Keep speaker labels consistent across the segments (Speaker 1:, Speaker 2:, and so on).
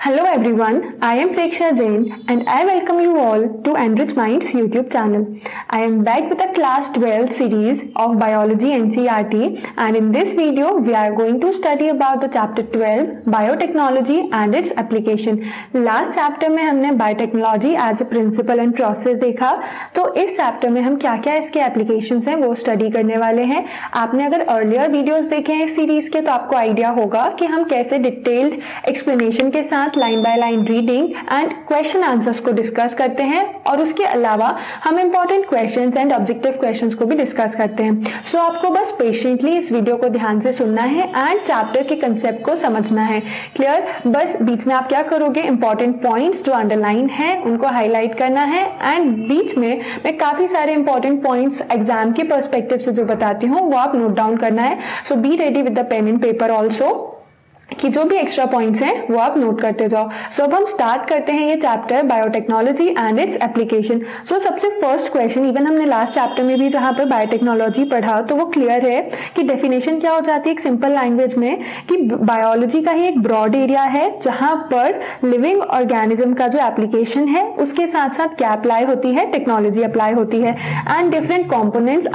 Speaker 1: Hello everyone, I am Preksha Jain and I welcome you all to Enrich Minds YouTube channel. I am back with a class 12 series of Biology NCERT and in this video we are going to study about the chapter 12 Biotechnology and its application. Last chapter में हमने Biotechnology as a principle and process देखा, तो इस chapter में हम क्या क्या इसके applications हैं वो study करने वाले हैं. आपने अगर earlier videos देखे हैं इस series के तो आपको idea होगा कि हम कैसे detailed explanation के साथ line by line reading and question answers को डिस्कस करते हैं और उसके अलावा हम important questions and objective questions को भी डिस्कस करते हैं. सो आपको बस पेशेंटली इस वीडियो को ध्यान से सुनना है एंड चैप्टर के कंसेप्ट को समझना है. क्लियर? बस बीच में आप क्या करोगे, इंपॉर्टेंट पॉइंट्स जो अंडरलाइन है उनको हाईलाइट करना है एंड बीच में मैं काफी सारे इंपॉर्टेंट पॉइंट्स एग्जाम के पर्सपेक्टिव से जो बताती हूँ वो आप नोट डाउन करना है. So be ready with the pen and paper also कि जो भी एक्स्ट्रा पॉइंट्स हैं वो आप नोट करते जाओ. सो अब हम स्टार्ट करते हैं ये chapter biotechnology and its application. So सबसे फर्स्ट क्वेश्चन, इवन हमने लास्ट चैप्टर में भी जहाँ पर बायोटेक्नोलॉजी पढ़ा तो वो क्लियर है कि डेफिनेशन क्या हो जाती है एक सिंपल लैंग्वेज में कि बायोलॉजी का ही एक ब्रॉड एरिया है जहाँ पर लिविंग ऑर्गेनिज्म का जो एप्लीकेशन है उसके साथ साथ क्या अप्लाई होती है, टेक्नोलॉजी अप्लाई होती है एंड डिफरेंट कॉम्पोनेंट्स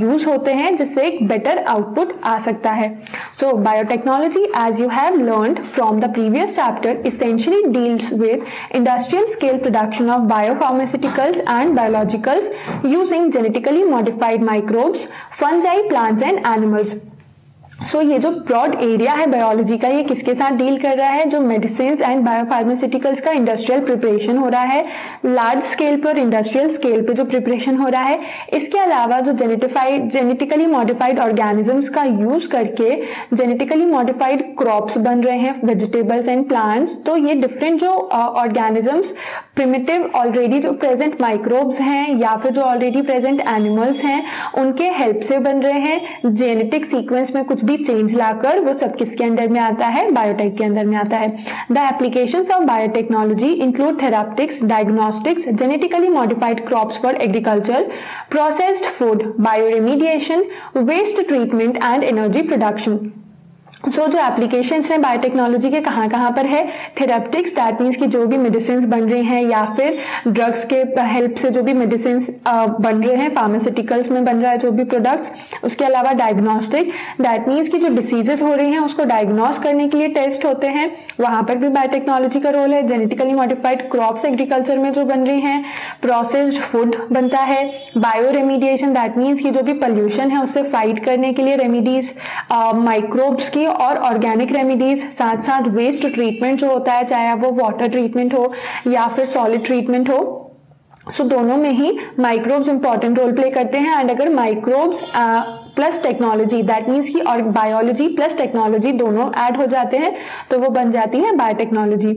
Speaker 1: यूज होते हैं जिससे एक बेटर आउटपुट आ सकता है. So biotechnology as you have learned from the previous chapter essentially deals with industrial scale production of biopharmaceuticals and biologicals using genetically modified microbes, fungi, plants and animals. सो ये जो broad area है biology का ये किसके साथ deal कर रहा है, जो मेडिसिन एंड बायोफार्मास्यूटिकल्स का इंडस्ट्रियल प्रिपरेशन हो रहा है, लार्ज स्केल पर इंडस्ट्रियल स्केल पे जो प्रिपरेशन हो रहा है. इसके अलावा जो जेनेटिकली मॉडिफाइड ऑर्गेनिजम्स का यूज करके जेनेटिकली मॉडिफाइड क्रॉप्स बन रहे हैं, वेजिटेबल्स एंड प्लांट्स. तो ये डिफरेंट जो ऑर्गेनिजम्स प्रिमिटिव ऑलरेडी जो प्रेजेंट माइक्रोब्स हैं या फिर जो ऑलरेडी प्रेजेंट एनिमल्स हैं उनके हेल्प से बन रहे हैं. जेनेटिक सीक्वेंस में कुछ भी चेंज लाकर वो सब किसके अंडर में आता है, बायोटेक के अंदर में आता है. The applications of biotechnology include therapeutics, diagnostics, genetically modified crops for agriculture, processed food, bioremediation, waste treatment and energy production. So जो एप्लीकेशंस हैं बायोटेक्नोलॉजी के कहाँ पर है, थेराप्टिक्स दैट मीन्स कि जो भी मेडिसिन बन रहे हैं या फिर ड्रग्स के हेल्प से जो भी मेडिसिन बन रहे हैं, फार्मास्यूटिकल्स में बन रहा है जो भी प्रोडक्ट्स. उसके अलावा डायग्नोस्टिक दैट मीन्स कि जो डिसीजेस हो रही हैं उसको डायग्नोस करने के लिए टेस्ट होते हैं, वहां पर भी बायोटेक्नोलॉजी का रोल है. जेनेटिकली मॉडिफाइड क्रॉप्स एग्रीकल्चर में जो बन रही हैं, प्रोसेस्ड फूड बनता है, बायोरेमिडिएशन दैट मीन्स कि जो भी पोल्यूशन है उससे फाइट करने के लिए रेमिडीज, माइक्रोब्स की और ऑर्गेनिक रेमिडीज, साथ साथ वेस्ट ट्रीटमेंट जो होता है चाहे वो वाटर ट्रीटमेंट हो या फिर सॉलिड ट्रीटमेंट हो. सो दोनों में ही माइक्रोब्स इंपॉर्टेंट रोल प्ले करते हैं एंड अगर microbes plus technology that means की और बायोलॉजी प्लस टेक्नोलॉजी दोनों ऐड हो जाते हैं तो वो बन जाती है बायोटेक्नोलॉजी.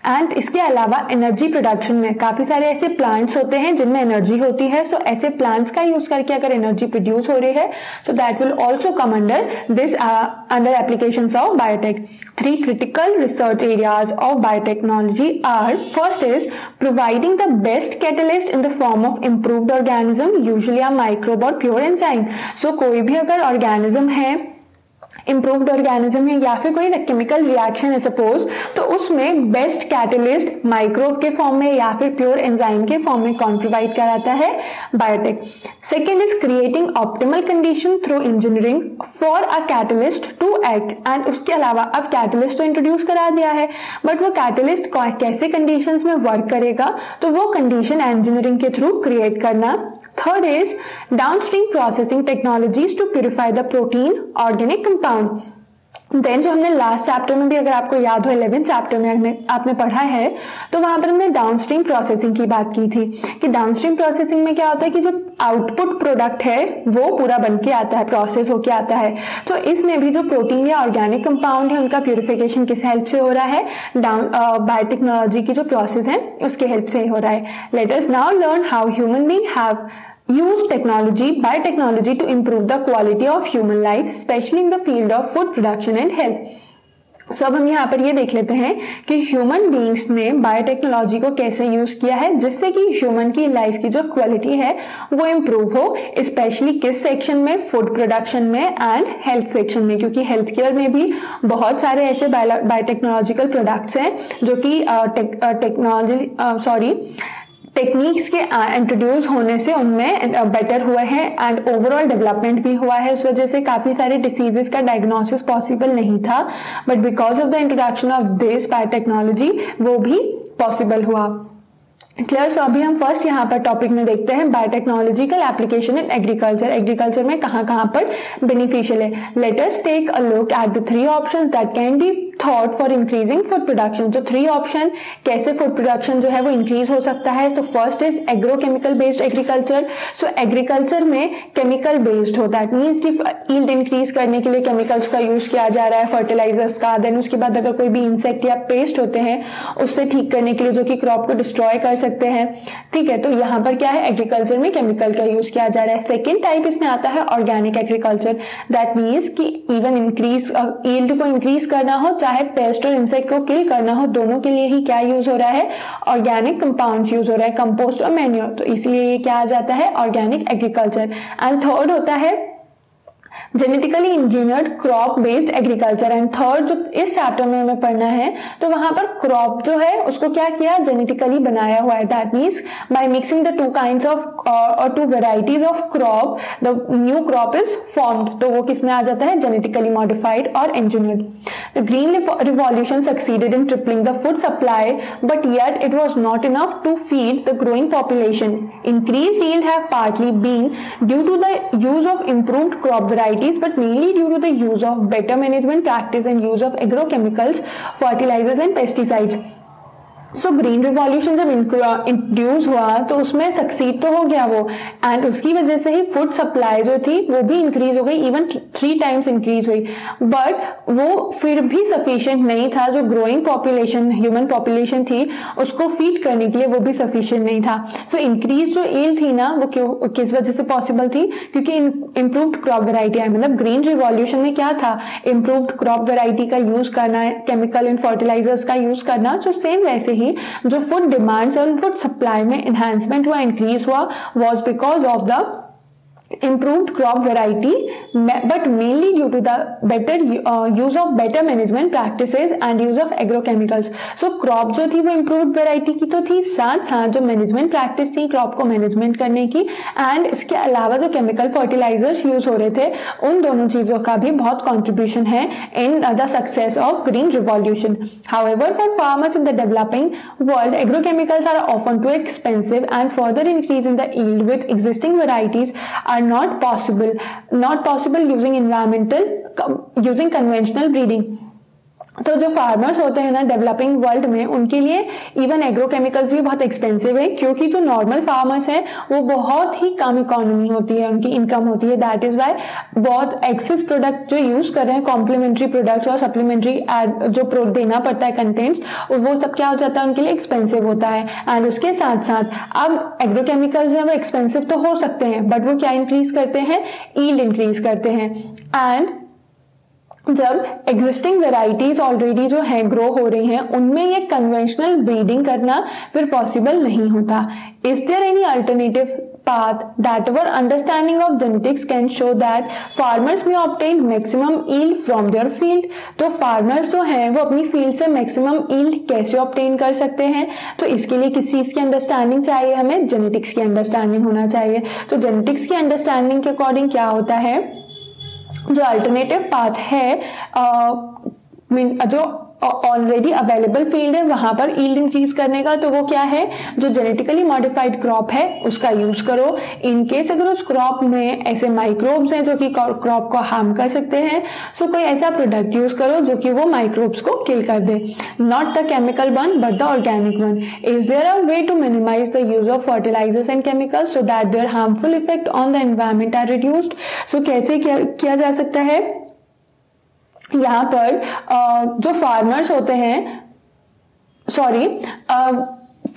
Speaker 1: एंड इसके अलावा एनर्जी प्रोडक्शन में काफी सारे ऐसे प्लांट्स होते हैं जिनमें एनर्जी होती है. सो ऐसे प्लांट्स का यूज करके अगर एनर्जी प्रोड्यूस हो रही है so that will also come under this under applications of biotech. 3 critical research areas of biotechnology are: first is providing the best catalyst in the form of improved organism, usually a microbe or pure enzyme. So कोई भी अगर organism है, improved organism है या फिर कोई chemical reaction है suppose, तो उसमें बेस्ट कैटलिस्ट माइक्रोब के फॉर्म में या फिर प्योर एंजाइम के फॉर्म में कौन प्रोवाइड कराता है, biotech. Second is creating optimal condition through engineering for a catalyst to act. And उसके अलावा अब कैटलिस्ट तो इंट्रोड्यूस करा दिया है बट वो कैटलिस्ट कैसे कंडीशंस में वर्क करेगा तो वो कंडीशन इंजीनियरिंग के थ्रू क्रिएट करना. Third is downstream processing technologies to purify the protein organic compound. Then जो हमने लास्ट चैप्टर में भी अगर आपको याद हो 11th चैप्टर में आपने पढ़ा है तो वहां पर हमने डाउनस्ट्रीम प्रोसेसिंग की बात की थी कि डाउनस्ट्रीम प्रोसेसिंग में क्या होता है कि जो आउटपुट प्रोडक्ट है वो पूरा बन के आता है, प्रोसेस होके आता है. तो इसमें भी जो प्रोटीन या ऑर्गेनिक कंपाउंड है उनका प्यूरिफिकेशन किस हेल्प से हो रहा है, बायोटेक्नोलॉजी की जो प्रोसेस है उसके हेल्प से हो रहा है. Let us now learn how human being have use biotechnology to improve the quality of human life, especially in the field of food production and health. सो अब हम यहाँ पर ये देख लेते हैं कि ह्यूमन बीइंग्स ने बायोटेक्नोलॉजी को कैसे यूज किया है जिससे कि ह्यूमन की लाइफ की जो क्वालिटी है वो इम्प्रूव हो, स्पेशली किस सेक्शन में, फूड प्रोडक्शन में एंड हेल्थ सेक्शन में, क्योंकि हेल्थ केयर में भी बहुत सारे ऐसे बायोटेक्नोलॉजिकल प्रोडक्ट्स हैं जो कि टेक्निक्स के इंट्रोड्यूस होने से उनमें बेटर हुए हैं एंड ओवरऑल डेवलपमेंट भी हुआ है। उस वजह से काफ़ी सारे डिसीजेस का डायग्नोसिस पॉसिबल नहीं था, but because of the introduction of this biotechnology वो भी पॉसिबल हुआ। क्लियर। सो अभी हम फर्स्ट यहाँ पर टॉपिक में देखते हैं biotechnological application in agriculture. Agriculture में कहाँ पर बेनिफिशियल है। Let us take a look at the 3 options that can be thought for increasing food production. तो 3 ऑप्शन कैसे फूड प्रोडक्शन जो है वो इंक्रीज हो सकता है। तो first is agrochemical based agriculture. So agriculture में केमिकल बेस्ड होता है, मीन्स कि ईल्ड इंक्रीज करने के लिए केमिकल्स का यूज किया जा रहा है, फर्टिलाइजर्स का। देन उसके बाद अगर कोई भी इंसेक्ट या पेस्ट होते हैं उससे ठीक करने के लिए जो कि क्रॉप को डिस्ट्रॉय कर सकते हैं। ठीक है, तो यहाँ पर क्या है, एग्रीकल्चर में केमिकल का यूज किया जा रहा है। सेकेंड टाइप इसमें आता है ऑर्गेनिक एग्रीकल्चर। दैट मीन्स कि इवन इंक्रीज ईल्ड को इंक्रीज करना हो, चाहे पेस्ट और इंसेक्ट को किल करना हो, दोनों के लिए ही क्या यूज हो रहा है, ऑर्गेनिक कंपाउंड्स यूज हो रहा है, कंपोस्ट और मैन्योर। तो इसलिए ये क्या आ जाता है, ऑर्गेनिक एग्रीकल्चर। एंड थर्ड होता है genetically engineered crop based agriculture. And third जो इस चैप्टर में हमें पढ़ना है, तो वहां पर क्रॉप जो है उसको क्या किया, जेनेटिकली बनाया हुआ है। That means by mixing the 2 kinds of और 2 varieties of crop the new crop is formed. तो वो किसमें आ जाता है, जेनेटिकली मॉडिफाइड और engineered. The green revolution succeeded in tripling the food supply, but yet it was not enough to feed the growing population. Increase yield have partly been due to the use of improved crop varieties, but mainly due to the use of better management practice and use of agrochemicals, fertilizers and pesticides. So green revolution जब introduce हुआ तो उसमें succeed तो हो गया वो, and उसकी वजह से ही फूड सप्लाई जो थी वो भी इंक्रीज हो गई, इवन 3 टाइम्स इंक्रीज हुई। बट वो फिर भी सफिशिएंट नहीं था, जो ग्रोइंग पॉपुलेशन, ह्यूमन पॉपुलेशन थी उसको फीड करने के लिए वो भी सफिशिएंट नहीं था। सो इंक्रीज जो ईल्ड थी ना वो किस वजह से पॉसिबल थी, क्योंकि इम्प्रूव्ड क्रॉप वेराइटी है। मतलब ग्रीन रिवॉल्यूशन में क्या था, इम्प्रूव्ड क्रॉप वेराइटी का यूज करना, केमिकल एंड फर्टिलाइजर्स का यूज करना। जो सेम वैसे जो फूड डिमांड्स और फूड सप्लाई में एनहांसमेंट हुआ, इंक्रीज हुआ, was because of the improved crop variety, but mainly due to the better use of better management practices and use of agrochemicals. So crop जो थी वो improved variety की तो थी, साथ साथ जो management practice थी crop को management करने की, and इसके अलावा जो chemical fertilizers use हो रहे थे, उन दोनों चीजों का भी बहुत contribution है in the success of green revolution. However, for farmers in the developing world, agrochemicals are often too expensive, and further increase in the yield with existing varieties are not possible using conventional breeding. तो जो farmers होते हैं ना developing world में, उनके लिए even agrochemicals भी बहुत एक्सपेंसिव है, क्योंकि जो नॉर्मल फार्मर्स हैं वो बहुत ही कम इकोनॉमी होती है, उनकी इनकम होती है। दैट इज वाई बहुत एक्सेस प्रोडक्ट जो यूज कर रहे हैं, कॉम्प्लीमेंट्री प्रोडक्ट्स और सप्लीमेंट्री जो देना पड़ता है कंटेंट्स, वो सब क्या हो जाता है उनके लिए एक्सपेंसिव होता है। एंड उसके साथ साथ अब एग्रोकेमिकल्स जो है वो एक्सपेंसिव तो हो सकते हैं, बट वो क्या इंक्रीज करते हैं, ईल्ड इंक्रीज करते हैं। एंड जब एग्जिस्टिंग वेराइटीज ऑलरेडी जो है ग्रो हो रही हैं, उनमें ये कन्वेंशनल ब्रीडिंग करना फिर पॉसिबल नहीं होता। Is there any alternative path that our understanding of genetics can show that farmers may obtain maximum yield from their field? तो farmers जो हैं वो अपनी फील्ड से maximum yield कैसे obtain कर सकते हैं? तो इसके लिए किस चीज की अंडरस्टैंडिंग चाहिए, हमें जेनेटिक्स की अंडरस्टैंडिंग होना चाहिए। तो जेनेटिक्स की अंडरस्टैंडिंग के अकॉर्डिंग क्या होता है, जो अल्टरनेटिव पाथ है जो ऑलरेडी अवेलेबल फील्ड है वहां पर ईल्ड इंक्रीज करने का, तो वो क्या है, जो जेनेटिकली मॉडिफाइड क्रॉप है उसका यूज करो। इन केस अगर उस क्रॉप में ऐसे माइक्रोब्स हैं जो कि क्रॉप को हार्म कर सकते हैं, सो कोई ऐसा प्रोडक्ट यूज करो जो कि वो माइक्रोब्स को किल कर दे। Not the chemical one but the organic one. Is there a way to minimise the use of fertilisers and chemicals so that their harmful effect on the environment are reduced? So कैसे किया जा सकता है, यहाँ पर जो farmers होते हैं,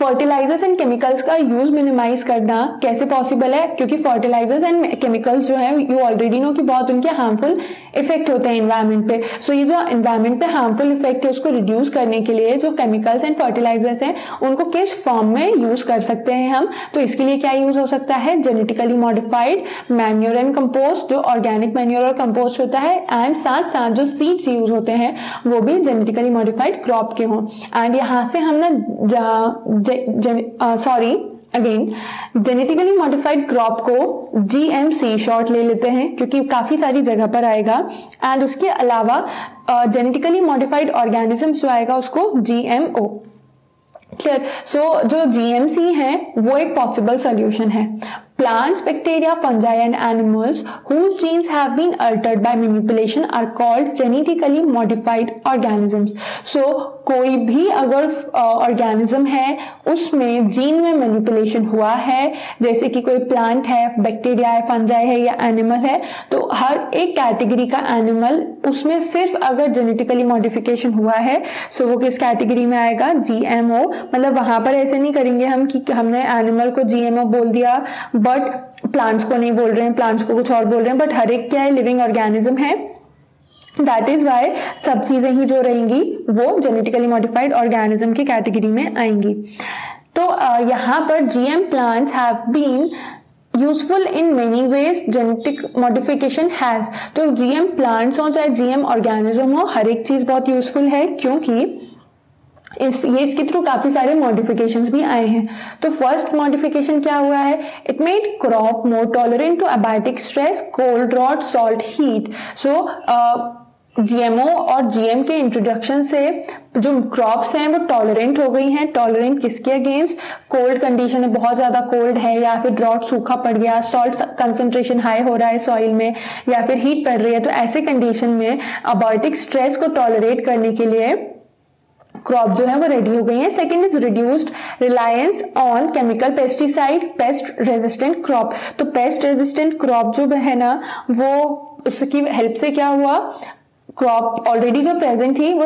Speaker 1: फर्टिलाइजर्स एंड केमिकल्स का यूज मिनिमाइज करना कैसे पॉसिबल है, क्योंकि फर्टिलाइजर्स एंड केमिकल्स जो है यू ऑलरेडी नो कि बहुत उनके हार्मफुल इफेक्ट होते हैं एनवायरमेंट पे। सो ये जो एनवायरमेंट पे हार्मफुल इफेक्ट है उसको रिड्यूस करने के लिए जो केमिकल्स एंड फर्टिलाइजर्स हैं उनको किस फॉर्म में यूज कर सकते हैं हम, तो इसके लिए क्या यूज हो सकता है, genetically modified manure and compost, जो ऑर्गेनिक मैन्योर और कंपोस्ट होता है, एंड साथ साथ जो सीड्स यूज होते हैं वो भी जेनेटिकली मॉडिफाइड क्रॉप के हों। एंड यहाँ से हम ना जेनेटिकली मॉडिफाइड क्रॉप को GMC शॉर्ट ले लेते हैं क्योंकि काफी सारी जगह पर आएगा। एंड उसके अलावा जेनेटिकली मॉडिफाइड ऑर्गेनिजम्स जो आएगा उसको GMO। क्लियर। सो जो GMC है वो एक पॉसिबल सोल्यूशन है। Plants, bacteria, fungi and animals whose genes have been altered by manipulation are called genetically modified organisms. So कोई भी अगर ऑर्गेनिज्म है उसमें जीन में मैनिपुलेशन हुआ है, जैसे कि कोई प्लांट है, बैक्टीरिया है, फंजाई है या एनिमल है, तो हर एक कैटेगरी का एनिमल उसमें सिर्फ अगर जेनेटिकली मॉडिफिकेशन हुआ है सो वो किस कैटेगरी में आएगा, GMO। मतलब वहां पर ऐसे नहीं करेंगे हम कि हमने एनिमल को GMO बोल दिया बट प्लांट्स को नहीं बोल रहे हैं, प्लांट्स को कुछ और बोल रहे हैं, बट हर एक क्या है, लिविंग ऑर्गेनिज्म है। दैट इज वाई सब चीजें ही जो रहेंगी वो जेनेटिकली मॉडिफाइड ऑर्गेनिज्म की कैटेगरी में आएंगी। तो यहाँ पर GM plants have been useful in many ways, genetic modification has. तो GM प्लांट्स हो चाहे GM ऑर्गेनिज्म हो, हर एक चीज बहुत यूजफुल है क्योंकि इसके थ्रू काफी सारे मॉडिफिकेशंस भी आए हैं। तो फर्स्ट मॉडिफिकेशन क्या हुआ है, it made crop more tolerant to abiotic stress, cold, drought, salt, heat. So GMO और GM के इंट्रोडक्शन से जो क्रॉप्स हैं वो टॉलरेंट हो गई हैं। टॉलरेंट किसके अगेंस्ट, कोल्ड कंडीशन है, बहुत ज्यादा कोल्ड है, या फिर ड्रॉट सूखा पड़ गया, सॉल्ट कंसंट्रेशन हाई हो रहा है सॉइल में, या फिर हीट पड़ रही है, तो ऐसे कंडीशन में अबायोटिक स्ट्रेस को टॉलरेट करने के लिए क्रॉप जो है वो रेडी हो गई है। Second is reduced reliance on chemical pesticide, pest resistant crop. तो पेस्ट रेजिस्टेंट क्रॉप जो है ना वो उसकी हेल्प से क्या हुआ, क्रॉप ऑलरेडी जो प्रेजेंट थी वो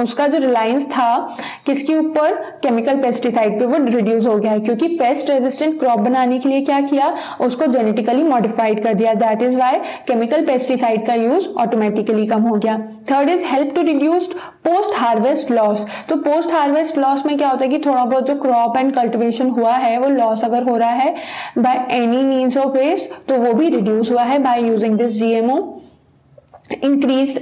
Speaker 1: उसका जो रिलायंस था किसके ऊपर, केमिकल पेस्टिसाइड पे, वो रिड्यूस हो गया है क्योंकि पेस्ट रेजिस्टेंट क्रॉप बनाने के लिए क्या किया, उसको जेनेटिकली मॉडिफाइड कर दिया। That is why chemical pesticide का यूज ऑटोमेटिकली कम हो गया। Third is help to reduced post harvest loss. तो पोस्ट हार्वेस्ट लॉस में क्या होता है कि थोड़ा बहुत जो क्रॉप एंड कल्टिवेशन हुआ है वो लॉस अगर हो रहा है by any means of waste तो वो भी रिड्यूस हुआ है by using this GMO। Increased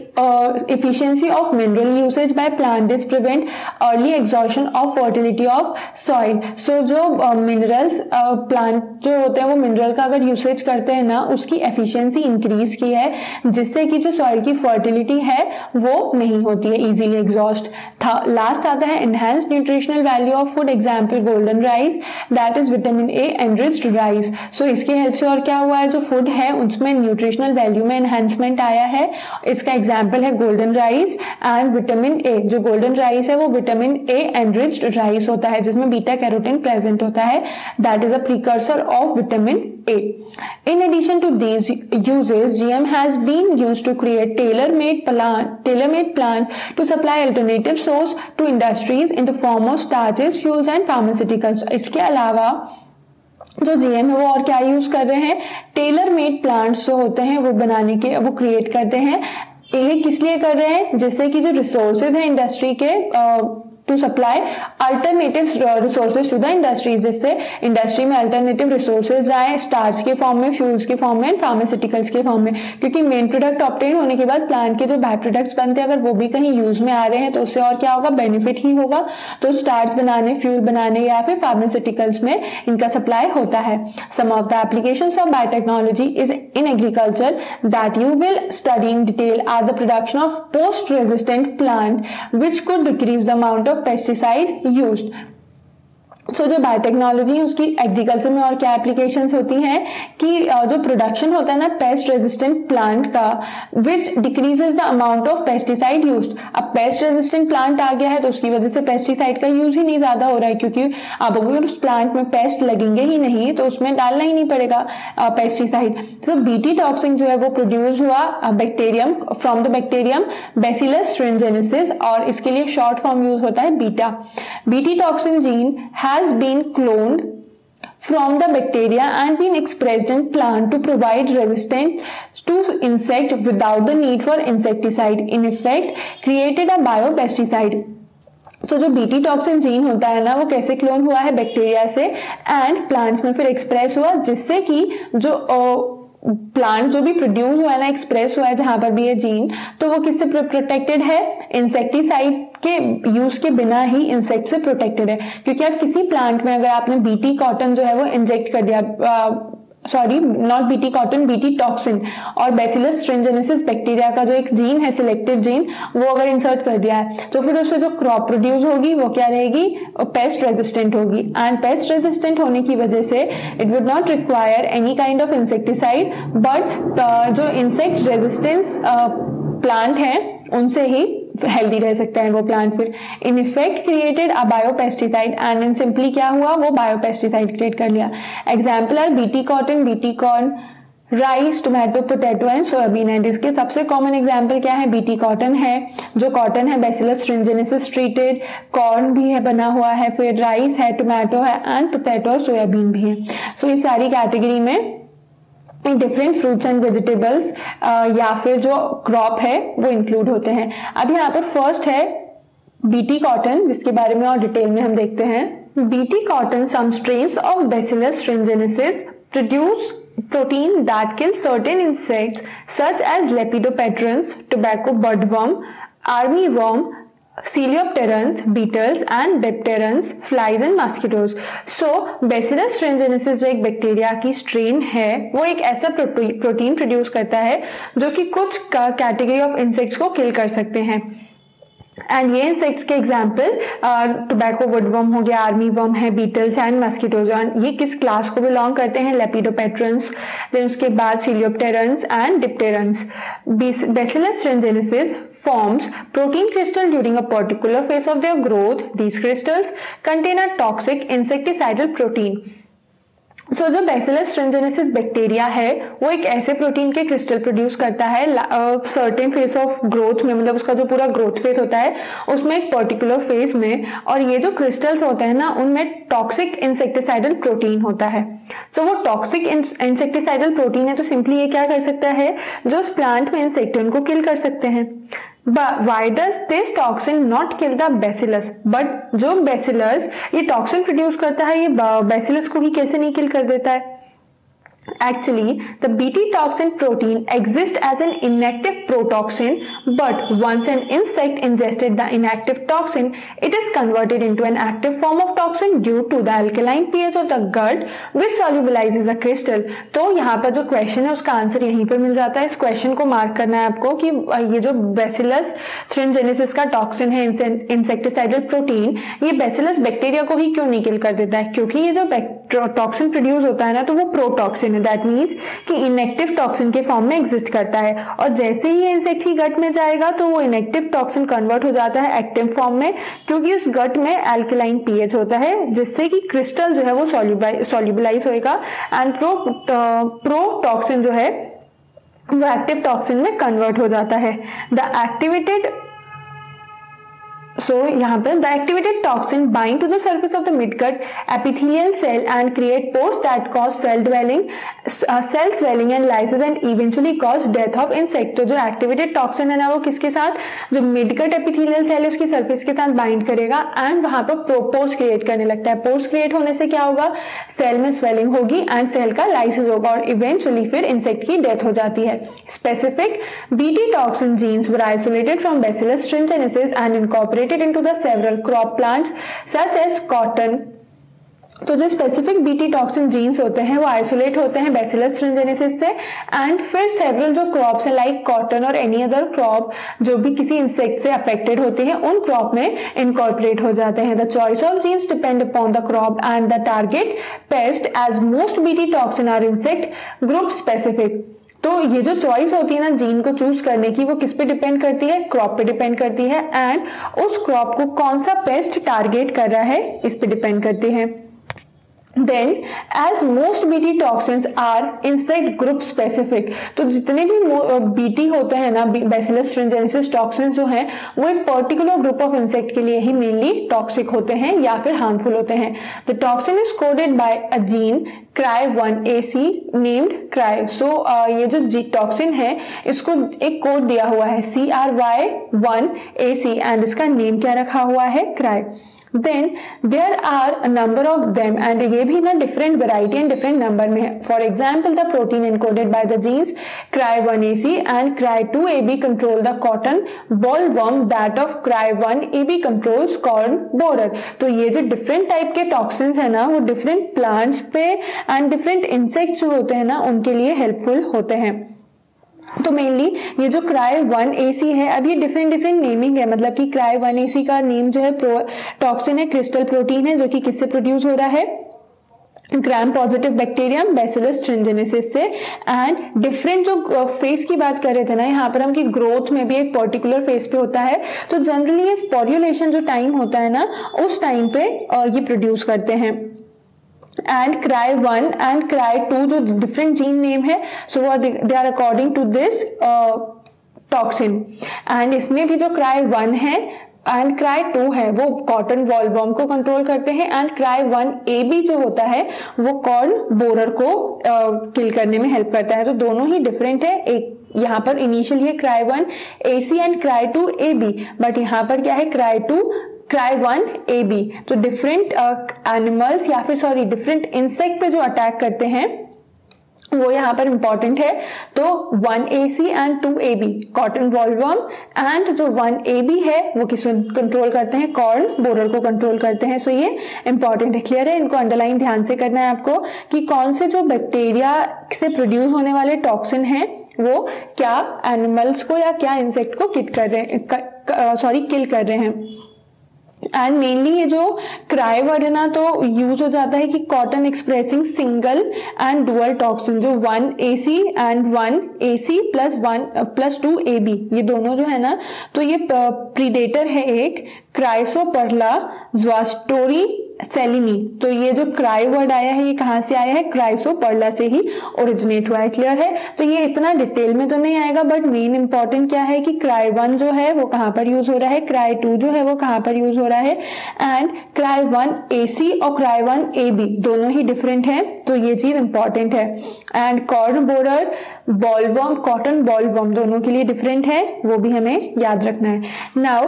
Speaker 1: efficiency of mineral usage by plants prevent early exhaustion of fertility of soil. So जो minerals plant जो होते हैं वो mineral का अगर usage करते हैं ना उसकी efficiency increase की है जिससे कि जो soil की fertility है वो नहीं होती है easily exhaust। Last आता है enhanced nutritional value of food, example golden rice, that is vitamin A enriched rice। So इसकी हेल्प से और क्या हुआ है, जो food है उसमें nutritional value में enhancement आया है। इसका एग्जाम्पल है golden rice and vitamin A. जो गोल्डन राइस है वो विटामिन ए एनरिच्ड राइस होता है जिसमें बीटा कैरोटीन प्रेजेंट होता है, that is a precursor of vitamin A. In addition to these uses GM has been used to create tailor made plant to supply alternative source to industries in the form of starches, fuels and pharmaceuticals. इसके अलावा जो GM है वो और क्या use कर रहे हैं, टेलर मेड प्लांट्स जो होते हैं वो बनाने के वो क्रिएट करते हैं। ये किस लिए कर रहे हैं, जिससे कि जो रिसोर्सेज है इंडस्ट्री के to supply alternative resources to the industries, जिससे इंडस्ट्री में अल्टरनेटिव रिसोर्सेज आए स्टार्च के फॉर्म में, फ्यूल्स के फॉर्म में एंड फार्मास्यूटिकल्स के फॉर्म में। क्योंकि मेन प्रोडक्ट ऑब्टेन होने के बाद प्लांट के जो बाय प्रोडक्ट्स बनते हैं अगर वो भी कहीं यूज में आ रहे हैं तो उससे और क्या होगा, बेनिफिट ही होगा। तो स्टार्च बनाने, फ्यूल बनाने या फिर फार्मास्यूटिकल्स में इनका सप्लाई होता है। Some of the applications of biotechnology is in agriculture that you will study in detail are the production of pest resistant plant which could decrease the amount of pesticide used। जो biotechnology है उसकी agriculture में और क्या applications होती हैं कि जो प्रोडक्शन होता है ना पेस्ट रेजिस्टेंट प्लांट का, which decreases the amount of pesticide used. अब पेस्ट रेजिस्टेंट प्लांट आ गया है तो उसकी वजह से पेस्टिसाइड का यूज ही नहीं ज्यादा हो रहा है, क्योंकि अब अगर उस प्लांट में पेस्ट लगेंगे ही नहीं तो उसमें डालना ही नहीं पड़ेगा पेस्टिसाइड। तो बीटी टॉक्सिन जो है वो प्रोड्यूस हुआ bacterium from the bacterium bacillus thuringiensis, और इसके लिए शॉर्ट फॉर्म यूज होता है beta. BT toxin gene has been cloned from the bacteria and been expressed in plant to provide resistance to insect without the need for insecticide, in effect created a biopesticide। तो जो BT toxin gene होता है ना वो कैसे clone हुआ है bacteria से एंड प्लांट्स में फिर एक्सप्रेस हुआ, जिससे कि जो प्लांट जो भी प्रोड्यूस हुआ है ना एक्सप्रेस हुआ है जहां पर भी ये जीन, तो वो किससे प्रोटेक्टेड है, इंसेक्टिसाइड के यूज के बिना ही इंसेक्ट से प्रोटेक्टेड है। क्योंकि आप किसी प्लांट में अगर आपने बीटी कॉटन जो है वो इंजेक्ट कर दिया, sorry not BT cotton, BT toxin और बैसिलस thuringiensis बैक्टीरिया का जो एक जीन है सिलेक्टिव जीन, वो अगर इंसर्ट कर दिया है तो फिर उससे जो क्रॉप प्रोड्यूस होगी वो क्या रहेगी, पेस्ट रेजिस्टेंट होगी। एंड पेस्ट रेजिस्टेंट होने की वजह से it would not require any kind of insecticide, but जो इंसेक्ट रेजिस्टेंस प्लांट है उनसे ही हेल्दी रह सकता है वो प्लांट। फिर in effect created a biopesticide, and in simply क्या हुआ, वो बायोपेस्टिसाइड क्रिएट कर लिया। Example are BT cotton, BT corn, rice, tomato, potato and soybean. And इसके सबसे कॉमन एग्जाम्पल क्या है, बीटी कॉटन है। जो कॉटन है बैसिलस thuringiensis ट्रीटेड, कॉर्न भी है बना हुआ है, फिर राइस है, टोमेटो है एंड पोटैटो और सोयाबीन भी है। सो इस सारी कैटेगरी में डिफरेंट फ्रूट्स एंड वेजिटेबल्स या फिर जो क्रॉप है वो इंक्लूड होते हैं। अब यहाँ पर फर्स्ट है बीटी कॉटन, जिसके बारे में और डिटेल में हम देखते हैं। BT cotton, some strains of bacillus thuringiensis produce protein that kills certain insects such as Lepidopterans, tobacco budworm, armyworm, Coleopterans, beetles and dipterans, flies and mosquitoes। So Bacillus thuringiensis जो एक बैक्टीरिया की strain है वो एक ऐसा protein produce करता है जो कि कुछ कैटेगरी ऑफ इंसेक्ट्स को किल कर सकते हैं। एंड ये इंसेक्ट्स के एग्जाम्पल टोबैको वुडवर्म हो गया, आर्मी वर्म है, बीटल्स एंड मस्किटोज। ये किस क्लास को बिलोंग करते हैं, लेपिडोपेट्रंस, देन उसके बाद सीलियोप्टेरंस and डिप्टेरंस। Bacillus thuringiensis forms protein crystal during a particular phase of their growth. These crystals contain a toxic insecticidal protein। सो जो बैसिलस thuringiensis बैक्टीरिया है वो एक ऐसे प्रोटीन के क्रिस्टल प्रोड्यूस करता है सर्टेन फेज ऑफ ग्रोथ में, मतलब उसका जो पूरा ग्रोथ फेज होता है उसमें एक पर्टिकुलर फेज में, और ये जो क्रिस्टल्स होते हैं ना उनमें टॉक्सिक इंसेक्टिसाइडल प्रोटीन होता है। सो वो टॉक्सिक इंसेक्टिसाइडल प्रोटीन है तो सिंपली ये क्या कर सकता है, जो उस प्लांट में इंसेक्ट है उनको किल कर सकते हैं। Why does this toxin not kill the bacillus? But जो bacillus ये टॉक्सिन प्रोड्यूस करता है, ये bacillus को ही कैसे नहीं किल कर देता है? Actually, the Bt toxin protein exists as an inactive protoxin, but once an insect ingested the inactive toxin, it is converted into an active form of toxin due to the alkaline pH of the gut, which solubilizes the crystal। तो यहाँ पर जो question है उसका answer यहीं पर मिल जाता है। इस क्वेश्चन को मार्क करना है आपको कि ये जो Bacillus thuringiensis का टॉक्सिन है, इंसेक्टिसाइडल प्रोटीन, ये Bacillus बैक्टीरिया को ही क्यों नहीं किल कर देता है, क्योंकि ये जो टॉक्सिन प्रोड्यूस होता है ना तो वो प्रोटॉक्सिन, दैट मीन्स कि इनएक्टिव टॉक्सिन के फॉर्म में एग्जिस्ट करता है, और जैसे ही इंसेक्ट ही गट में जाएगा तो वो इनएक्टिव टॉक्सिन कन्वर्ट हो जाता है एक्टिव फॉर्म में, क्योंकि उस गट में अल्कलाइन पीएच होता है, जिससे कि क्रिस्टल जो है वो सॉल्युबलाइज होएगा एंड प्रोटॉक्सिन जो है वो एक्टिव टॉक्सिन में कन्वर्ट हो जाता है। यहाँ पर the activated toxin bind to the surface of the midgut epithelial cell and create pores that cause cell swelling and lysis and eventually cause death of insect। तो जो एक्टिवेटेड टॉक्सिन है ना वो किसके साथ, जो मिडगट एपिथेलियल सेल है उसकी सरफेस के साथ बाइंड करेगा एंड वहां पर पोर्स क्रिएट करने लगता है। पोर्स क्रिएट होने से क्या होगा, सेल में स्वेलिंग होगी एंड सेल का लाइसिस होगा और इवेंचुअली फिर इंसेक्ट की डेथ हो जाती है। Specific BT toxin genes were isolated from Bacillus thuringiensis and incorporated into the several crop plants such as cotton, तो जो स्पेसिफिक बीटी टॉक्सिन जीन्स होते हैं वो आइसोलेट होते हैं बैसिलस thuringiensis से, एंड फिर सेवरल जो क्रॉप्स है लाइक कॉटन और एनी अदर क्रॉप जो भी किसी इंसेक्ट से अफेक्टेड होती है उन क्रॉप में इनकॉर्पोरेट हो जाते हैं। The choice of genes depend upon the crop and the target pest as most BT toxin are insect group specific. तो ये जो चॉइस होती है ना जीन को चूज करने की, वो किस पे डिपेंड करती है, क्रॉप पे डिपेंड करती है, एंड उस क्रॉप को कौन सा पेस्ट टारगेट कर रहा है इस पे डिपेंड करती है। Then, as most BT toxins are insect group specific, तो जितने भी BT होते हैं ना, Bacillus thuringiensis toxins जो हैं वो एक पर्टिकुलर ग्रुप ऑफ इंसेक्ट के लिए ही मेनली टॉक्सिक होते हैं या फिर हार्मफुल होते हैं। The toxin is coded by a gene cry1AC named cry। So ये जो टॉक्सिन है इसको एक कोड दिया हुआ है CRY1AC एंड इसका नेम क्या रखा हुआ है, cry। Then there are a number of them and ये भी ना different variety and different number में है। For example, the protein encoded by the genes cry1AC and cry2AB control the cotton bollworm, that of cry1AB controls cotton borer। तो ये जो different type के toxins है ना वो different plants पे and different insects जो होते हैं ना उनके लिए helpful होते हैं। तो मेनली ये जो cry1AC है, अब ये डिफरेंट नेमिंग है, मतलब कि cry1AC का नेम जो है टॉक्सिन है, क्रिस्टल प्रोटीन है जो कि किससे प्रोड्यूस हो रहा है, gram positive bacterium bacillus thuringiensis से। एंड डिफरेंट जो फेज की बात कर रहे थे ना यहाँ पर हम कि ग्रोथ में भी एक पर्टिकुलर फेज पे होता है, तो जनरली ये स्पोरुलेशन जो टाइम होता है ना उस टाइम पे ये प्रोड्यूस करते हैं। एंड cry1 एंड cry2 जो डिफरेंट जीन नेम है, so they are according to this toxin. And इसमें भी जो cry1 है एंड cry2 है वो कॉटन बॉलवर्म को कंट्रोल करते हैं, एंड cry1AB जो होता है वो कॉर्न बोरर को किल करने में हेल्प करता है। तो दोनों ही डिफरेंट है, एक यहाँ पर इनिशियली है cry1AC एंड cry2AB, बट यहाँ पर क्या है cry1AB। तो डिफरेंट एनिमल्स या फिर सॉरी डिफरेंट इंसेक्ट पे जो अटैक करते हैं वो यहाँ पर इंपॉर्टेंट है। तो 1AC and 2AB cotton bollworm, and जो 1AB है वो किसको कंट्रोल करते हैं, कॉर्न बोरर को कंट्रोल करते हैं। सो ये इंपॉर्टेंट है, क्लियर है, इनको अंडरलाइन ध्यान से करना है आपको कि कौन से जो बैक्टीरिया से प्रोड्यूस होने वाले टॉक्सिन हैं वो क्या एनिमल्स को या क्या इंसेक्ट को किल कर रहे हैं। एंड मेनली ये जो क्राई वर्ड है ना तो यूज हो जाता है कि cotton expressing single and dual toxin, जो 1AC and 1AC plus 2AB ये दोनों जो है ना तो ये प्रीडेटर है एक क्राइसोपर्ला ज़्वास्टोरी सेलिनी। तो ये जो क्राई वर्ड आया है ये कहाँ से आया है, क्राइसोपर्ला से ही ओरिजिनेट हुआ है, क्लियर है। तो ये इतना डिटेल में तो नहीं आएगा, बट मेन इंपॉर्टेंट क्या है कि cry1 जो है वो कहाँ पर यूज हो रहा है, cry2 जो है वो कहाँ पर यूज हो रहा है, एंड cry1AC और cry1AB दोनों ही डिफरेंट है, तो ये चीज इंपॉर्टेंट है। And corn borer bollworm cotton bollworm दोनों के लिए डिफरेंट है, वो भी हमें याद रखना है। नाउ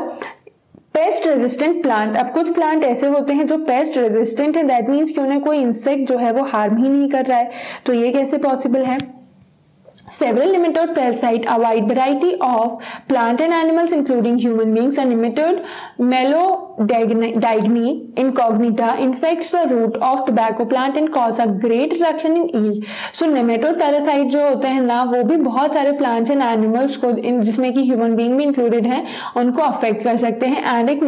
Speaker 1: पेस्ट रेजिस्टेंट प्लांट, अब कुछ प्लांट ऐसे होते हैं जो पेस्ट रेजिस्टेंट है, दैट मीन्स कि उन्हें कोई इंसेक्ट जो है वो हार्म ही नहीं कर रहा है। तो ये कैसे पॉसिबल है, several nematode parasite, a wide variety of plant and animals including human beings, and nematode Melodygni incognita infects the root of tobacco plant and cause a great reduction in yield। so nematode parasite जो होते हैं ना वो भी बहुत सारे plants and animals को जिसमें कि human being भी included हैं उनको affect कर सकते हैं। एंड एक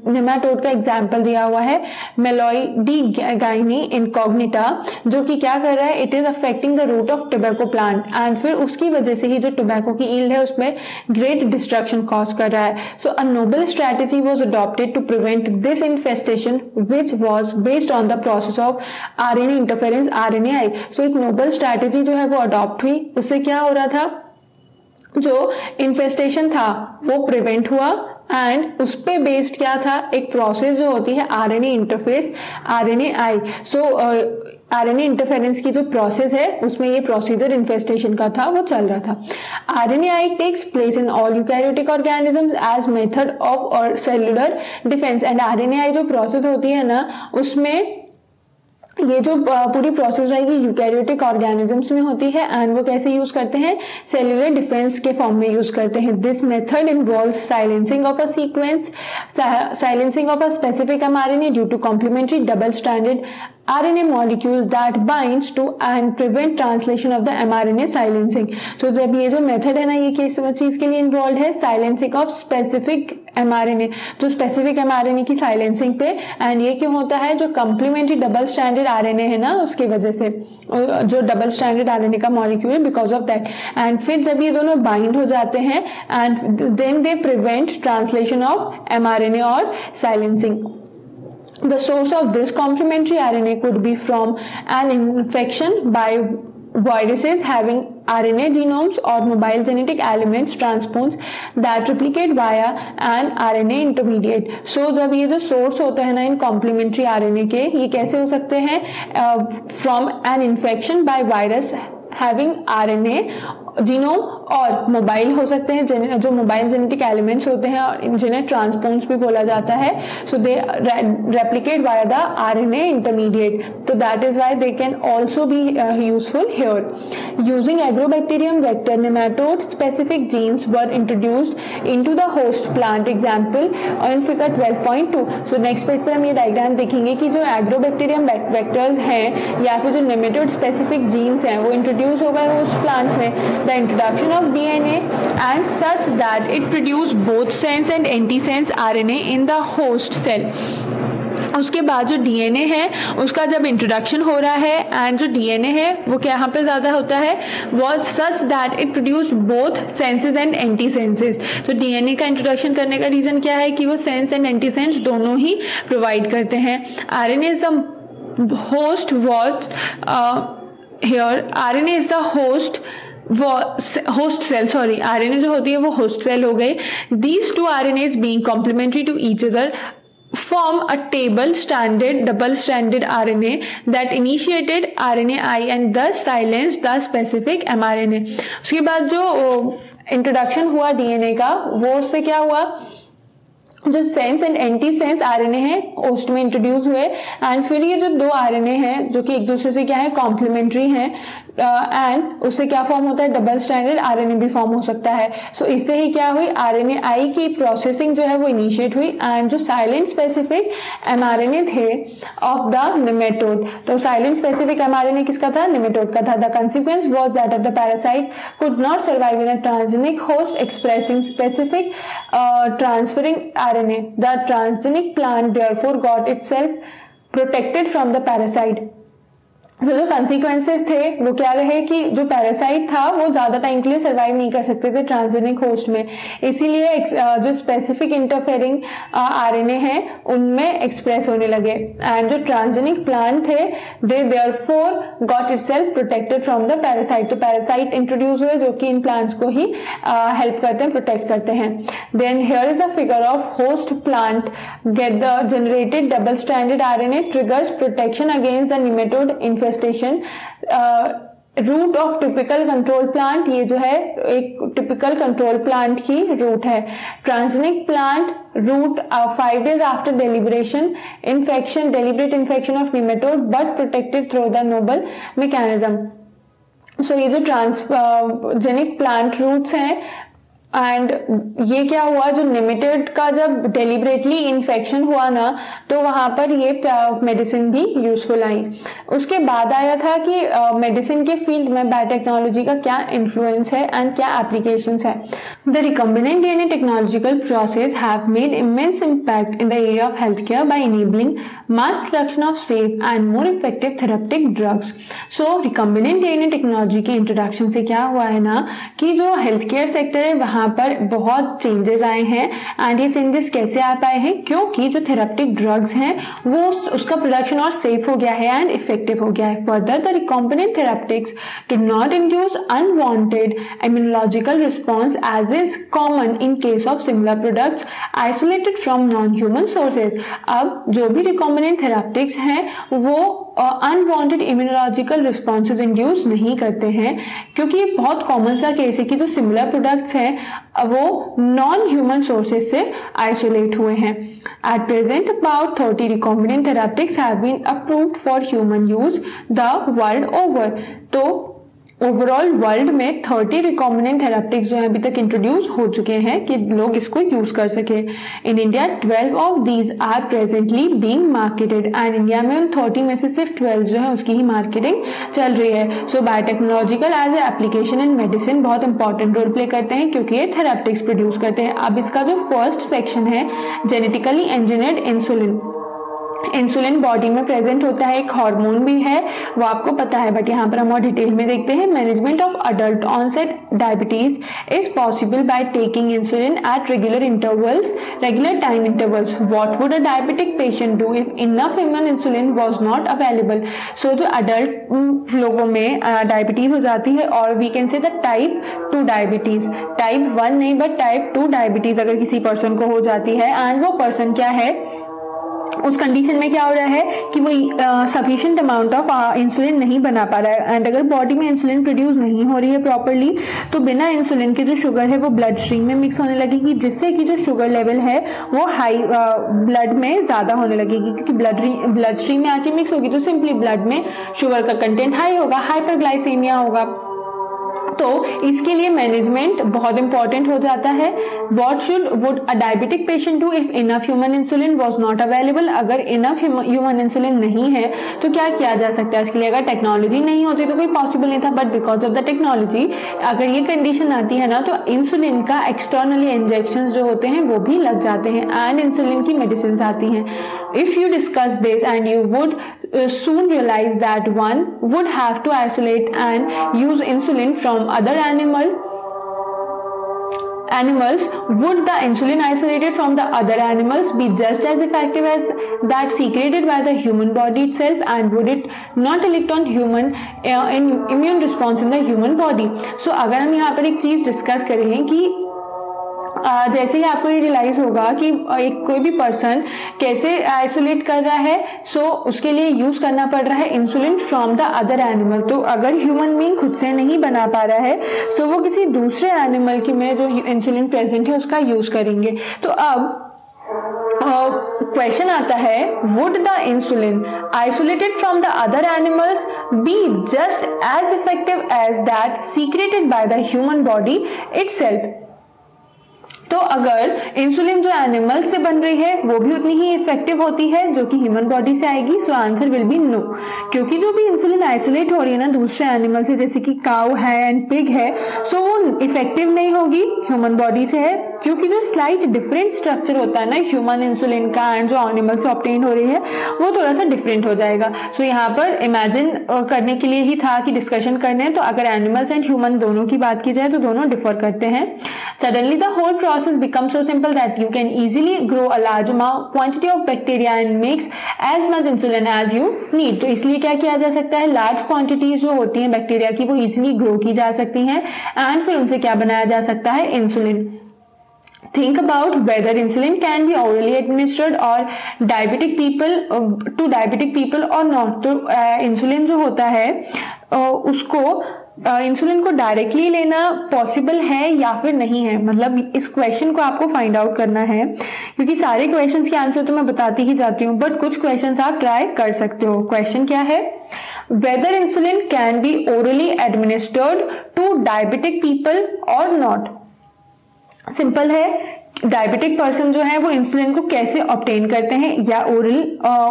Speaker 1: nematode का एग्जाम्पल दिया हुआ है Melodygni incognita जो कि क्या कर रहा है, it is affecting the root of tobacco plant, and फिर उसकी वजह से ही जो टोबैको की ईल्ड है उसमें ग्रेट डिस्ट्रक्शन कॉज कर रहा है। So a novel strategy was adopted to prevent this infestation which was based on the process of RNA interference RNAi। So एक नोबल स्ट्रेटेजी जो है वो अडॉप्ट हुई, उससे क्या हो रहा था, जो इन्फेस्टेशन था वो प्रिवेंट हुआ, एंड उस पे बेस्ड क्या था, एक प्रोसेस जो होती है RNA इंटरफेस RNAi। सो RNA इंटरफेरेंस की जो प्रोसेस है उसमें ये प्रोसीजर इन्फेस्टेशन का था वो चल रहा था। RNAi takes place in all eukaryotic organisms as method of cellular defence, and RNAi जो प्रोसेस होती है ना उसमें ये जो पूरी प्रोसेस रहेगी यूकैरियोटिक ऑर्गेनिजम्स में होती है एंड वो कैसे यूज करते हैं, सेलुलर डिफेंस के फॉर्म में यूज करते हैं. This method involves silencing of a sequence, silencing of a specific mRNA due to complementary double stranded RNA molecule that binds to and prevent translation of the mRNA silencing. So जब ये जो method है ना, ये किस चीज के लिए इन्वॉल्व है, साइलेंसिंग ऑफ स्पेसिफिक mRNA, जो स्पेसिफिक mRNA की साइलेंसिंग पे. एंड ये क्यों होता है, जो कम्प्लीमेंट्री डबल स्ट्रैंडेड RNA है ना, उसकी वजह से, जो डबल स्ट्रैंडेड RNA का मॉलिक्यूल है, बिकॉज ऑफ दैट. एंड फिर जब ये दोनों बाइंड हो जाते हैं and then they prevent translation of mRNA और silencing. The source of this complementary RNA could be from an infection by viruses having RNA genomes or mobile genetic elements transpons that replicate via an RNA intermediate. So जब ये जो source होता है ना इन complementary RNA के, ये कैसे हो सकते हैं, from an infection by virus having RNA genome और मोबाइल हो सकते हैं, जो मोबाइल जेनेटिक एलिमेंट्स होते हैं और जिन्हें ट्रांसपोन्स भी बोला जाता है. So they replicate via the RNA intermediate, तो that is why they can also be useful here. Using agrobacterium vector nematode specific genes were introduced into the host plant, example in figure 12.2. So next page पर हम ये diagram देखेंगे कि जो agrobacterium vectors हैं या फिर जो नेमेटोड स्पेसिफिक जीन्स हैं वो इंट्रोड्यूस हो गए होस्ट प्लांट में. The introduction of DNA and such that it produce both sense and antisense RNA in the host cell. उसके बाद जो DNA है उसका जब इंट्रोडक्शन हो रहा है एंड जो DNA है वो क्या यहाँ पे ज़्यादा होता है, was such that it produce both senses and antisenses. तो DNA का इंट्रोडक्शन करने का रीज़न क्या है कि वो सेंस एंड एंटीसेंस दोनों ही प्रोवाइड करते हैं. RNA is the host what here RNA is the host cell, sorry, RNA जो होती है वो होस्ट सेल हो गई. These two RNAs being complementary to each other form a double stranded RNA that initiated RNAi and thus silenced the specific mRNA. उसके बाद जो introduction हुआ DNA का, वो उससे क्या हुआ, जो sense and anti sense RNA है होस्ट में इंट्रोड्यूस हुए एंड फिर ये जो दो RNA हैं जो कि एक दूसरे से क्या है, कॉम्प्लीमेंट्री हैं एंड उससे क्या फॉर्म होता है, डबल स्ट्रैंडेड RNA भी फॉर्म हो सकता है. सो इससे ही क्या हुई, RNAi की प्रोसेसिंग जो है वो इनिशिएट हुई एंड जो साइलेंट स्पेसिफिक mRNA थे ऑफ द नेमेटोड, तो साइलेंट स्पेसिफिक mRNA किसका था, नेमेटोड का था. The consequence was that of the parasite could not survive in a transgenic host expressing specific transferring RNA. The transgenic plant therefore got itself protected from the parasite. तो जो consequences थे वो क्या रहे कि जो पैरासाइट था वो ज़्यादा टाइम के लिए सर्वाइव नहीं कर सकते थे ट्रांसजेनिक होस्ट में, इसीलिए जो स्पेसिफिक इंटरफेरिंग RNA है उनमें एक्सप्रेस होने लगे एंड जो ट्रांसजेनिक प्लांट थे they therefore got itself protected from the parasite. तो पैरासाइट इंट्रोड्यूस हुए जो कि इन प्लांट्स को ही हेल्प करते हैं, प्रोटेक्ट करते हैं. Then here is a figure of host plant get the generated double stranded RNA triggers protection against the nematode infestation. Root of typical control plant, ये जो है एक टिपिकल कंट्रोल प्लांट की रूट है. Transgenic plant root 5 days after deliberate infection of nematode but protected through the novel mechanism. So ये जो transgenic plant roots हैं and ये क्या हुआ, जो नेमेटोड का जब डेलिबरेटली इन्फेक्शन हुआ ना तो वहां पर ये मेडिसिन भी यूजफुल आई. उसके बाद आया था कि मेडिसिन के फील्ड में बायोटेक्नोलॉजी का क्या इन्फ्लुएंस है एंड क्या एप्लीकेशंस है. The recombinant DNA technological process have made immense impact in the area of health care by enabling mass production of safe and more effective therapeutic drugs. So recombinant DNA technology के introduction से क्या हुआ है ना कि जो health care sector है वहां पर बहुत चेंजेस आए हैं एंड ये चेंजेस कैसे आ पाए हैं, क्योंकि जो थेरेप्यूटिक ड्रग्स हैं वो उसका प्रोडक्शन और सेफ हो गया है एंड इफेक्टिव हो गया है. Further the recombinant therapeutics did not induce unwanted immunological response as is common in case of similar products isolated from non human sources. अब जो भी रिकम्बिनेंट थेरेप्यूटिक्स हैं वो अनवांटेड इम्यूनोलॉजिकल रिस्पॉन्सेज इंड्यूस नहीं करते हैं, क्योंकि ये बहुत कॉमन सा केस है कि जो सिमिलर प्रोडक्ट्स हैं वो नॉन ह्यूमन सोर्सेज से आइसोलेट हुए हैं। At present about 30 recombinant therapeutics have been approved for human use the world over. तो ओवरऑल वर्ल्ड में 30 रिकॉम्बिनेंट थेराप्टिक्स जो है अभी तक इंट्रोड्यूस हो चुके हैं कि लोग इसको यूज कर सके। In India 12 of these are presently being marketed, and India में उन 30 में से सिर्फ 12 जो है उसकी ही मार्केटिंग चल रही है। So biotechnological as a application in medicine बहुत इंपॉर्टेंट रोल प्ले करते हैं, क्योंकि ये थेराप्टिक्स प्रोड्यूस करते हैं। अब इसका जो फर्स्ट सेक्शन है, genetically engineered insulin. Insulin body में प्रेजेंट होता है, एक हार्मोन भी है, वो आपको पता है, बट यहाँ पर हम और डिटेल में देखते हैं। Management of adult onset diabetes is possible by taking insulin at regular time intervals. What would a diabetic patient do if enough human insulin was not available. So जो अडल्ट लोगों में डायबिटीज हो जाती है, और we can say the type 2 diabetes, type 1 नहीं but type 2 diabetes अगर किसी पर्सन को हो जाती है, एंड वो पर्सन क्या है, उस कंडीशन में क्या हो रहा है कि वो सफिशिएंट अमाउंट ऑफ इंसुलिन नहीं बना पा रहा है, एंड अगर बॉडी में इंसुलिन प्रोड्यूस नहीं हो रही है प्रॉपर्ली, तो बिना इंसुलिन के जो शुगर है वो ब्लड स्ट्रीम में मिक्स होने लगेगी, जिससे कि जो शुगर लेवल है वो हाई ब्लड में ज़्यादा होने लगेगी, क्योंकि ब्लड स्ट्रीम में आके मिक्स होगी तो सिंपली ब्लड में शुगर का कंटेंट हाई होगा, हाइपरग्लाइसेमिया होगा। तो इसके लिए मैनेजमेंट बहुत इंपॉर्टेंट हो जाता है। Would a diabetic patient do if enough human insulin was not available. अगर इनफ ह्यूमन इंसुलिन नहीं है तो क्या किया जा सकता है उसके लिए। अगर टेक्नोलॉजी नहीं होती तो कोई पॉसिबल नहीं था, but because of the technology अगर ये कंडीशन आती है ना, तो इंसुलिन का एक्सटर्नली इंजेक्शन जो होते हैं वो भी लग जाते हैं, एंड इंसुलिन की मेडिसिन आती हैं। If you discuss this and you would soon realize that one would have to isolate and use insulin from other animals. Would the insulin isolated from the other animals be just as effective as that secreted by the human body itself, and would it not elect on human immune response in the human body? So अगर हम यहाँ पर एक चीज discuss करें कि जैसे ही आपको ये रियलाइज होगा कि एक कोई भी पर्सन कैसे आइसोलेट कर रहा है, सो उसके लिए यूज करना पड़ रहा है insulin from the other animal. तो अगर ह्यूमन बीइंग खुद से नहीं बना पा रहा है, सो वो किसी दूसरे एनिमल की में जो इंसुलिन प्रेजेंट है उसका यूज करेंगे। तो अब क्वेश्चन आता है, would the insulin isolated from the other animals be just as effective as that secreted by the human body itself. तो अगर इंसुलिन जो एनिमल्स से बन रही है वो भी उतनी ही इफेक्टिव होती है जो कि ह्यूमन बॉडी से आएगी। So answer will be no, क्योंकि जो भी इंसुलिन आइसोलेट हो रही है ना दूसरे एनिमल से, जैसे कि काऊ है एंड पिग है, सो वो इफेक्टिव नहीं होगी, ह्यूमन बॉडी से है, क्योंकि जो स्लाइट डिफरेंट स्ट्रक्चर होता है ना ह्यूमन इंसुलिन का एंड जो एनिमल से ऑब्टेन हो रही है वो थोड़ा सा डिफरेंट हो जाएगा। सो यहाँ पर इमेजिन करने के लिए ही था कि डिस्कशन करने हैं, तो अगर एनिमल्स एंड ह्यूमन दोनों की बात की जाए तो दोनों डिफर करते हैं। Suddenly the whole process becomes so simple that you can easily grow a large quantity of bacteria and makes as much insulin as you need। तो इसलिए क्या किया जा सकता है, लार्ज क्वांटिटीज जो होती हैं बैक्टीरिया की वो इजीली ग्रो की जा सकती हैं, एंड फिर उनसे क्या बनाया जा सकता है, insulin. Think about whether insulin can be orally administered or diabetic people or not। तो इंसुलिन जो होता है उसको इंसुलिन को डायरेक्टली लेना पॉसिबल है या फिर नहीं है, मतलब इस क्वेश्चन को आपको फाइंड आउट करना है, क्योंकि सारे क्वेश्चंस के आंसर तो मैं बताती ही जाती हूँ, बट कुछ क्वेश्चंस आप ट्राई कर सकते हो। क्वेश्चन क्या है, whether insulin can be orally administered to diabetic people or not। Simple है, डायबिटिक पर्सन जो है वो इंसुलिन को कैसे ऑब्टेन करते हैं, या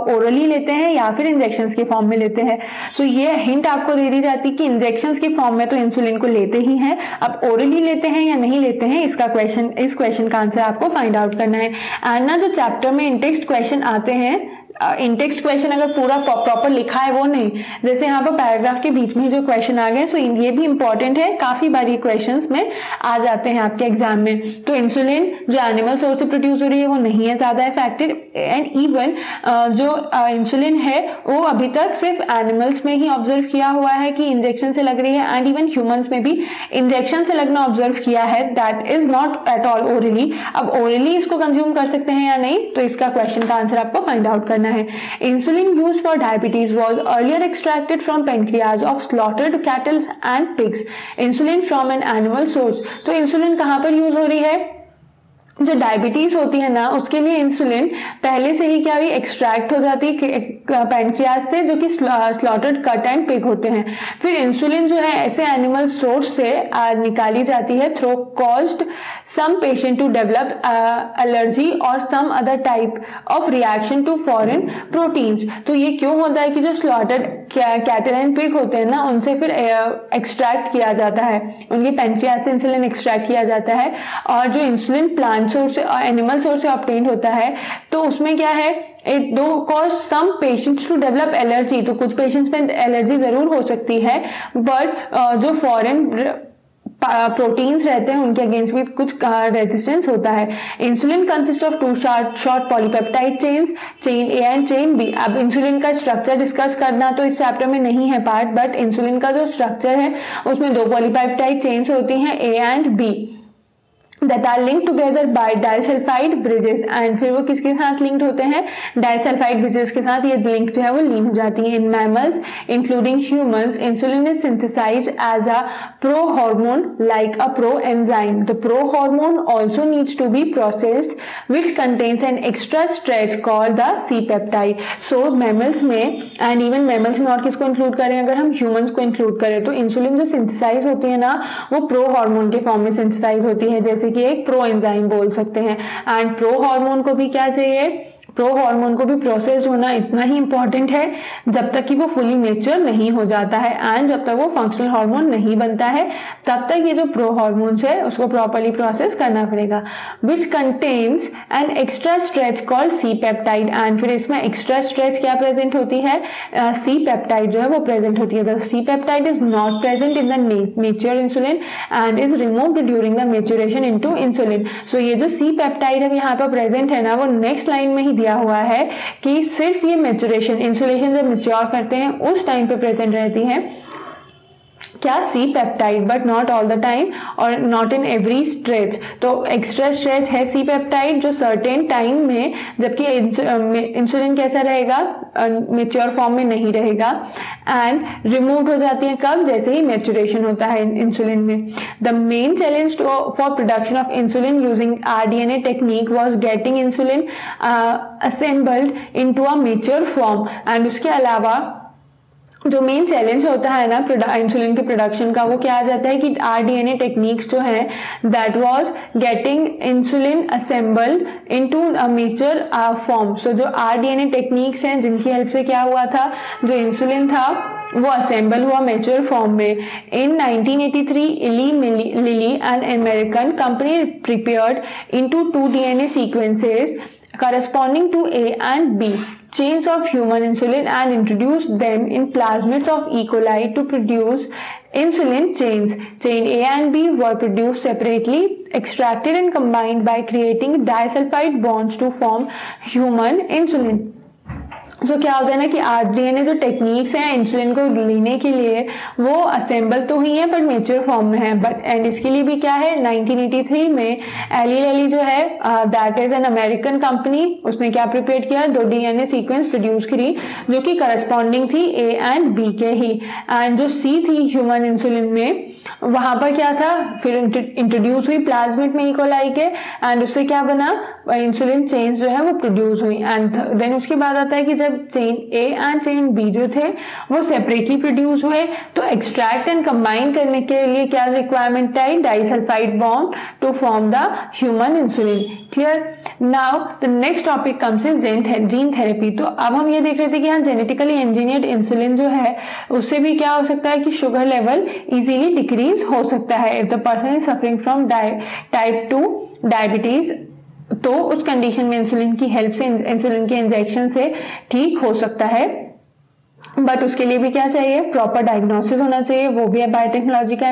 Speaker 1: ओरली लेते हैं या फिर इंजेक्शंस के फॉर्म में लेते हैं। सो ये हिंट आपको दे दी जाती है कि इंजेक्शंस के फॉर्म में तो इंसुलिन को लेते ही हैं, अब ओरली लेते हैं या नहीं लेते हैं, इस क्वेश्चन का आंसर आपको फाइंड आउट करना है। एंड ना जो चैप्टर में इंटेक्स्ट क्वेश्चन आते हैं, इंटेक्स्ट क्वेश्चन अगर पूरा प्रॉपर लिखा है वो नहीं, जैसे यहाँ पर पैराग्राफ के बीच में जो क्वेश्चन आ गए, सो ये भी इंपॉर्टेंट है, काफी बार ये क्वेश्चंस में आ जाते हैं आपके एग्जाम में। तो इंसुलिन जो एनिमल सोर्स से प्रोड्यूस हो रही है वो नहीं है ज्यादा इफेक्टिव, एंड इवन जो इंसुलिन है वो अभी तक सिर्फ एनिमल्स में ही ऑब्जर्व किया हुआ है कि इंजेक्शन से लग रही है, एंड इवन ह्यूमंस में भी इंजेक्शन से लगना ऑब्जर्व किया है, that is not at all orally. अब ओरली इसको कंज्यूम कर सकते हैं या नहीं, तो इसका क्वेश्चन का आंसर आपको फाइंड आउट करना है। है। Insulin use for diabetes was earlier extracted from pancreas of slaughtered kettles and pigs. Insulin from an animal source. तो इंसुलिन कहाँ पर यूज हो रही है? जो डायबिटीज होती है ना उसके लिए इंसुलिन पहले से ही क्या हुई एक्सट्रैक्ट हो जाती है पैनक्रियाज से, जो कि स्लॉटर्ड कट एंड पिग होते हैं। फिर इंसुलिन जो है ऐसे एनिमल सोर्स से निकाली जाती है through caused some patient to develop allergy और some other type of reaction to foreign proteins. तो ये क्यों होता है कि जो स्लॉटर्ड कैटल एंड पिग होते हैं ना उनसे फिर एक्सट्रैक्ट किया जाता है, उनके पैनक्रियाज से इंसुलिन एक्सट्रैक्ट किया जाता है, और जो इंसुलिन प्लांट सोर्स से और एनिमल सोर्स से ऑब्टेन होता है तो उसमें क्या है it do cause some patients to develop allergy. तो कुछ पेशेंट्स में एलर्जी जरूर हो सकती है, बट जो फॉरेन प्रोटीन्स रहते हैं उनके अगेंस्ट भी कुछ रेजिस्टेंस होता है। Insulin consist of two short polypeptide chains, chain A and chain B. अब इंसुलिन का स्ट्रक्चर डिस्कस करना तो इस चैप्टर में नहीं है पार्ट, बट इंसुलिन का जो स्ट्रक्चर है उसमें दो पॉलीपेप्टाइड चेन्स होती हैं A and B that are linked together by disulfide bridges। And फिर वो किसके साथ लिंक्ड होते हैं? डाइसल्फाइड ब्रिजेस के साथ ये लिंक जो है वो लीन हो जाती है। In mammals including humans insulin is synthesised as a pro hormone like a pro enzyme. The pro hormone also needs to be processed which contains an extra stretch called the C peptide. So mammals में and even mammals में और किसको include करें, अगर हम humans को include करें तो इंसुलिन जो सिंथेसाइज होती है ना वो प्रो हार्मोन के फॉर्म में सिंथेसाइज होती है, जैसे कि एक प्रो एंजाइम बोल सकते हैं। एंड प्रो हार्मोन को भी क्या चाहिए? प्रो हार्मोन को भी प्रोसेस्ड होना इतना ही इंपॉर्टेंट है जब तक कि वो फुली मेच्योर नहीं हो जाता है एंड जब तक वो फंक्शनल हार्मोन नहीं बनता है तब तक ये जो प्रो हार्मोन्स है उसको प्रॉपर्ली प्रोसेस करना पड़ेगा। Which contains an extra stretch called C peptide. And फिर इसमें एक्स्ट्रा स्ट्रेच क्या प्रेजेंट होती है? सी पेप्टाइड जो है वो प्रेजेंट होती है। The C peptide is not present in the mature insulin and is removed during the maturation into insulin. So ये जो सी पेप्टाइड है यहाँ पर प्रेजेंट है ना वो नेक्स्ट लाइन में ही दिया हुआ है कि सिर्फ ये मैच्योरेशन इंसुलेशन जब मैच्योर करते हैं उस टाइम पे प्रेजेंट रहती है क्या? C peptide, but not all the time और नॉट इन एवरी स्ट्रेच। तो एक्स्ट्रा स्ट्रेच है सी पेप्टाइड जो सर्टेन टाइम में, जबकि इंसुलिन कैसा रहेगा? मेच्योर फॉर्म में नहीं रहेगा एंड रिमूव हो जाती है कब? जैसे ही मैच्योरेशन होता है इंसुलिन में। The main challenge for production of insulin using rDNA technique was getting insulin assembled into a mature form. And उसके अलावा जो मेन चैलेंज होता है ना इंसुलिन के प्रोडक्शन का वो क्या आ जाता है कि आरडीएनए टेक्निक्स जो है that was getting insulin assembled into a mature form. So जो आरडीएनए टेक्निक्स हैं जिनकी हेल्प से क्या हुआ था, जो इंसुलिन था वो असेंबल हुआ मेच्योर फॉर्म में। इन 1983 इली lily an American company prepared into 2 DNA sequences corresponding to A and B chains of human insulin and introduced them in plasmids of E. coli to produce insulin chains. Chain A and B were produced separately, extracted and combined by creating disulfide bonds to form human insulin. जो क्या होता है ना कि rDNA जो techniques हैं insulin को लेने के लिए वो असेंबल तो ही है बट मेच्योर फॉर्म में है। बट एंड इसके लिए भी क्या है 1983 में एली लिली जो है that is an American company, उसने क्या प्रिपेयर किया? 2 DNA सीक्वेंस प्रोड्यूस करी जो कि करस्पॉन्डिंग थी ए एंड बी के ही। एंड जो सी थी ह्यूमन इंसुलिन में वहां पर क्या था? फिर इंट्रोड्यूस हुई प्लाज्मिड में ई कोलाई के एंड उससे क्या बना? इंसुलिन चेन्स जो है वो प्रोड्यूस हुई। एंड देन उसके बाद आता है कि जब chain A and chain B जो थे वो सेपरेटली प्रोड्यूस हुए तो एक्सट्रैक्ट एंड कंबाइन करने के लिए क्या रिक्वायरमेंट आई? Disulphide bond to form the human insulin. Clear? Now the next topic comes is gene therapy. तो अब हम ये देख रहे थे कि यहाँ जेनेटिकली इंजीनियर्ड इंसुलिन जो है उससे भी क्या हो सकता है कि शुगर लेवल इजीली डिक्रीज हो सकता है if the person is suffering from type 2 diabetes. तो उस कंडीशन में इंसुलिन की हेल्प से इंसुलिन के इंजेक्शन से ठीक हो सकता है, बट उसके लिए भी क्या चाहिए? प्रॉपर डायग्नोसिस होना चाहिए, वो भी बायोटेक्नोलॉजी का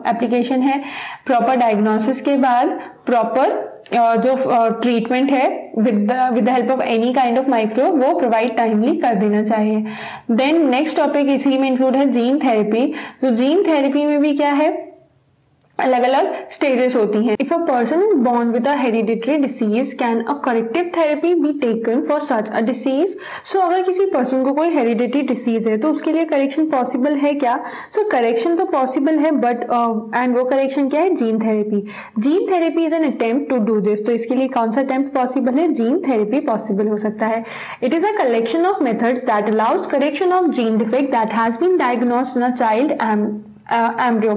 Speaker 1: एप्लीकेशन है। प्रॉपर डायग्नोसिस के बाद प्रॉपर जो ट्रीटमेंट है with the help of any kind of micro वो प्रोवाइड टाइमली कर देना चाहिए। देन नेक्स्ट टॉपिक इसी में इंक्लूड है जीन थेरेपी। तो जीन थेरेपी में भी क्या है? अलग अलग स्टेजेस होती हैं। If a person is born with a hereditary disease can a corrective therapy be taken for such a disease. So अगर किसी पर्सन को कोई हेरिडिटरी डिसीज है तो उसके लिए करेक्शन पॉसिबल है क्या? सो करेक्शन तो पॉसिबल है बट एंड वो करेक्शन क्या है? Gene therapy. Gene therapy is an attempt to do this. तो इसके लिए कौन सा अटेम्प्ट पॉसिबल है? जीन थेरेपी पॉसिबल हो सकता है। It is a collection of methods that allows correction of gene defect that has been diagnosed in a child embryo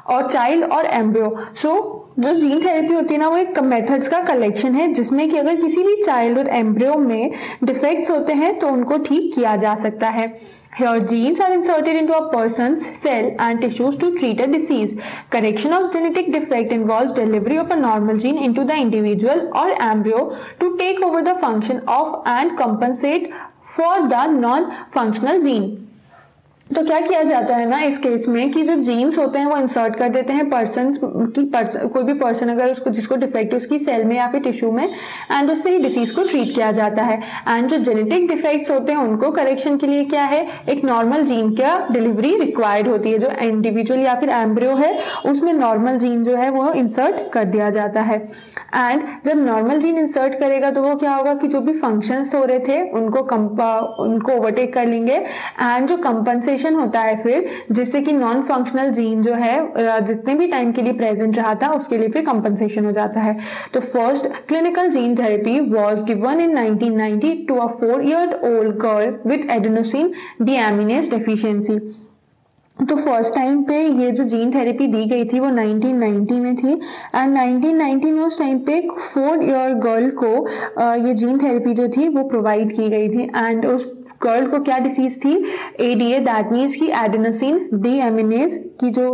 Speaker 1: और चाइल्ड और एम्ब्रियो। सो जो जीन थेरेपी होती है ना वो एक मेथड्स का कलेक्शन है जिसमें कि अगर किसी भी चाइल्ड और एम्ब्रियो में डिफेक्ट्स होते हैं तो उनको ठीक किया जा सकता है। Here genes are inserted into a person's cell and tissues to treat a disease. Correction of genetic defect involves delivery of a normal gene into the individual or embryo to take over the function of and compensate for the non-functional gene. तो क्या किया जाता है ना इस case में कि जो जीन्स होते हैं वो इंसर्ट कर देते हैं कोई भी पर्सन अगर उसको जिसको डिफेक्ट उसकी सेल में या फिर टिश्यू में एंड उससे ही डिसीज को ट्रीट किया जाता है। एंड जो जेनेटिक डिफेक्ट्स होते हैं उनको करेक्शन के लिए क्या है? एक नॉर्मल जीन का डिलीवरी रिक्वायर्ड होती है। जो इंडिविजुअल या फिर एम्ब्रियो है उसमें नॉर्मल जीन जो है वो इंसर्ट कर दिया जाता है। एंड जब नॉर्मल जीन इंसर्ट करेगा तो वो क्या होगा कि जो भी फंक्शंस हो रहे थे उनको ओवरटेक कर लेंगे एंड जो कंपनसेशन होता है फिर जिससे कि नॉन फंक्शनल जीन जो है जितने भी टाइम के लिए प्रेजेंट रहा था उसके लिए फिर कंपनसेशन हो जाता है। तो first clinical gene therapy was given in 1990 to a 4-year-old girl with adenosine deaminase deficiency. तो फर्स्ट टाइम पे ये जो जीन थेरेपी दी गई थी वो 1990 में थी एंड 1990 में उस टाइम पे एक 4-year गर्ल को ये जीन थेरेपी जो थी वो प्रोवाइड की गई थी एंड उस गर्ल को क्या डिसीज थी? एडीए, दैट मीन्स की एडेनोसिन डीएमिनेज की जो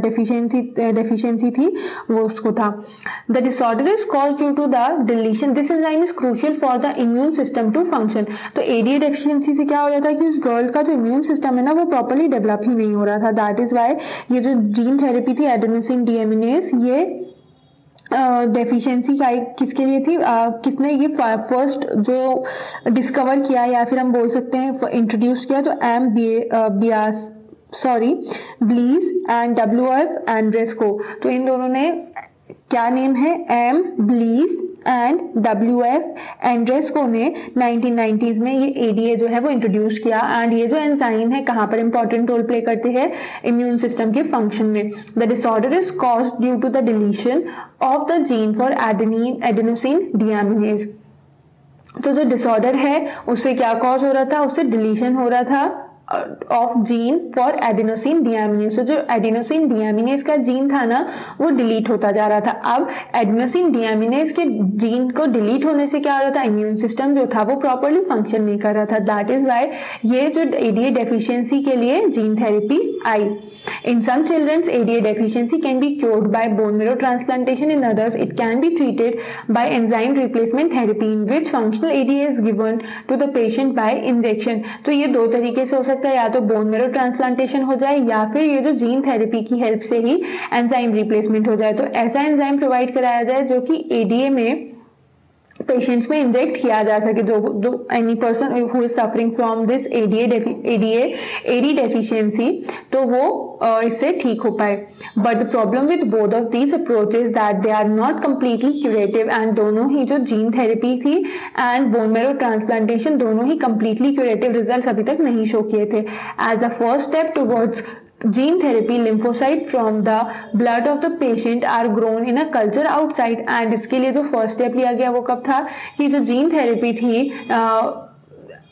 Speaker 1: डेफिशिएंसी थी वो उसको था। The disorder is caused due to the deletion this enzyme is crucial for the immune system to function. तो एडीए डेफिशिएंसी से क्या हो रहा था कि उस गर्ल का जो इम्यून सिस्टम है ना वो प्रॉपर्ली डेवलप ही नहीं हो रहा था। दैट इज वाई ये जो जीन थेरेपी थी एडेनोसिन डीएमिनेज ये डेफिशिएंसी किसके लिए थी? किसने ये फर्स्ट जो डिस्कवर किया या फिर हम बोल सकते हैं इंट्रोड्यूस किया? तो ब्लीज एंड WF एंड्रेस्को। तो इन दोनों ने क्या नेम है? एम ब्लीज एंड WF एंड्रेस्को ने 1990s में ये एडीए जो है वो इंट्रोड्यूस किया एंड ये जो एंजाइम है कहाँ पर इंपॉर्टेंट रोल प्ले करते हैं? इम्यून सिस्टम के फंक्शन में। The disorder is caused due to the deletion of the gene for adenosine deaminase. तो जो डिसऑर्डर है उससे क्या कॉज हो रहा था? उससे डिलीशन हो रहा था of gene for adenosine deaminase. तो जो एडेनोसिन डीएमिनेज का जीन था ना वो डिलीट होता जा रहा था। अब एडेनोसिन डीएमिनेज के जीन को डिलीट होने से क्या हो रहा था? इम्यून सिस्टम जो था वो प्रॉपर्ली फंक्शन नहीं कर रहा था। दैट इज वाई ये जो एडीए डेफिशिएंसी के लिए जीन थेरेपी आई। In some childrens ADA deficiency can be cured by bone marrow transplantation, in others it can be treated by enzyme replacement therapy in which functional ADA is given to the patient by injection. तो ये दो तरीके से हो सकता है, या तो बोन मेरो ट्रांसप्लांटेशन हो जाए या फिर ये जो जीन थेरेपी की हेल्प से ही एंजाइम रिप्लेसमेंट हो जाए। तो ऐसा एंजाइम प्रोवाइड कराया जाए जो कि एडीए में पेशेंट्स में इंजेक्ट किया जा सके। जो any person who is suffering from this AD deficiency तो वो इससे ठीक हो पाए। But the problem with both of these approaches that they are not completely curative and दोनों ही जो जीन थेरेपी थी एंड बोन मेरो ट्रांसप्लांटेशन दोनों ही कंप्लीटली क्यूरेटिव रिजल्ट्स अभी तक नहीं शो किए थे। As a first step towards gene therapy, lymphocyte from the blood of the patient are grown in a culture outside and इसके लिए जो फर्स्ट स्टेप लिया गया वो कब था कि जो जीन थेरेपी थी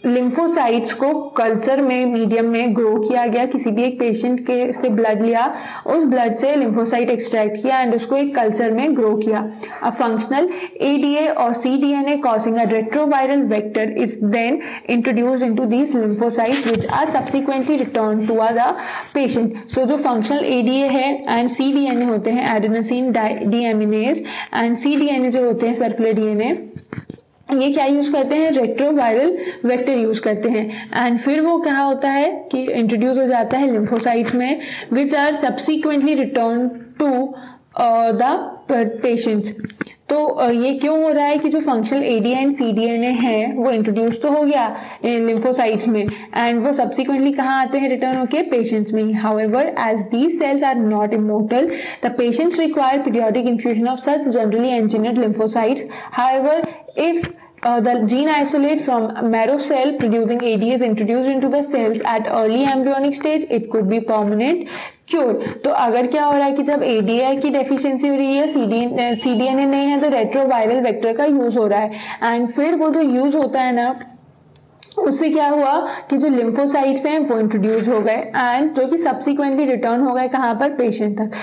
Speaker 1: लिम्फोसाइट्स को कल्चर में मीडियम में ग्रो किया गया। किसी भी एक पेशेंट के से ब्लड लिया, उस ब्लड से लिम्फोसाइट एक्सट्रैक्ट किया एंड उसको एक कल्चर में ग्रो किया। अ फंक्शनल एडीए और cDNA causing a retroviral vector is then introduced into these lymphocytes which are subsequently returned to the patient. So जो फंक्शनल एडीए है एंड cDNA होते हैं एडेनोसिन डीएमिनेज एंड cDNA जो होते हैं circular DNA, ये क्या यूज करते हैं? रेट्रोवायरल वेक्टर यूज करते हैं एंड फिर वो क्या होता है कि इंट्रोड्यूस हो जाता है लिम्फोसाइट्स में which are subsequently return to the patients. तो ये क्यों हो रहा है कि जो फंक्शनल एडीए एंड सीडीएनए है वो इंट्रोड्यूस तो हो गया लिम्फोसाइट्स में, एंड वो सब्सिक्वेंटली कहाँ आते हैं, रिटर्न होके पेशेंट्स में ही. However as these cells are not immortal, the patients require periodic infusion of such generally engineered lymphocytes. However, if the gene isolate from marrow cell producing AD is introduced into the cells at early embryonic stage, it could be permanent cure. तो अगर क्या हो रहा है कि जब ADA की deficiency हो रही है, CDNA नहीं है, तो रेट्रोवायरल वेक्टर का यूज हो रहा है, एंड फिर वो जो यूज होता है ना, उससे क्या हुआ कि जो लिम्फोसाइट्स हैं वो इंट्रोड्यूस हो गए, एंड जो कि सब्सिक्वेंटली रिटर्न हो गए कहाँ पर, पेशेंट तक.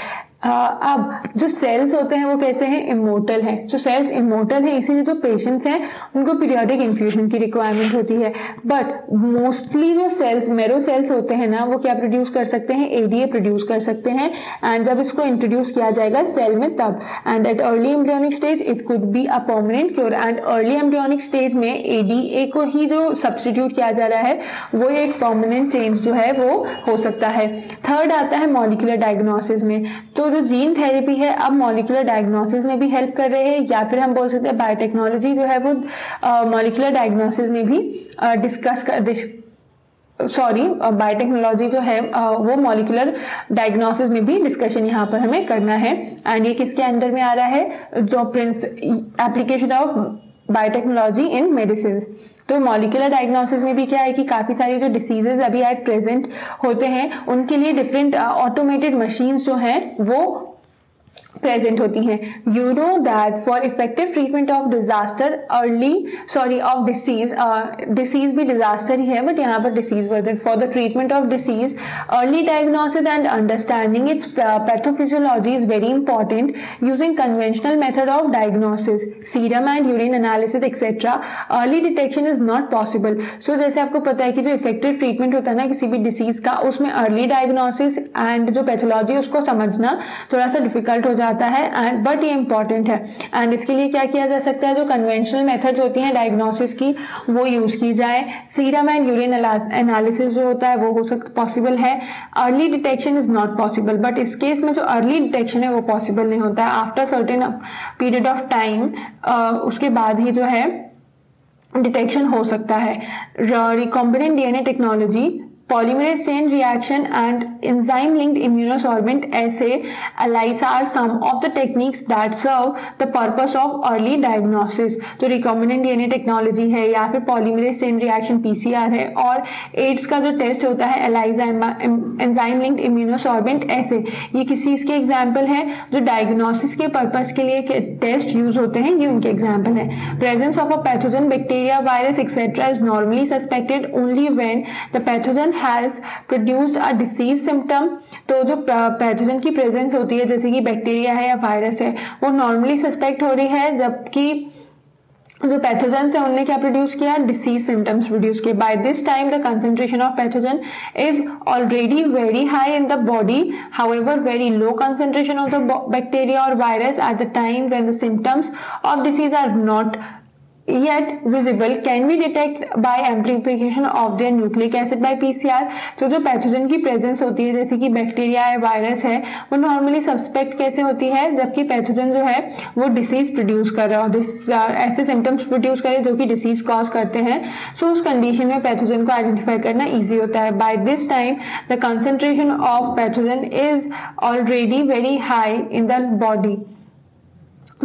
Speaker 1: अब जो सेल्स होते हैं वो कैसे हैं, इमोर्टल है. जो सेल्स इमोर्टल है, इसीलिए जो पेशेंट्स हैं उनको पीरियोडिक इन्फ्यूजन की रिक्वायरमेंट होती है. बट मोस्टली जो सेल्स मेरो सेल्स होते हैं ना, वो क्या प्रोड्यूस कर सकते हैं, एडीए प्रोड्यूस कर सकते हैं, एंड जब इसको इंट्रोड्यूस किया जाएगा सेल में तब, and at early embryonic stage it could be a permanent cure. And early embryonic stage में एडीए को ही जो सब्स्टिट्यूट किया जा रहा है वो एक परमानेंट चेंज जो है वो हो सकता है. थर्ड आता है मॉलिक्यूलर डायग्नोसिस में. तो जो जीन थेरेपी है अब मॉलिक्यूलर डायग्नोसिस में भी हेल्प कर रहे हैं, या फिर हम बोल सकते हैं बायोटेक्नोलॉजी जो है वो मॉलिक्यूलर डायग्नोसिस में भी बायोटेक्नोलॉजी जो है वो मॉलिक्यूलर डायग्नोसिस में भी डिस्कशन यहाँ पर हमें करना है. एंड ये किसके अंडर में आ रहा है, जो application of biotechnology in medicine. तो मॉलिक्यूलर डायग्नोसिस में भी क्या है कि काफी सारी जो डिसीजेज अभी एट प्रेजेंट होते हैं उनके लिए डिफरेंट ऑटोमेटेड मशीन्स जो हैं वो प्रेजेंट होती हैं. You know that for effective treatment of disease भी डिजास्टर ही है, बट यहाँ पर disease version. For the treatment of disease early diagnosis and understanding its pathophysiology is very important using conventional method of diagnosis, serum and urine analysis etcetera. Early detection is not possible. So जैसे आपको पता है कि जो effective treatment होता है ना किसी भी डिसीज का, उसमें अर्ली डायग्नोसिस एंड जो पैथोलॉजी उसको समझना थोड़ा सा डिफिकल्ट हो जाता है, एंड बट ये इंपॉर्टेंट है. एंड इसके लिए क्या किया जा सकता है, जो कन्वेंशनल मेथड्स होती हैं डायग्नोसिस की वो यूज की जाए. सीरम एंड यूरिन एनालिसिस जो होता है वो हो सकता पॉसिबल है. Early detection is not possible, but इस केस में जो अर्ली डिटेक्शन है वो पॉसिबल नहीं होता है. After certain period of time उसके बाद ही जो है डिटेक्शन हो सकता है. Recombinant DNA technology, polymerase chain reaction and enzyme linked immunosorbent assay ELISA are some of the techniques that serve the purpose of early diagnosis. तो recombinant DNA टेक्नोलॉजी है या फिर polymerase chain reaction PCR है, और ads का जो test होता है ELISA enzyme linked immunosorbent assay, ये किस चीज के एग्जाम्पल है, जो डायग्नोसिस के पर्पस के लिए टेस्ट यूज होते हैं ये उनके एग्जाम्पल है. Presence of a pathogen, bacteria, virus etcetera is normally suspected only when the pathogen has produced a disease symptom. तो जो पैथोजन की प्रेजेंस होती है जैसे कि बैक्टीरिया है या वायरस है वो नॉर्मली सस्पेक्ट हो रही है, जबकि जो पैथोजन है उनने क्या प्रोड्यूस किया, डिसीज सिम्टम्स प्रोड्यूस किए. By this time the concentration of pathogen is already very high in the body, however very low concentration of the bacteria और virus at the time when the symptoms of disease are not yet visible can be detected by amplification of their nucleic acid by PCR. तो जो pathogen की presence होती है जैसे कि bacteria है, virus है, वो नॉर्मली सस्पेक्ट कैसे होती है, जबकि पैथोजन जो है वो डिसीज प्रोड्यूस कर रहा हो, ऐसे सिम्टम्स प्रोड्यूस करे जो कि डिसीज कॉज करते हैं. सो उस कंडीशन में पैथोजन को आइडेंटिफाई करना ईजी होता है. By this time the concentration of pathogen is already very high in the body.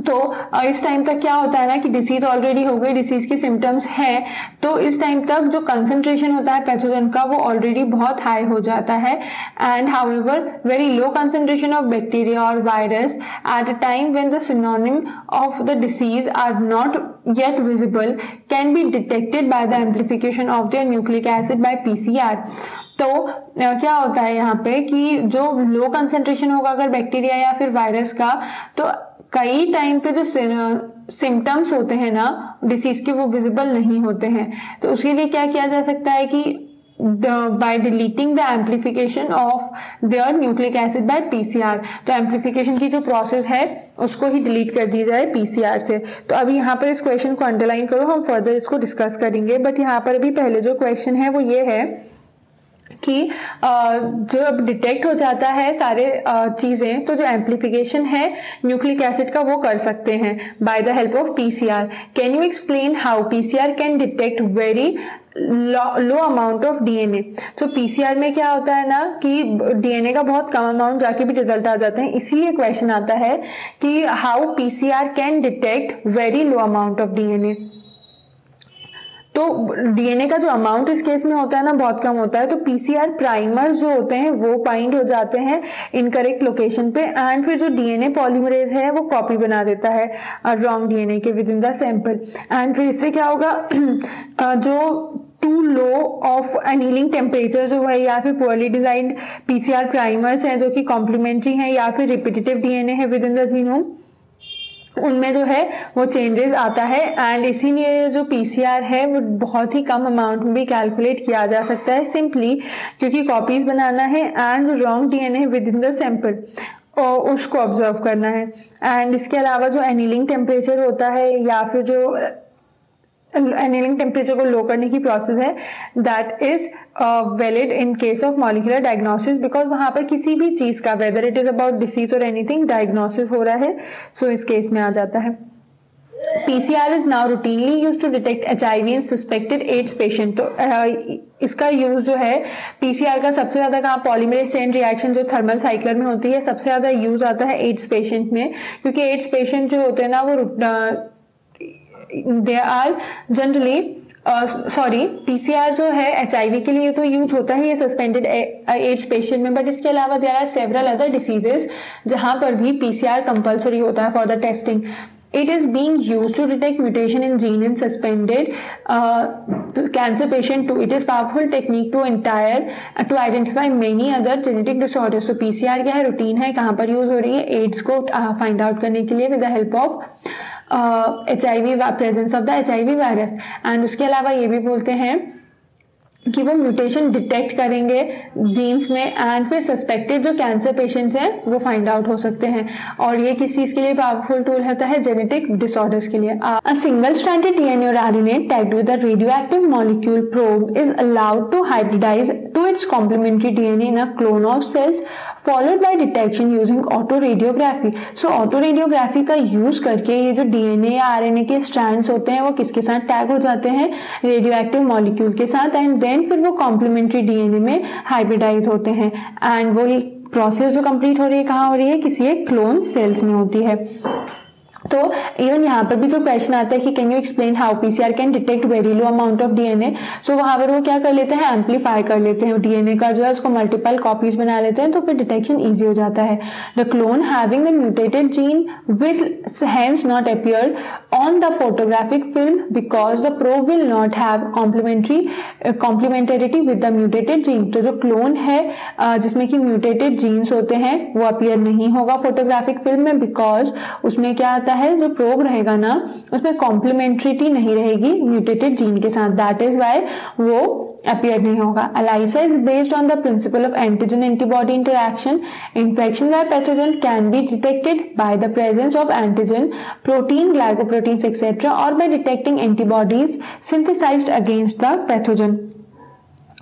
Speaker 1: तो इस टाइम तक क्या होता है ना कि डिसीज ऑलरेडी हो गई, डिसीज के सिम्टम्स हैं, तो इस टाइम तक जो कंसंट्रेशन होता है पैथोजन का वो ऑलरेडी बहुत हाई हो जाता है. And however very low concentration of bacteria और virus at a time when the synonym of the disease are not yet visible can be detected by the amplification of their nucleic acid by PCR. तो क्या होता है यहाँ पे कि जो low concentration होगा अगर बैक्टीरिया या फिर वायरस का, तो कई टाइम पे जो सिम्टम्स होते हैं ना डिसीज के वो विजिबल नहीं होते हैं. तो उसके लिए क्या किया जा सकता है कि by deleting the amplification of their nucleic acid by PCR. तो amplification की जो प्रोसेस है उसको ही डिलीट कर दी जाए PCR से. तो अभी यहाँ पर इस क्वेश्चन को अंडरलाइन करो, हम फर्दर इसको डिस्कस करेंगे. बट यहाँ पर अभी पहले जो क्वेश्चन है वो ये है कि जो अब डिटेक्ट हो जाता है सारे चीज़ें, तो जो एम्प्लीफिकेशन है न्यूक्लिक एसिड का वो कर सकते हैं by the help of PCR. Can you explain how PCR can detect very low amount of DNA? तो पीसीआर में क्या होता है ना कि डीएनए का बहुत कम अमाउंट जाके भी रिजल्ट आ जाते हैं, इसीलिए क्वेश्चन आता है कि how PCR can detect very low amount of DNA. तो डीएनए का जो अमाउंट इस केस में होता है ना बहुत कम होता है, तो पीसीआर प्राइमर्स जो होते हैं वो बाइंड हो जाते हैं इनकरेक्ट लोकेशन पे, एंड फिर जो डीएनए पॉलीमरेज है वो कॉपी बना देता है रॉन्ग डीएनए के within the sample. And फिर इससे क्या होगा जो too low of annealing temperature जो है, या फिर पुअरली डिजाइंड पीसीआर प्राइमर्स हैं जो कि कॉम्प्लीमेंट्री हैं, या फिर रिपीटेटिव डीएनए है विद इन द जीनोम, उनमें जो है वो चेंजेस आता है। एंड इसीलिए जो पीसीआर है वो बहुत ही कम अमाउंट में भी कैलकुलेट किया जा सकता है, सिंपली क्योंकि कॉपीज बनाना है एंड जो रॉन्ग डीएनए है विद इन द सैंपल और उसको ऑब्जर्व करना है। एंड इसके अलावा जो एनीलिंग टेम्परेचर होता है या फिर जो एनीलिंग टेम्परेचर को लो करने की प्रोसेस है, that is valid in case of molecular diagnosis, because वहां पर किसी भी चीज का whether it is about disease और एनीथिंग डायग्नोसिस हो रहा है, सो इस केस में आ जाता है। PCR is now routinely used to detect HIV in suspected AIDS patient। तो इसका यूज जो है PCR का सबसे ज्यादा कहाँ, पॉलीमरेज चेन रिएक्शन जो थर्मल साइक्लर में होती है, सबसे ज्यादा यूज आता है एड्स पेशेंट में, क्योंकि एड्स पेशेंट जो होते हैं ना वो दे आर जनरली पीसीआर जो है एचआईवी के लिए तो यूज होता ही है सस्पेंडेड एड्स पेशेंट में, बट इसके अलावा there are several other diseases जहां पर भी पीसीआर कंपल्सरी होता है for the testing. It is being used to detect mutation in gene in suspended cancer patient too. It is powerful technique to identify many other genetic disorders. तो PCR क्या है, routine है, कहाँ पर use हो रही है, एड्स को फाइंड आउट करने के लिए with the help of HIV presence of the HIV virus. And उसके अलावा ये भी बोलते हैं कि वो म्यूटेशन डिटेक्ट करेंगे जीन्स में एंड फिर सस्पेक्टेड जो कैंसर पेशेंट्स हैं वो फाइंड आउट हो सकते हैं। और ये किस चीज के लिए पावरफुल टूल होता है, जेनेटिक डिसऑर्डर्स के लिए। अ सिंगल स्ट्रैंडेड डीएनए और RNA tagged with a radioactive molecule probe is allowed to hybridise to its complementary DNA in a clone of cells followed by detection using autoradiography. So autoradiography का use करके ये जो DNA या RNA के strands होते हैं वो किसके साथ टैग हो जाते हैं, रेडियोएक्टिव मॉलिक्यूल के साथ, एंड देन फिर वो कॉम्प्लीमेंट्री डीएनए में हाइब्रिडाइज होते हैं। एंड वो ये प्रोसेस जो कंप्लीट हो रही है कहाँ हो रही है, किसी एक क्लोन सेल्स में होती है। तो इवन यहाँ पर भी जो क्वेश्चन आता है कि can you explain how PCR can detect very low amount of DNA, so वहां पर वो क्या कर लेते हैं, एम्पलीफाई कर लेते हैं डीएनए का जो है उसको मल्टीपल कॉपीज बना लेते हैं, तो फिर डिटेक्शन इजी हो जाता है। The clone having the mutated gene with hence not appeared on the photographic film because the probe will not have complementarity with the mutated gene. तो जो क्लोन है जिसमें कि म्यूटेटेड जीन्स होते हैं वो अपीयर नहीं होगा फोटोग्राफिक फिल्म में, बिकॉज उसमें क्या आता है, जो प्रोब रहेगा ना उसमें कॉम्प्लीमेंट्रिटी नहीं रहेगी म्यूटेटेड जीन के साथ, दैट इज वाई वो अपीयर नहीं होगा। ELISA is based on the principle of antigen antibody interaction. Infection by pathogen can be detected by the presence of antigen, protein, glycoproteins, etc., or by detecting antibodies synthesized against the pathogen.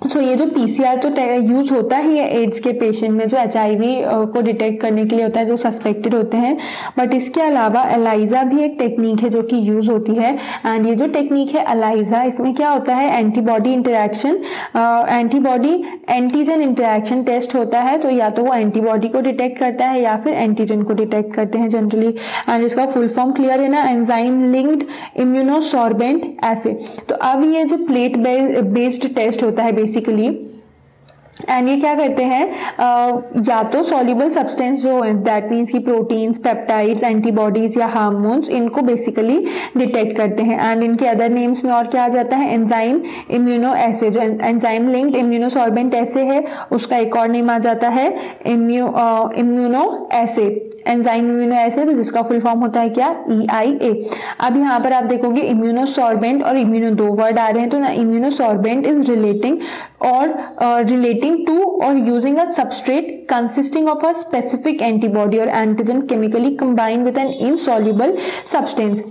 Speaker 1: सो ये जो PCR तो use होता ही है ads के patient में जो HIV को डिटेक्ट करने के लिए होता है, जो सस्पेक्टेड होते हैं, बट इसके अलावा एलाइजा भी एक टेक्निक है जो कि यूज होती है। एंड ये जो टेक्निक है एलाइजा, इसमें क्या होता है, antibody interaction, antibody antigen interaction test होता है। तो या तो वो एंटीबॉडी को डिटेक्ट करता है या फिर एंटीजन को डिटेक्ट करते हैं जनरली। एंड इसका फुल फॉर्म क्लियर है ना, एंजाइम लिंक्ड इम्यूनोसॉर्बेंट एसे। तो अब ये जो प्लेट बेस्ड टेस्ट होता है बेसिकली, एंड ये क्या करते हैं, या तो सॉल्युबल सब्सटेंस जो है दैट मीन्स की प्रोटीन्स, पेप्टाइड्स, एंटीबॉडीज या हार्मोन्स, इनको बेसिकली डिटेक्ट करते हैं। एंड इनके अदर नेम्स में और क्या आ जाता है, एंजाइम इम्यूनो एसे, जो एंजाइम लिंक्ड इम्यूनोसॉर्बेंट एसे है उसका एक और नेम आ जाता है इम्यूनो एसे, एंजाइम इम्यूनो एसे, तो जिसका फुल फॉर्म होता है क्या, EIA। अब यहाँ पर आप देखोगे इम्यूनोसॉर्बेंट और इम्यूनो दो वर्ड आ रहे हैं, तो ना immunosorbent is relating to or using a substrate consisting of a specific antibody or antigen chemically combined with an insoluble substance।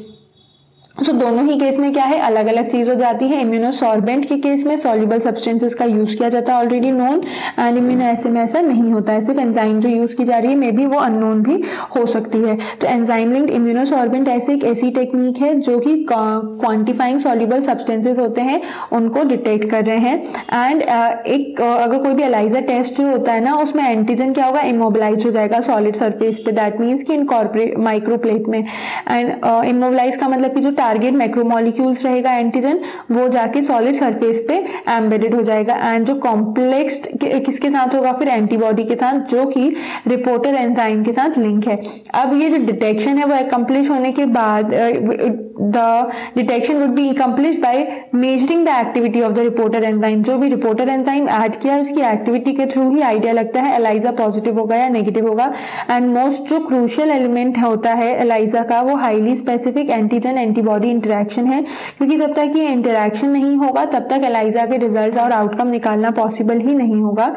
Speaker 1: दोनों ही केस में क्या है, अलग अलग चीज हो जाती है। इम्यूनोसॉर्बेंट के केस में सॉल्युबल सब्सटेंसेस का यूज किया जाता है ऑलरेडी नोन, एंड इम्यूनोएसिड में ऐसा नहीं होता है, सिर्फ एंजाइम जो यूज की जा रही है मे बी वो अननोन भी हो सकती है। तो एंजाइम लिंक्ड इम्यूनोसॉर्बेंट एक ऐसी टेक्निक है जो कि क्वांटिफाइंग सॉल्युबल सब्सटेंसेस होते हैं उनको डिटेक्ट कर रहे हैं। एंड अगर कोई भी एलाइजा टेस्ट जो होता है ना, उसमें एंटीजन क्या होगा, इमोबिलाइज हो जाएगा सॉलिड सरफेस पे, दैट मीन्स कि इनकॉर्पोरेट माइक्रोप्लेट में। एंड इमोबिलाइज का मतलब कि जो टारगेट मैक्रोमोलिक्यूल्स रहेगा एंटीजन, वो जाके सॉलिड सरफेस पे एम्बेडेड हो जाएगा। एंड जो कॉम्प्लेक्स किसके साथ होगा, फिर एंटीबॉडी के साथ, जो कि रिपोर्टर एंजाइम के साथ लिंक है। अब ये जो डिटेक्शन है वो अकम्प्लिश होने के बाद the detection would be accomplished by measuring the activity of the reporter enzyme. जो भी रिपोर्टर एंजाइम ऐड किया है उसकी एक्टिविटी के थ्रू ही आइडिया लगता है एलाइजा पॉजिटिव होगा या नेगेटिव होगा। एंड मोस्ट जो क्रूशियल एलिमेंट होता है एलाइजा का, वो highly specific antigen antibody interaction है, क्योंकि जब तक ये इंटरेक्शन नहीं होगा तब तक एलाइजा के रिजल्ट्स और आउटकम निकालना पॉसिबल ही नहीं होगा।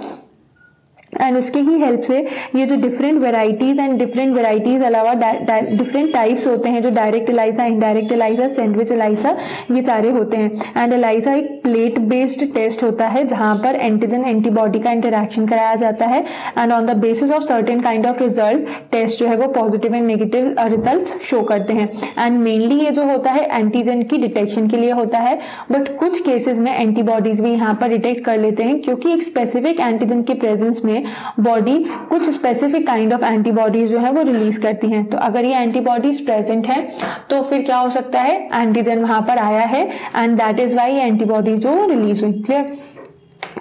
Speaker 1: एंड उसके ही हेल्प से ये जो डिफरेंट वेराइटीज अलावा डिफरेंट टाइप्स होते हैं, जो direct ELISA, indirect ELISA, sandwich ELISA, ये सारे होते हैं। एंड एलाइजा एक प्लेट बेस्ड टेस्ट होता है जहां पर एंटीजन एंटीबॉडी का इंटरेक्शन कराया जाता है, and on the basis of certain kind of result test जो है वो positive and negative result show करते हैं। एंड मेनली ये जो होता है एंटीजन की डिटेक्शन के लिए होता है, बट कुछ केसेस में एंटीबॉडीज भी यहाँ पर डिटेक्ट कर लेते हैं, क्योंकि एक स्पेसिफिक एंटीजन के प्रेजेंस में बॉडी कुछ स्पेसिफिक काइंड ऑफ एंटीबॉडीज जो है वो रिलीज करती हैं। तो अगर ये एंटीबॉडीज प्रेजेंट है तो फिर क्या हो सकता है, एंटीजन वहां पर आया है and that is Y antibody जो रिलीज हुई। क्लियर।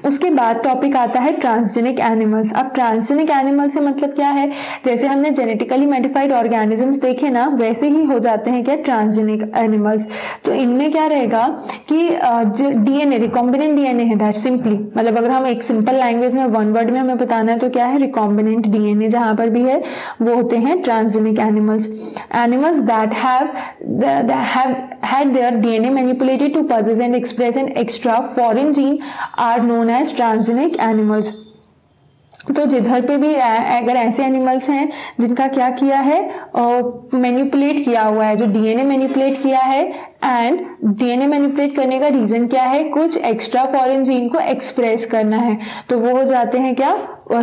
Speaker 1: उसके बाद टॉपिक आता है ट्रांसजेनिक एनिमल्स। अब ट्रांसजेनिक एनिमल से मतलब क्या है, जैसे हमने जेनेटिकली मॉडिफाइड ऑर्गेनिजम्स देखे ना, वैसे ही हो जाते हैं क्या ट्रांसजेनिक एनिमल्स। तो इनमें क्या रहेगा कि जो डीएनए रिकॉम्बिनेंट डीएनए है, दैट सिंपली मतलब अगर हम एक सिंपल लैंग्वेज में वन वर्ड में हमें बताना है तो क्या है, रिकॉम्बिनेंट डीएनए जहां पर भी है वो होते हैं transgenic animals. Animals that have had their DNA manipulated to possess and express an extra foreign gene are known as transgenic animals। तो जिधर पे भी अगर ऐसे एनिमल्स हैं जिनका क्या किया है, मैनिपुलेट किया हुआ है, जो डीएनए मैनिपुलेट किया है, एंड डीएनए मैनिपुलेट करने का रीजन क्या है, कुछ एक्स्ट्रा फॉरेन जीन को एक्सप्रेस करना है, तो वो हो जाते हैं क्या,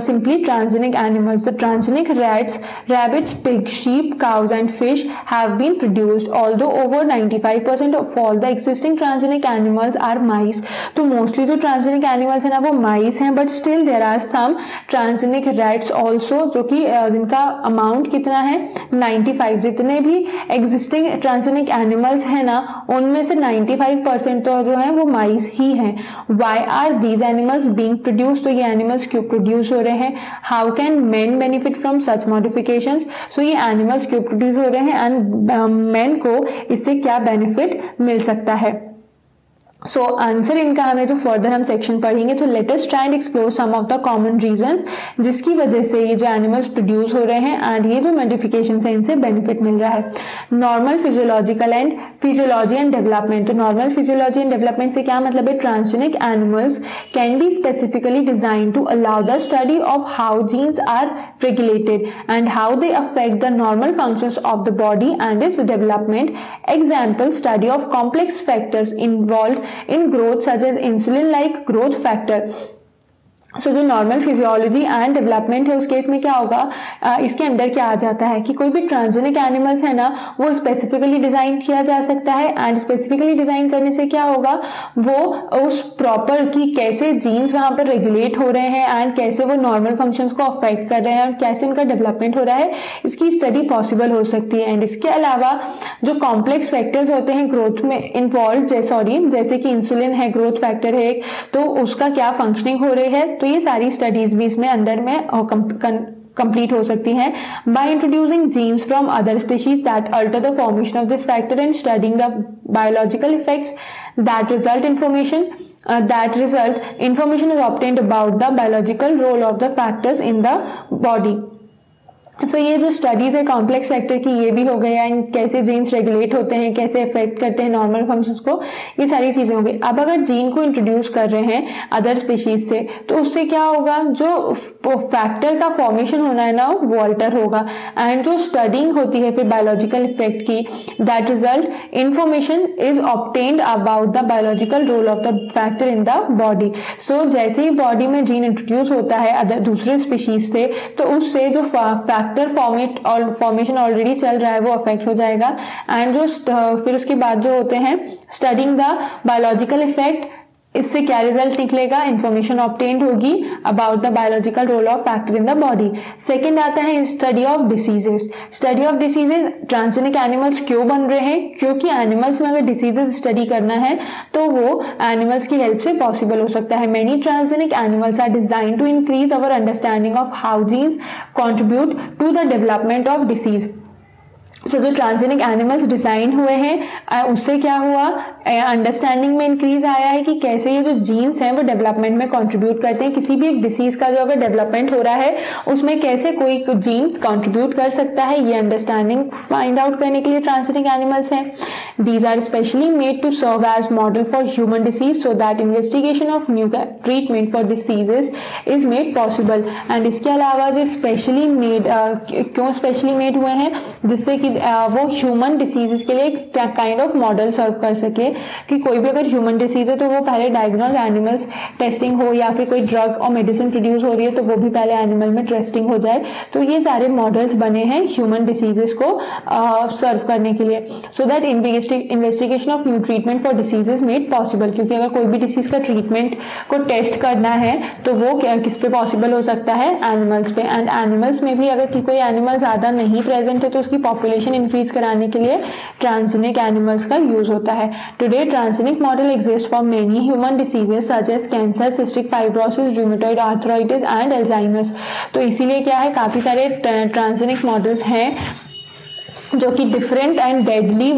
Speaker 1: simply transgenic animals. The transgenic rats, rabbits, pigs, sheep, cows and fish have been produced, although over 95% of all the existing transgenic animals are mice। तो mostly जो transgenic animals है ना वो mice हैं, but still there are some transgenic rats also, जो कि जिनका amount कितना है 95। जितने भी existing transgenic animals है ना उनमें से 95% तो जो है वो mice ही हैं। Why are these animals being produced? तो ये animals क्यों produce हो रहे हैं, how can man benefit from such modifications. So ये एनिमल्स क्यों प्रोड्यूस हो रहे हैं एंड मेन को इससे क्या बेनिफिट मिल सकता है। सो आंसर इनका हमें जो फर्दर हम सेक्शन पढ़ेंगे, तो let us try and explore some of the common reasons जिसकी वजह से ये जो एनिमल्स प्रोड्यूस हो रहे हैं एंड ये जो मॉडिफिकेशन है इनसे बेनिफिट मिल रहा है। Normal physiological and physiology and development. तो नॉर्मल फिजियोलॉजी एंड डेवलपमेंट से क्या मतलब है, transgenic animals can be specifically design to allow the study of how genes are regulated and how they affect the normal functions of the body and its development. Example, study of complex factors involved in growth such as insulin like growth factor। सो जो normal physiology and development है उस case में क्या होगा, इसके अंदर क्या आ जाता है कि कोई भी ट्रांसजेनिक एनिमल्स है ना वो स्पेसिफिकली डिजाइन किया जा सकता है, एंड स्पेसिफिकली डिजाइन करने से क्या होगा, वो उस प्रॉपर की कैसे जीन्स वहां पर रेगुलेट हो रहे हैं एंड कैसे वो नॉर्मल फंक्शंस को अफेक्ट कर रहे हैं और कैसे उनका डेवलपमेंट हो रहा है, इसकी स्टडी पॉसिबल हो सकती है। एंड इसके अलावा जो कॉम्प्लेक्स फैक्टर्स होते हैं ग्रोथ में इन्वॉल्व, जैसे कि इंसुलिन है, ग्रोथ फैक्टर है, तो उसका क्या फंक्शनिंग हो रही है, तो ये सारी स्टडीज भी इसमें अंदर में कंप्लीट हो सकती हैं। By introducing genes from other species that alter the formation of this factor and studying the biological effects that result information is obtained about the biological role of the factors in the body। सो ये जो studies है complex factor की, ये भी हो गया, and कैसे jeans regulate होते हैं, कैसे अफेक्ट करते हैं नॉर्मल फंक्शंस को, ये सारी चीज़ें हो गई। अब अगर जीन को इंट्रोड्यूस कर रहे हैं अदर स्पीशीज से, तो उससे क्या होगा, जो फैक्टर का फॉर्मेशन होना है ना वो अल्टर होगा, एंड जो स्टडिंग होती है फिर बायोलॉजिकल इफेक्ट की, that result information is obtained about the biological role of the factor in the body. So जैसे ही बॉडी में जीन इंट्रोड्यूस होता है अदर दूसरे स्पीशीज से, तो उससे जो फैक्टर फॉर्मेशन ऑलरेडी चल रहा है वो अफेक्ट हो जाएगा, एंड जो फिर उसके बाद जो होते हैं स्टडिंग द बायोलॉजिकल इफेक्ट, इससे क्या रिजल्ट निकलेगा, इंफॉर्मेशन ऑब्टेन्ड होगी about the biological role of factor in the body. Second आता है study of diseases. Study of diseases, transgenic animals क्यों बन रहे हैं, क्योंकि एनिमल्स में अगर डिसीजेस स्टडी करना है तो वो एनिमल्स की हेल्प से पॉसिबल हो सकता है। Many transgenic animals are design to increase our understanding of how genes contribute to the development of disease. तो जो ट्रांसजेनिक एनिमल्स डिजाइन हुए हैं उससे क्या हुआ, अंडरस्टैंडिंग में इंक्रीज आया है कि कैसे ये जो जीन्स हैं वो डेवलपमेंट में कंट्रीब्यूट करते हैं। किसी भी एक डिसीज का जो अगर डेवलपमेंट हो रहा है उसमें कैसे कोई जीन कंट्रीब्यूट कर सकता है, ये अंडरस्टैंडिंग फाइंड आउट करने के लिए ट्रांसजेनिक एनिमल्स हैं। These are specially made to serve as model for human disease so that investigation of new treatment for diseases is made possible. And इसके अलावा जो स्पेशली मेड क्यों स्पेशली मेड हुए हैं, जिससे कि वो ह्यूमन डिसीजेस के लिए काइंड ऑफ मॉडल सर्व कर सके, कि कोई भी अगर ह्यूमन डिसीज है तो वो पहले डायग्नोज एनिमल्स टेस्टिंग हो, या फिर कोई ड्रग और मेडिसिन प्रोड्यूस हो रही है तो वो भी पहले एनिमल में टेस्टिंग हो जाए। तो ये सारे मॉडल्स बने हैं ह्यूमन डिसीजेस को सर्व करने के लिए, सो that investigation of new treatment for diseases made possible. क्योंकि अगर कोई भी डिसीज का ट्रीटमेंट को टेस्ट करना है तो वो किस पे पॉसिबल हो सकता है, एनिमल्स पे। एंड एनिमल्स में भी अगर कोई एनिमल ज्यादा नहीं प्रेजेंट है तो उसकी पॉपुलेशन इंक्रीज कराने के लिए ट्रांसजेनिक एनिमल्स का यूज होता है। Today transgenic model exist for many human diseases such as cancer, cystic fibrosis, rheumatoid arthritis and Alzheimer's. तो इसीलिए क्या है, काफी सारे ट्रांसजेनिक मॉडल्स हैं जो कि डिफरेंट एंड डेडली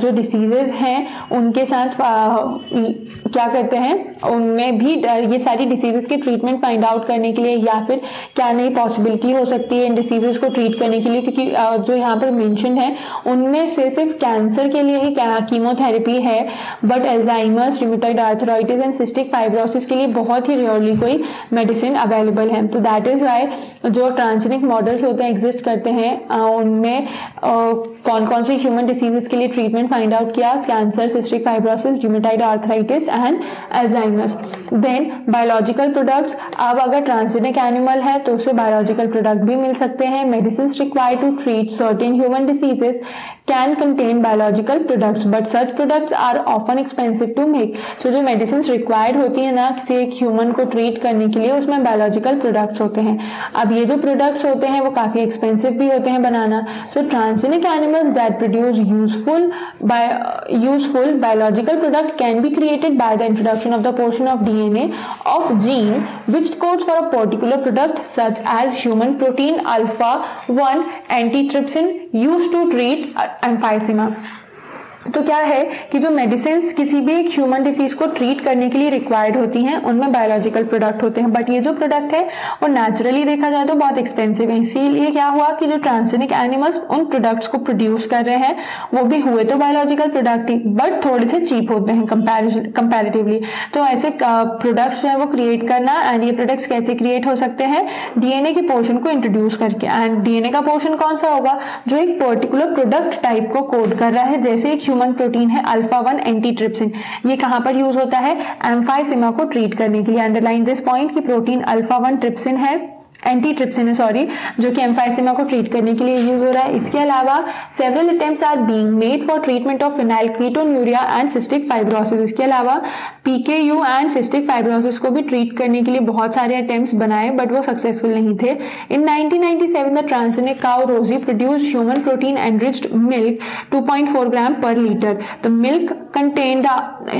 Speaker 1: जो डिसीजेज हैं उनके साथ क्या करते हैं, उनमें भी ये सारी डिसीजेज के ट्रीटमेंट फाइंड आउट करने के लिए, या फिर क्या नई पॉसिबिलिटी हो सकती है इन डिसीजेज को ट्रीट करने के लिए। क्योंकि जो यहाँ पर मेंशन है उनमें से सिर्फ कैंसर के लिए ही कीमोथेरेपी है, but Alzheimer's, rheumatoid arthritis and cystic fibrosis के लिए बहुत ही रेयरली कोई मेडिसिन अवेलेबल है। तो दैट इज वाई जो ट्रांसजेनिक मॉडल्स होते हैं एग्जिस्ट करते हैं, उनमें कौन कौन से ह्यूमन डिसीजेस के लिए ट्रीटमेंट फाइंड आउट किया, cancer, cystic fibrosis, rheumatoid arthritis and Alzheimer's. Then biological products, अब अगर ट्रांसजेनिक एनिमल है तो उसे बायोलॉजिकल प्रोडक्ट भी मिल सकते हैं। Medicine required to treat certain human diseases can contain biological products but such products are often expensive to make. तो जो मेडिसिन रिक्वायर्ड होती है ना किसी एक ह्यूमन को ट्रीट करने के लिए, उसमें बायोलॉजिकल प्रोडक्ट्स होते हैं। अब ये जो प्रोडक्ट्स होते हैं वो काफी एक्सपेंसिव भी होते हैं बनाना। So transgenic animals that produce useful biological product can be created by the introduction of the portion of DNA of gene which codes for a particular product such as human protein alpha 1 antitrypsin used to treat emphysema। तो क्या है कि जो medicine किसी भी एक human disease को treat करने के लिए रिक्वायर्ड होती हैं उनमें बायोलॉजिकल प्रोडक्ट होते हैं, बट ये जो प्रोडक्ट है वो नेचुरली देखा जाए तो बहुत एक्सपेंसिव है। इसीलिए क्या हुआ कि जो ट्रांसजेनिक एनिमल्स उन प्रोडक्ट्स को प्रोड्यूस कर रहे हैं वो भी हुए तो बायोलॉजिकल प्रोडक्ट ही, बट थोड़े से चीप होते हैं कंपैरेटिवली। तो ऐसे प्रोडक्ट्स जो है वो क्रिएट करना, एंड ये प्रोडक्ट्स कैसे क्रिएट हो सकते हैं, डीएनए के पोर्शन को इंट्रोड्यूस करके। एंड डीएनए का पोर्शन कौन सा होगा, जो एक पर्टिकुलर प्रोडक्ट टाइप को कोड कर रहा है। जैसे एक ह्यूमन प्रोटीन है अल्फा 1 एंटीट्रिप्सिन, ये कहां पर यूज होता है, एम्फाइसेमा को ट्रीट करने के लिए। अंडरलाइन दिस पॉइंट कि प्रोटीन अल्फा 1 ट्रिप्सिन है, एंटीट्रिप्सिन है सॉरी, जो कि एम्फाइसेमा को ट्रीट करने के लिए यूज हो रहा है। इसके अलावा several attempts are being made for treatment of phenylketonuria and cystic fibrosis. इसके अलावा पीकेयू एंड सिस्टिक फाइब्रोसिस को भी ट्रीट करने के लिए बहुत सारे अटेम्प्ट्स बनाए, बट वो सक्सेसफुल नहीं थे। इन 1997 द ट्रांसजेनिक काउ रोजी produced human protein enriched milk 2.4 gram per litre. The milk contained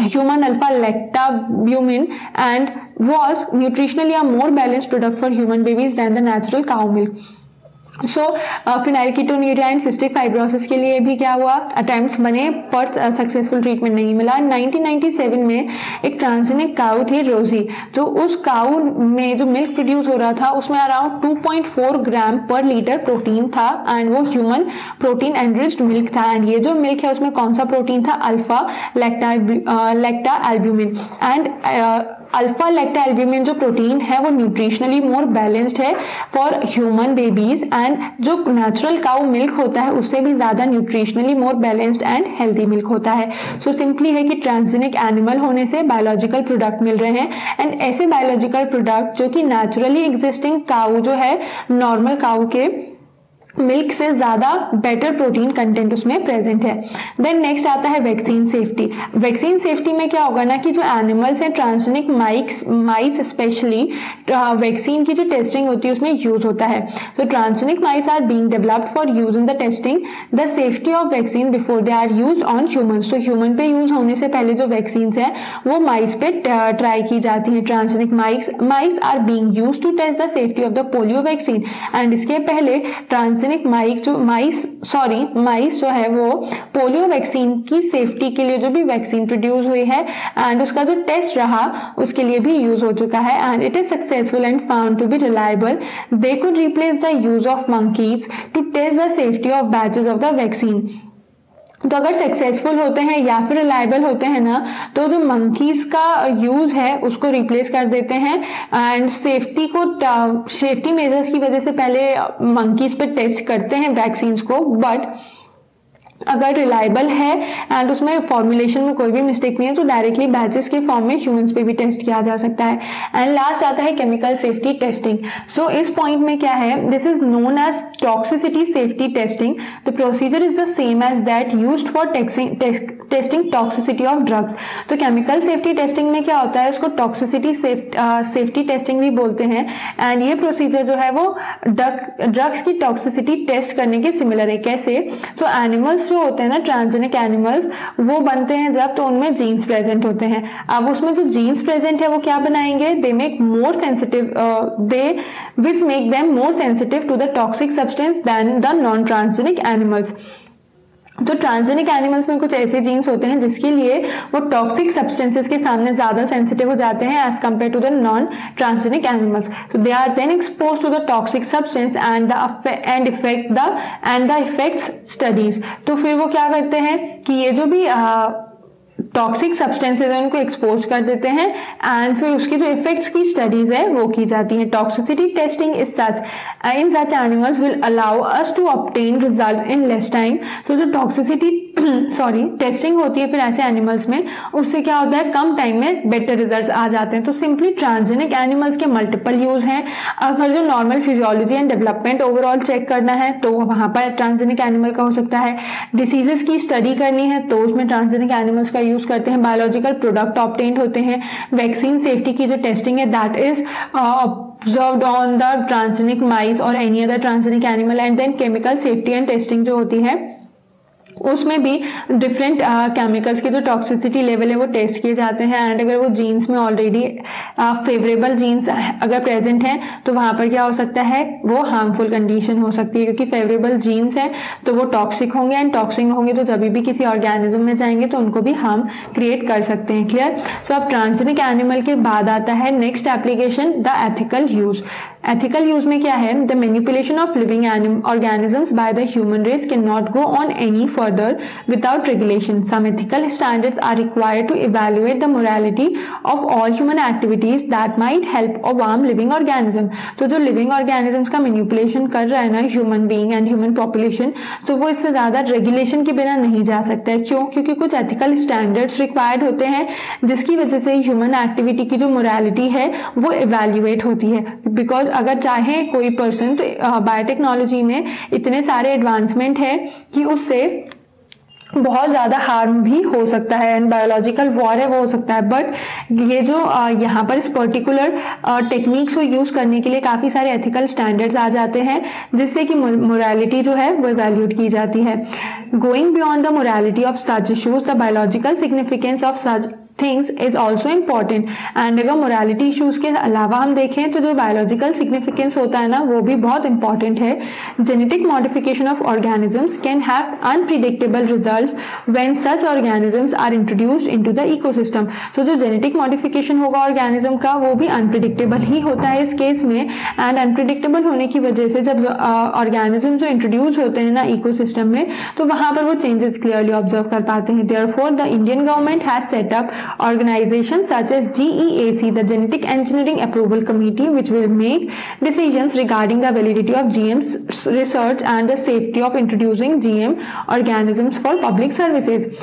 Speaker 1: human alpha lactalbumin and was nutritionally a more balanced product for human babies than the natural cow milk। So phenylketonuria and cystic fibrosis के लिए भी क्या हुआ, attempts बने पर successful treatment नहीं मिला। 1997 में एक ट्रांसजेनिक काऊ थी रोजी, जो उस काऊ में जो मिल्क प्रोड्यूस हो रहा था उसमें around 2.4 gram per litre protein था एंड वो ह्यूमन प्रोटीन एनरिच्ड मिल्क था। एंड ये जो मिल्क है उसमें कौन सा प्रोटीन था, alpha lactalbumin. And alpha lactalbumin जो प्रोटीन है वो न्यूट्रिशनली मोर बैलेंस्ड है फॉर ह्यूमन बेबीज एंड जो नेचुरल काउ मिल्क होता है उससे भी ज्यादा nutritionally more balanced and healthy milk होता है। सो सिंपली है कि ट्रांसजेनिक एनिमल होने से बायोलॉजिकल प्रोडक्ट मिल रहे हैं एंड ऐसे बायोलॉजिकल प्रोडक्ट जो कि नेचुरली एग्जिस्टिंग काउ जो है नॉर्मल काउ के मिल्क से ज्यादा बेटर प्रोटीन कंटेंट उसमें प्रेजेंट है। देन नेक्स्ट आता है वैक्सीन सेफ्टी। वैक्सीन सेफ्टी में क्या होगा ना कि जो एनिमल्स हैं ट्रांसजेनिक माइस स्पेशली वैक्सीन की जो टेस्टिंग होती है उसमें यूज होता है। तो transgenic mice are being developed for use in the testing the safety of vaccine before they are use on human. तो ह्यूमन पे यूज होने से पहले जो वैक्सीन है वो माइस पे ट्राई की जाती है। Transgenic mice are being use to test the safety of the polio vaccine and इसके पहले ट्रांसजेनिक माइस जो है वो पोलियो वैक्सीन की सेफ्टी के लिए जो भी वैक्सीन प्रोड्यूस हुई है एंड उसका जो टेस्ट रहा उसके लिए भी यूज हो चुका है and it is successful and found to be reliable. They could replace the use of monkeys to test the safety of batches of the vaccine. तो अगर सक्सेसफुल होते हैं या फिर रिलायबल होते हैं ना तो जो मंकीज का यूज है उसको रिप्लेस कर देते हैं एंड सेफ्टी मेजर्स की वजह से पहले मंकीज पे टेस्ट करते हैं वैक्सीन को, बट अगर रिलायबल है एंड उसमें फॉर्मुलेशन में कोई भी मिस्टेक नहीं है तो डायरेक्टली बैचेस के फॉर्म में ह्यूमंस पे भी टेस्ट किया जा सकता है। एंड लास्ट आता है केमिकल सेफ्टी टेस्टिंग। सो इस पॉइंट में क्या है, this is known as toxicity safety testing. The procedure is the same as that used for testing toxicity of drugs. तो केमिकल सेफ्टी टेस्टिंग में क्या होता है, उसको टॉक्सिसिटी सेफ्टी टेस्टिंग भी बोलते हैं एंड ये प्रोसीजर जो है वो ड्रग्स की टॉक्सिसिटी टेस्ट करने के सिमिलर है। कैसे, सो एनिमल्स जो होते हैं ना ट्रांसजेनिक एनिमल्स वो बनते हैं जब तो उनमें जीन्स प्रेजेंट होते हैं। अब उसमें जो जीन्स प्रेजेंट है वो क्या बनाएंगे, they make more sensitive which make them more sensitive to the toxic substance than the non transgenic animals. तो ट्रांसजेनिक एनिमल्स में कुछ ऐसे जीन्स होते हैं जिसके लिए वो टॉक्सिक सब्सटेंसेस के सामने ज्यादा सेंसिटिव हो जाते हैं as compare to the non transgenic animals. So they are then expose to the toxic substance and effects studies. तो फिर वो क्या करते हैं कि ये जो भी टॉक्सिक सब्सटेंसेज है उनको एक्सपोज कर देते हैं एंड फिर उसकी जो इफेक्ट्स की स्टडीज है वो की जाती है। Toxicity testing is such in such animals will allow us to obtain result in less time. So जो टॉक्सिसिटी टेस्टिंग होती है फिर ऐसे एनिमल्स में, उससे क्या होता है कम टाइम में बेटर रिजल्ट्स आ जाते हैं। तो सिंपली ट्रांसजेनिक एनिमल्स के मल्टीपल यूज हैं। अगर जो normal physiology and development overall check करना है तो वहां पर ट्रांसजेनिक एनिमल का हो सकता है। डिसीजेस की स्टडी करनी है तो उसमें ट्रांसजेनिक एनिमल्स का यूज करते हैं। बायोलॉजिकल प्रोडक्ट ऑब्टेन्ड होते हैं। वैक्सीन सेफ्टी की जो टेस्टिंग है that is observed on the transgenic mice or any other transgenic animal and then chemical safety and testing जो होती है उसमें भी डिफरेंट केमिकल्स के जो टॉक्सिसिटी लेवल है वो टेस्ट किए जाते हैं एंड अगर वो जीन्स में ऑलरेडी फेवरेबल जीन्स अगर प्रेजेंट है तो वहां पर क्या हो सकता है, वो हार्मफुल कंडीशन हो सकती है क्योंकि फेवरेबल जीन्स है तो वो टॉक्सिक होंगे एंड टॉक्सिक होंगे तो जब भी किसी ऑर्गेनिज्म में जाएंगे तो उनको भी हार्म क्रिएट कर सकते हैं। क्लियर। सो अब ट्रांसजेनिक एनिमल के बाद आता है next application, the ethical use. Ethical use में क्या है, the manipulation of living organisms by the human race can not go on any further without regulation. Some ethical standards are required to evaluate the morality of all human activities that might help or harm living organism. तो जो living organisms का manipulation कर रहा है ना human being and human population, तो वो इससे ज्यादा regulation के बिना नहीं जा सकता है। क्यों? क्योंकि कुछ ethical standards required होते हैं जिसकी वजह से human activity की जो morality है वो evaluate होती है। Because अगर चाहे कोई person, तो बायोटेक्नोलॉजी में इतने सारे एडवांसमेंट है कि उससे बहुत ज्यादा हार्म भी हो सकता है एंड बायोलॉजिकल वॉर है वो हो सकता है। बट ये जो यहाँ पर इस पर्टिकुलर टेक्निक्स को यूज करने के लिए काफी सारे एथिकल स्टैंडर्ड्स आ जाते हैं जिससे कि मोरालिटी जो है वो इवैल्यूएट की जाती है। Going beyond the morality of such issues, the biological significance of such things is also important. And अगर मोरालिटी इशूज के अलावा हम देखें तो जो बायोलॉजिकल सिग्निफिकेंस होता है ना वो भी बहुत इंपॉर्टेंट है। Genetic modification of organisms can have unpredictable results when such organisms are introduced into the ecosystem. So जो जेनेटिक मॉडिफिकेशन होगा ऑर्गेनिज्म का वो भी अनप्रिडिक्टेबल ही होता है इस केस में। एंड अनप्रिडिक्टेबल होने की वजह से जब ऑर्गेनिज्म जो इंट्रोड्यूस होते हैं ना इकोसिस्टम में तो वहां पर वो चेंजेस क्लियरली ऑब्जर्व कर पाते हैं। Therefore the Indian government has set up organizations such as GEAC, the Genetic Engineering Approval Committee, which will make decisions regarding the validity of GM research and the safety of introducing GM organisms for public services.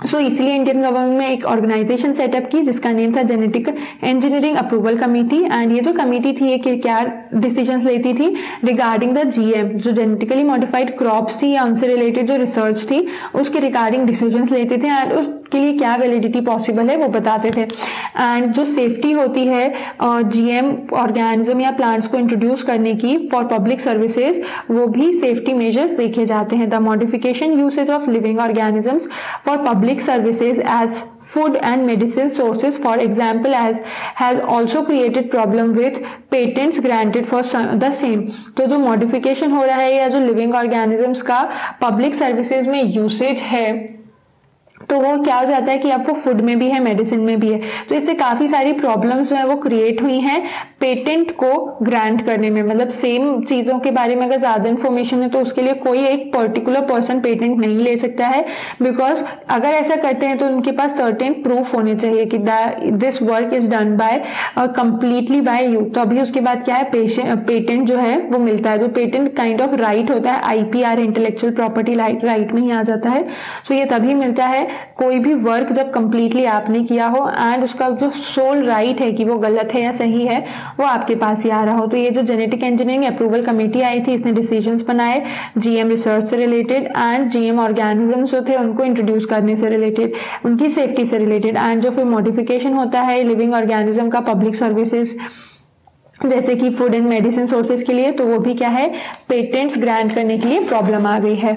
Speaker 1: सो इसलिए Indian government में एक organisation setup की जिसका name था genetic engineering approval committee. And ये जो committee थी ये क्या डिसीजंस लेती थी रिगार्डिंग द जीएम, जो जेनेटिकली मॉडिफाइड क्रॉप्स थी या उनसे रिलेटेड जो रिसर्च थी उसके रिगार्डिंग डिसीजंस लेते थे एंड उसके लिए क्या वैलिडिटी पॉसिबल है वो बताते थे। एंड जो सेफ्टी होती है जीएम ऑर्गेनिज्म या प्लांट्स को इंट्रोड्यूस करने की फॉर पब्लिक सर्विसेज वो भी सेफ्टी मेजर्स देखे जाते हैं। The modification usage of living organisms for public services as food and medicine sources, for example, has also created problem with patents granted for the same। तो जो modification हो रहा है या जो लिविंग ऑर्गेनिजम्स का पब्लिक सर्विसेज में usage है तो वो क्या हो जाता है कि अब वो फूड में भी है मेडिसिन में भी है, तो इससे काफी सारी प्रॉब्लम्स जो है वो क्रिएट हुई हैं पेटेंट को ग्रांट करने में। मतलब सेम चीजों के बारे में अगर ज्यादा इन्फॉर्मेशन है तो उसके लिए कोई एक पर्टिकुलर पर्सन पेटेंट नहीं ले सकता है, बिकॉज अगर ऐसा करते हैं तो उनके पास सर्टेन प्रूफ होने चाहिए कि this work is done by completely by you. तो अभी उसके बाद क्या है पेटेंट जो है वो मिलता है, जो पेटेंट काइंड ऑफ राइट होता है आईपीआर इंटेलेक्चुअल प्रॉपर्टी राइट में ही आ जाता है। सो ये तभी मिलता है कोई भी वर्क जब कंप्लीटली आपने किया हो एंड उसका जो सोल राइट है कि वो गलत है या सही है वो आपके पास ही आ रहा हो। तो ये जो जेनेटिक इंजीनियरिंग अप्रूवल कमेटी आई थी इसने डिसीजंस बनाए जीएम रिसर्च से रिलेटेड एंड जीएम ऑर्गेनिजम्स जो थे उनको इंट्रोड्यूस करने से रिलेटेड, उनकी सेफ्टी से रिलेटेड। एंड जो फिर मॉडिफिकेशन होता है लिविंग ऑर्गेनिज्म का पब्लिक सर्विसेज जैसे कि फूड एंड मेडिसिन सोर्सेज के लिए, तो वो भी क्या है पेटेंट्स ग्रांट करने के लिए प्रॉब्लम आ गई है।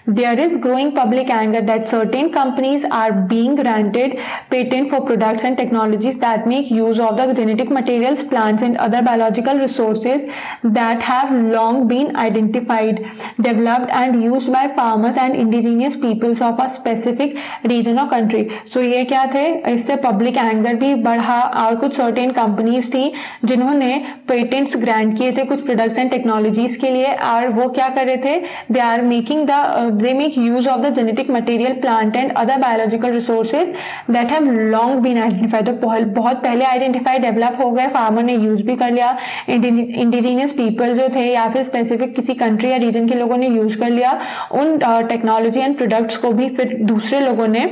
Speaker 1: There is growing public anger that certain companies are being granted patent for products and technologies that make use of the genetic materials plants and other biological resources that have long been identified developed and used by farmers and indigenous peoples of a specific region or country. So ये क्या थे, इससे public anger भी बढ़ा और कुछ certain companies थी जिन्होंने पेटेंट्स ग्रांट किए थे कुछ प्रोडक्ट्स एंड टेक्नोलॉजीज के लिए, और वो क्या कर रहे थे they make use of the genetic material plant and other biological resources that have long been identified. तो बहुत पहले आइडेंटिफाइड डेवलप हो गए, फार्मर ने यूज भी कर लिया, इंडिजीनियस पीपल जो थे या फिर स्पेसिफिक किसी कंट्री या रीजन के लोगों ने यूज कर लिया उन टेक्नोलॉजी एंड प्रोडक्ट्स को भी फिर दूसरे लोगों ने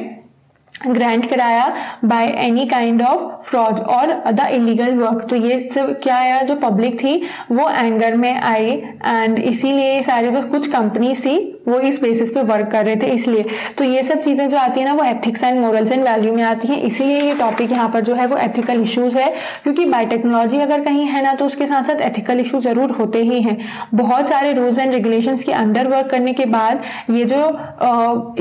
Speaker 1: ग्रांट कराया by any kind of fraud और द इलीगल वर्क। तो ये सब क्या है, जो पब्लिक थी वो एंगर में आई एंड इसीलिए सारे जो कुछ कंपनीज थी वो इस बेसिस पे वर्क कर रहे थे इसलिए। तो ये सब चीजें जो आती है ना वो ethics and morals and value में आती हैं, इसीलिए ये टॉपिक यहाँ पर जो है वो एथिकल इश्यूज है, क्योंकि बायोटेक्नोलॉजी अगर कहीं है ना तो उसके साथ साथ एथिकल इशू जरूर होते ही हैं। बहुत सारे रूल्स एंड रेगुलेशंस के अंडर वर्क करने के बाद ये जो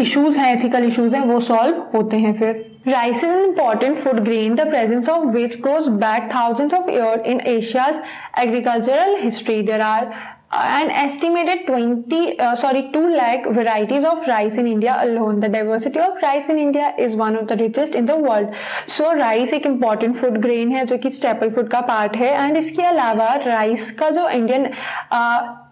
Speaker 1: इश्यूज हैं एथिकल इश्यूज हैं वो सॉल्व होते हैं। फिर rice is an important food grain, the presence of which goes back thousands of years in Asia's agricultural history. There are an estimated 2 lakh varieties of rice in India alone. The diversity of rice in India is one of the richest in the world. So rice एक important food grain है जो कि staple food का part है, and इसके अलावा rice का जो इंडियन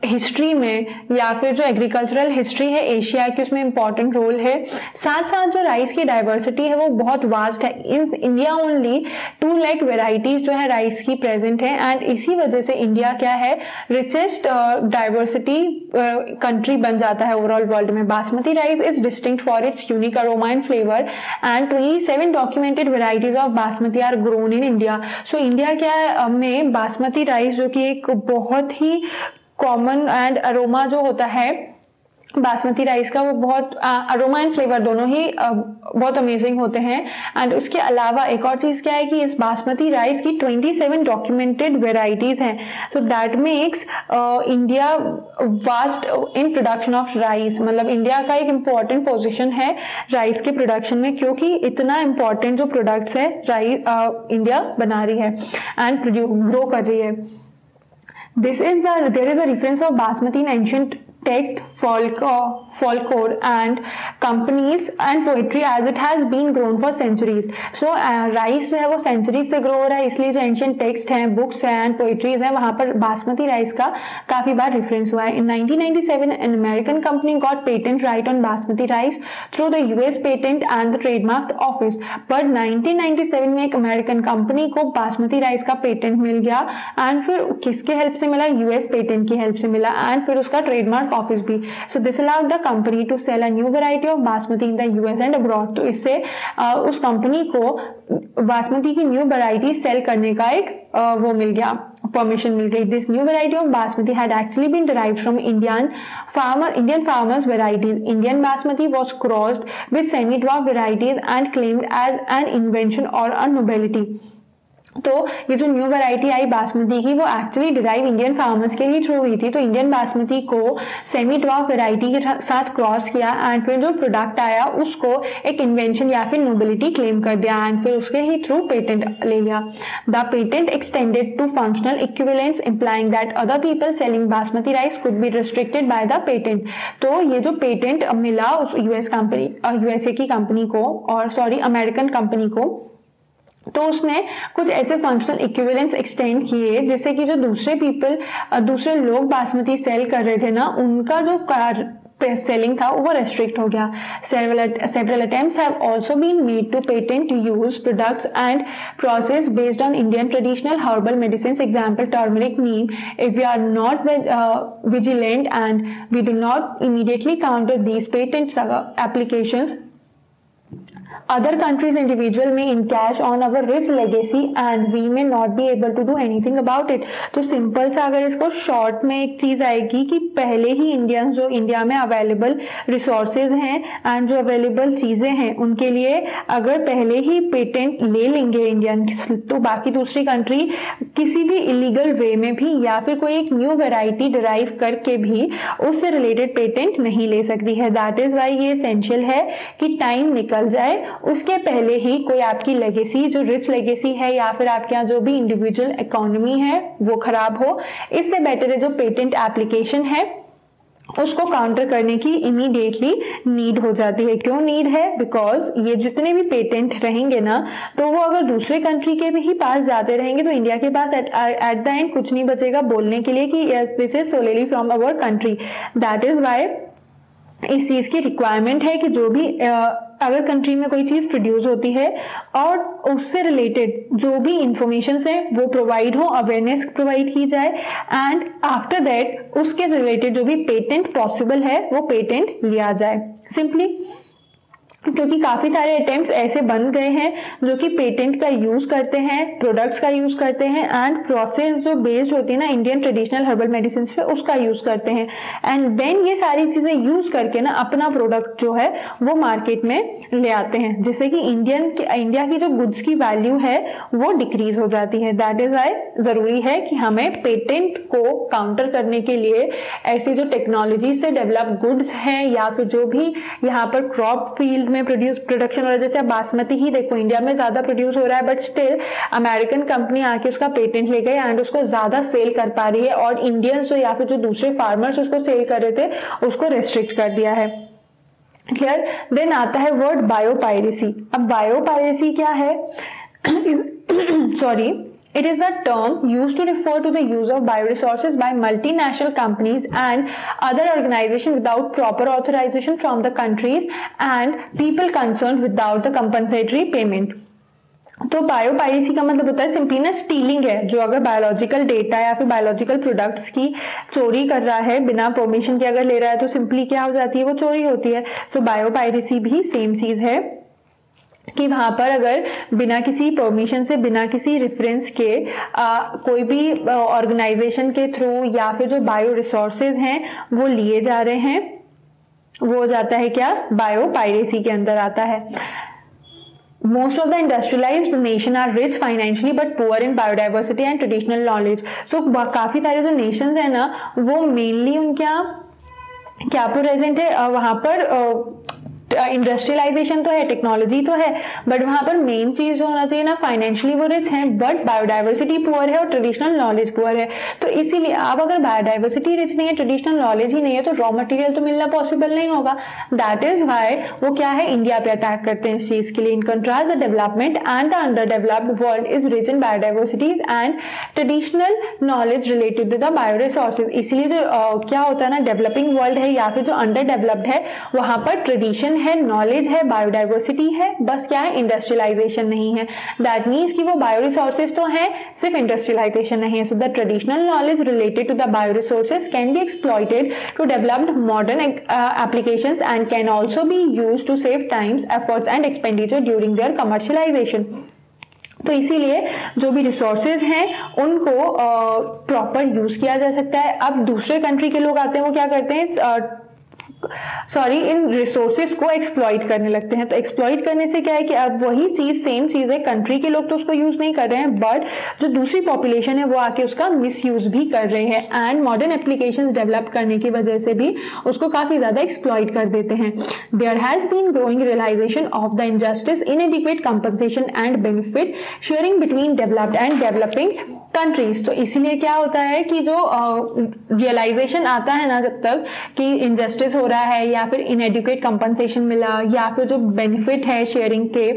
Speaker 1: हिस्ट्री में या फिर जो एग्रीकल्चरल हिस्ट्री है एशिया की उसमें इंपॉर्टेंट रोल है। साथ साथ जो राइस की डाइवर्सिटी है वो बहुत वास्ट है। In India only 2 lakh varieties जो है राइस की प्रेजेंट है, एंड इसी वजह से इंडिया क्या है रिचेस्ट डाइवर्सिटी कंट्री बन जाता है ओवरऑल वर्ल्ड में। Basmati rice is distinct for its unique aroma and flavour and 27 documented varieties of basmati are grown in India. So India क्या है में बासमती राइस जो कि एक बहुत ही कॉमन एंड अरोमा जो होता है बासमती राइस का वो बहुत अरोमा एंड फ्लेवर दोनों ही बहुत अमेजिंग होते हैं। एंड उसके अलावा एक और चीज़ क्या है कि इस बासमती राइस की 27 डॉक्यूमेंटेड वेराइटीज़ हैं। So that makes India vast in production of rice, मतलब इंडिया का एक इम्पॉर्टेंट पोजीशन है राइस के प्रोडक्शन में, क्योंकि इतना इम्पॉर्टेंट जो प्रोडक्ट्स है राइस इंडिया बना रही है एंड ग्रो कर रही है। There is a reference of Basmati in ancient text, folklore and companies and poetry as it has been grown for centuries. So rice जो है वो सेंचुरीज से ग्रो हो रहा है, इसलिए जो एंशियंट टेक्स्ट हैं, बुक्स हैं एंड पोइट्रीज हैं, वहां पर बासमती राइस का काफी बार रेफरेंस हुआ है। इन 1997 an American company got patent right on basmati rice through the US patent and the trademark office, but 1997 में एक अमेरिकन कंपनी को बासमती राइस का पेटेंट मिल गया एंड फिर किसके हेल्प से मिला? यूएस पेटेंट की हेल्प से मिला एंड फिर उसका ट्रेडमार्क ऑफिस भी। So this allowed the company to sell a new variety of basmati in the US and abroad. तो इससे उस कंपनी को बासमती की न्यू वैरायटी सेल करने का एक वो मिल गया, परमिशन मिल गई। This new variety of basmati had actually been derived from Indian farmers varieties. Indian basmati was crossed with semi dwarf varieties and claimed as an invention or a nobility. तो ये जो न्यू वैरायटी आई बासमती की वो एक्चुअली डिराइव इंडियन फार्मर्स के ही through हुई थी। तो Indian basmati को सेमी ड्वार्फ वैरायटी के साथ क्रॉस किया एंड फिर जो प्रोडक्ट आया उसको एक इन्वेंशन या फिर नोबिलिटी क्लेम कर दिया एंड फिर उसके ही थ्रू पेटेंट ले लिया। The patent extended to functional equivalence implying that other people selling basmati rice could be restricted by the patent. तो ये जो पेटेंट मिला उस यूएसए की कंपनी को, और सॉरी अमेरिकन कंपनी को, तो उसने कुछ ऐसे फंक्शनल इक्विवेलेंस एक्सटेंड किए जिससे कि जो दूसरे लोग बासमती सेल कर रहे थे ना, उनका जो सेलिंग था वो रेस्ट्रिक्ट हो गया। Several attempts have also been made to patent use products and process based on Indian traditional herbal medicines, example turmeric, neem. If we are not vigilant and we do not immediately counter these patent applications, other countries individual may encash on our rich legacy and we may not be able to do anything about it। तो simple सा अगर इसको short में एक चीज आएगी कि पहले ही इंडियंस जो इंडिया में अवेलेबल रिसोर्सेज हैं एंड जो अवेलेबल चीजें हैं उनके लिए अगर पहले ही पेटेंट ले लेंगे इंडियन, तो बाकी दूसरी कंट्री किसी भी इलीगल वे में भी या फिर कोई एक न्यू वैरायटी डिराइव करके भी उससे रिलेटेड पेटेंट नहीं ले सकती है। दैट इज वाई ये एसेंशियल है कि टाइम निकल जाए उसके पहले ही कोई आपकी लेगेसी जो रिच लेगेसी है या फिर आपके यहाँ जो भी इंडिविजुअल इकोनॉमी है वो खराब हो। इससे बेटर है जो पेटेंट एप्लीकेशन है उसको काउंटर करने की इमीडिएटली नीड हो जाती है। क्यों नीड है? बिकॉज ये जितने भी पेटेंट रहेंगे ना तो वो अगर दूसरे कंट्री के भी पास जाते रहेंगे तो इंडिया के पास एट द एंड कुछ नहीं बचेगा बोलने के लिए कि yes this is solely from our country. That is why इस चीज की रिक्वायरमेंट है कि जो भी अगर कंट्री में कोई चीज प्रोड्यूस होती है और उससे रिलेटेड जो भी इंफॉर्मेशन है वो प्रोवाइड हो, अवेयरनेस प्रोवाइड की जाए एंड आफ्टर दैट उसके रिलेटेड जो भी पेटेंट पॉसिबल है वो पेटेंट लिया जाए सिंपली। क्योंकि काफी सारे अटेम्प्ट्स ऐसे बन गए हैं जो कि पेटेंट का यूज करते हैं, प्रोडक्ट्स का यूज करते हैं एंड प्रोसेस जो बेस्ड होती है ना इंडियन ट्रेडिशनल हर्बल मेडिसिन पे उसका यूज करते हैं एंड देन ये सारी चीजें यूज करके ना अपना प्रोडक्ट जो है वो मार्केट में ले आते हैं जिससे कि इंडिया की जो गुड्स की वैल्यू है वो डिक्रीज हो जाती है। दैट इज वाई जरूरी है कि हमें पेटेंट को काउंटर करने के लिए ऐसी जो टेक्नोलॉजी से डेवलप गुड्स है या फिर जो भी यहाँ पर क्रॉप फील्ड में प्रोडक्शन वाला, जैसे बासमती ही देखो इंडिया में ज्यादा प्रोड्यूस हो रहा है बट स्टिल अमेरिकन कंपनी आके उसका पेटेंट ले गई एंड उसको ज्यादा सेल कर पा रही है और इंडियंस जो या फिर जो दूसरे फार्मर्स उसको सेल कर रहे थे उसको रेस्ट्रिक्ट कर दिया है। क्लियर? देन आता है वर्ड बायोपायरेसी। अब बायोपायरेसी क्या है? Sorry, it is a term used to refer to the use of bioresources by multinational companies and other organizations without proper authorization from the countries and people concerned without the compensatory payment। तो biopiracy का मतलब होता है simply ना stealing है, जो अगर biological data या फिर बायोलॉजिकल प्रोडक्ट्स की चोरी कर रहा है बिना परमिशन के अगर ले रहा है तो सिंपली क्या हो जाती है, वो चोरी होती है। सो बायोपायरेसी भी सेम चीज है कि वहां पर अगर बिना किसी परमिशन से बिना किसी रेफरेंस के कोई भी ऑर्गेनाइजेशन के थ्रू या फिर जो बायो रिसोर्सेज हैं वो लिए जा रहे हैं वो हो जाता है क्या, बायोपायरेसी के अंदर आता है। Most of the industrialized nation are rich financially but poor in biodiversity and traditional knowledge. So काफी सारे जो nations है ना वो mainly उनके यहाँ क्या प्रेजेंट है, वहां पर इंडस्ट्रियलाइजेशन तो है, टेक्नोलॉजी तो है, बट वहां पर मेन चीज जो होना चाहिए ना, फाइनेंशियली वो रिच है बट बायोडाइवर्सिटी पुअर है और ट्रेडिशनल नॉलेज पुअर है। तो इसीलिए अब अगर बायोडाइवर्सिटी रिच नहीं है, ट्रेडिशनल नॉलेज ही नहीं है, तो रॉ मटेरियल तो मिलना पॉसिबल नहीं होगा। दैट इज वाई वो क्या है, इंडिया पे अटैक करते हैं इस चीज के लिए। In contrast the development and the under developed world is rich in biodiversity and traditional knowledge related to the bio resources. इसलिए जो क्या होता है ना, डेवलपिंग वर्ल्ड है या फिर जो अंडर डेवलप्ड है वहां पर ट्रेडिशन है, नॉलेज है, बायोडाइवर्सिटी है, बस क्या है, इंडस्ट्रियलाइजेशन नहीं है। दैट मीन्स कि वो बायो रिसोर्सेज तो हैं, सिर्फ इंडस्ट्रियलाइजेशन नहीं है। So the traditional knowledge related to the bio resources can be exploited to develop modern applications and can also be used to save times, efforts and expenditure during their commercialisation. तो इसीलिए जो भी resources हैं उनको proper use किया जा सकता है। अब दूसरे कंट्री के लोग आते हैं, वो क्या करते हैं, इन रिसोर्सेज को एक्सप्लॉइट करने लगते हैं। तो एक्सप्लॉइट करने से क्या है कि अब वही चीज, सेम चीज है, कंट्री के लोग तो उसको यूज नहीं कर रहे हैं बट जो दूसरी पॉपुलेशन है वो आके उसका मिसयूज भी कर रहे हैं एंड मॉडर्न एप्लीकेशंस डेवलप करने की वजह से भी उसको काफी ज्यादा एक्सप्लॉइट कर देते हैं। There has been growing realisation of the injustice, inadequate compensation and benefit sharing between developed and developing countries. तो इसीलिए क्या होता है कि जो रियलाइजेशन आता है ना, जब तक कि इनजस्टिस हो रहा है या फिर इनएडुकेट कंपनसेशन मिला या फिर जो बेनिफिट है शेयरिंग के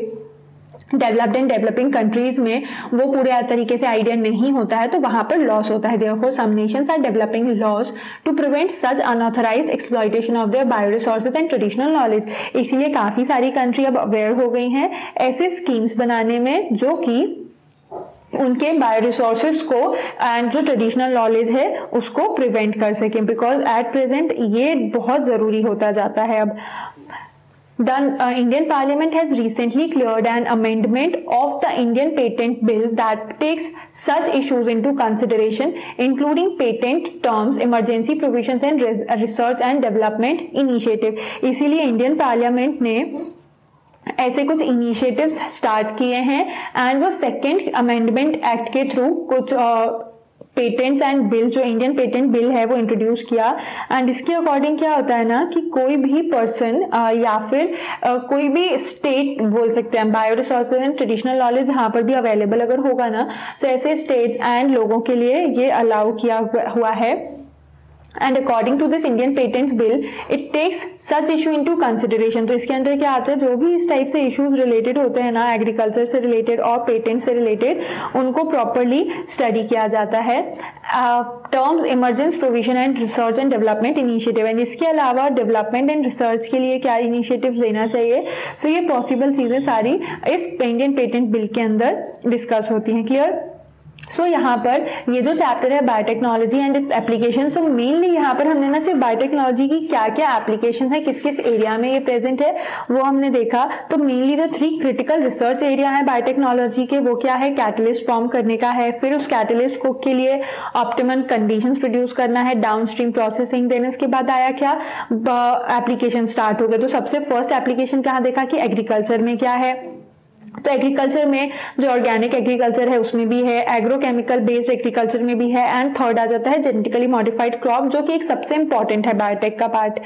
Speaker 1: डेवलप्ड एंड डेवलपिंग कंट्रीज में, वो पूरे तरीके से आइडिया नहीं होता है, तो वहां पर लॉस होता है। Therefore some nations are developing laws to prevent such unauthorised exploitation of their bio resources and traditional knowledge. इसीलिए काफी सारी कंट्री अब अवेयर हो गई हैं ऐसे स्कीम्स बनाने में जो कि उनके बायो रिसोर्सेज को एंड जो ट्रेडिशनल नॉलेज है उसको प्रिवेंट कर सके, बिकॉज एट प्रेजेंट ये बहुत जरूरी होता जाता है। अब The Indian Parliament has recently cleared an amendment of the Indian Patent Bill that takes such issues into consideration, including patent terms, emergency provisions and research and development initiative. इसीलिए Indian parliament ने ऐसे कुछ initiatives start किए हैं and वो second amendment act के through कुछ patents and bill, जो इंडियन पेटेंट बिल है वो इंट्रोड्यूस किया। एंड इसके अकॉर्डिंग क्या होता है ना कि कोई भी पर्सन या फिर कोई भी स्टेट बोल सकते हैं, bio resources and traditional knowledge जहाँ पर भी अवेलेबल अगर होगा ना, तो ऐसे स्टेट्स एंड लोगों के लिए ये अलाउ किया हुआ है। And according to this Indian patents bill it takes such issue into consideration. तो इसके अंदर क्या आता है, जो भी इस टाइप से इश्यूज रिलेटेड होते हैं ना, एग्रीकल्चर से रिलेटेड और पेटेंट से रिलेटेड, उनको प्रॉपरली स्टडी किया जाता है। Terms, emergence provision and research and development initiative, and इसके अलावा डेवलपमेंट एंड रिसर्च के लिए क्या इनिशिएटिव्स लेना चाहिए। सो ये पॉसिबल चीजें सारी इस इंडियन पेटेंट बिल के अंदर डिस्कस होती हैं। क्लियर। सो यहाँ पर ये जो चैप्टर है biotechnology and its application, so mainly यहाँ पर हमने ना सिर्फ बायोटेक्नोलॉजी की क्या क्या एप्लीकेशन है, किस किस एरिया में ये प्रेजेंट है वो हमने देखा। तो मेनली जो 3 क्रिटिकल रिसर्च एरिया है बायोटेक्नोलॉजी के, वो क्या है, कैटलिस्ट फॉर्म करने का है, फिर उस कैटलिस्ट को के लिए ऑप्टिमम कंडीशंस प्रोड्यूस करना है, डाउनस्ट्रीम प्रोसेसिंग, देन उसके बाद आया क्या, एप्लीकेशन स्टार्ट हो गए। तो सबसे फर्स्ट एप्लीकेशन कहाँ देखा कि एग्रीकल्चर में क्या है, तो एग्रीकल्चर में जो ऑर्गेनिक एग्रीकल्चर है उसमें भी है, एग्रोकेमिकल बेस्ड एग्रीकल्चर में भी है, एंड थर्ड आ जाता है जेनेटिकली मॉडिफाइड क्रॉप, जो कि एक सबसे इंपॉर्टेंट है बायोटेक का पार्ट।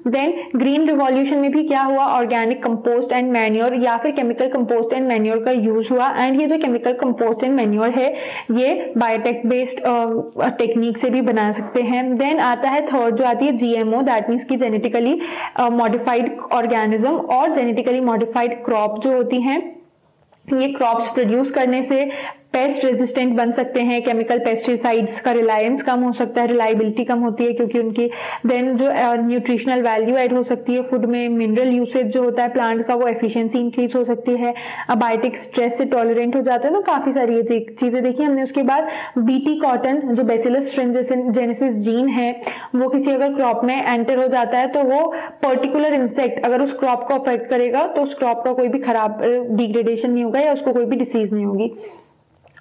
Speaker 1: देन ग्रीन रिवॉल्यूशन में भी क्या हुआ, ऑर्गेनिक कंपोस्ट एंड मैन्योर या फिर केमिकल कंपोस्ट एंड मैन्योर का यूज हुआ। एंड ये जो केमिकल कंपोस्ट एंड मैन्योर है ये बायोटेक बेस्ड टेक्निक से भी बना सकते हैं। देन आता है थर्ड जो आती है GMO, दैट मीन्स की जेनेटिकली मॉडिफाइड ऑर्गेनिज्म और जेनेटिकली मॉडिफाइड क्रॉप जो होती हैं, ये क्रॉप्स प्रोड्यूस करने से पेस्ट रेजिस्टेंट बन सकते हैं, केमिकल पेस्टिसाइड्स का रिलायंस कम हो सकता है, रिलायबिलिटी कम होती है क्योंकि उनकी, देन जो न्यूट्रिशनल वैल्यू ऐड हो सकती है फूड में, मिनरल यूसेज जो होता है प्लांट का वो एफिशिएंसी इंक्रीज हो सकती है, बायोटिक स्ट्रेस से टॉलरेंट हो जाते हैं। तो काफी सारी ये चीजें देखी हमने। उसके बाद बीटी कॉटन, जो बेसिलस जेनेसिस जीन है, वो किसी अगर क्रॉप में एंटर हो जाता है तो वो पर्टिकुलर इंसेक्ट अगर उस क्रॉप को अफेक्ट करेगा तो उस क्रॉप का कोई भी खराब डिग्रेडेशन नहीं होगा या उसको कोई भी डिसीज नहीं होगी।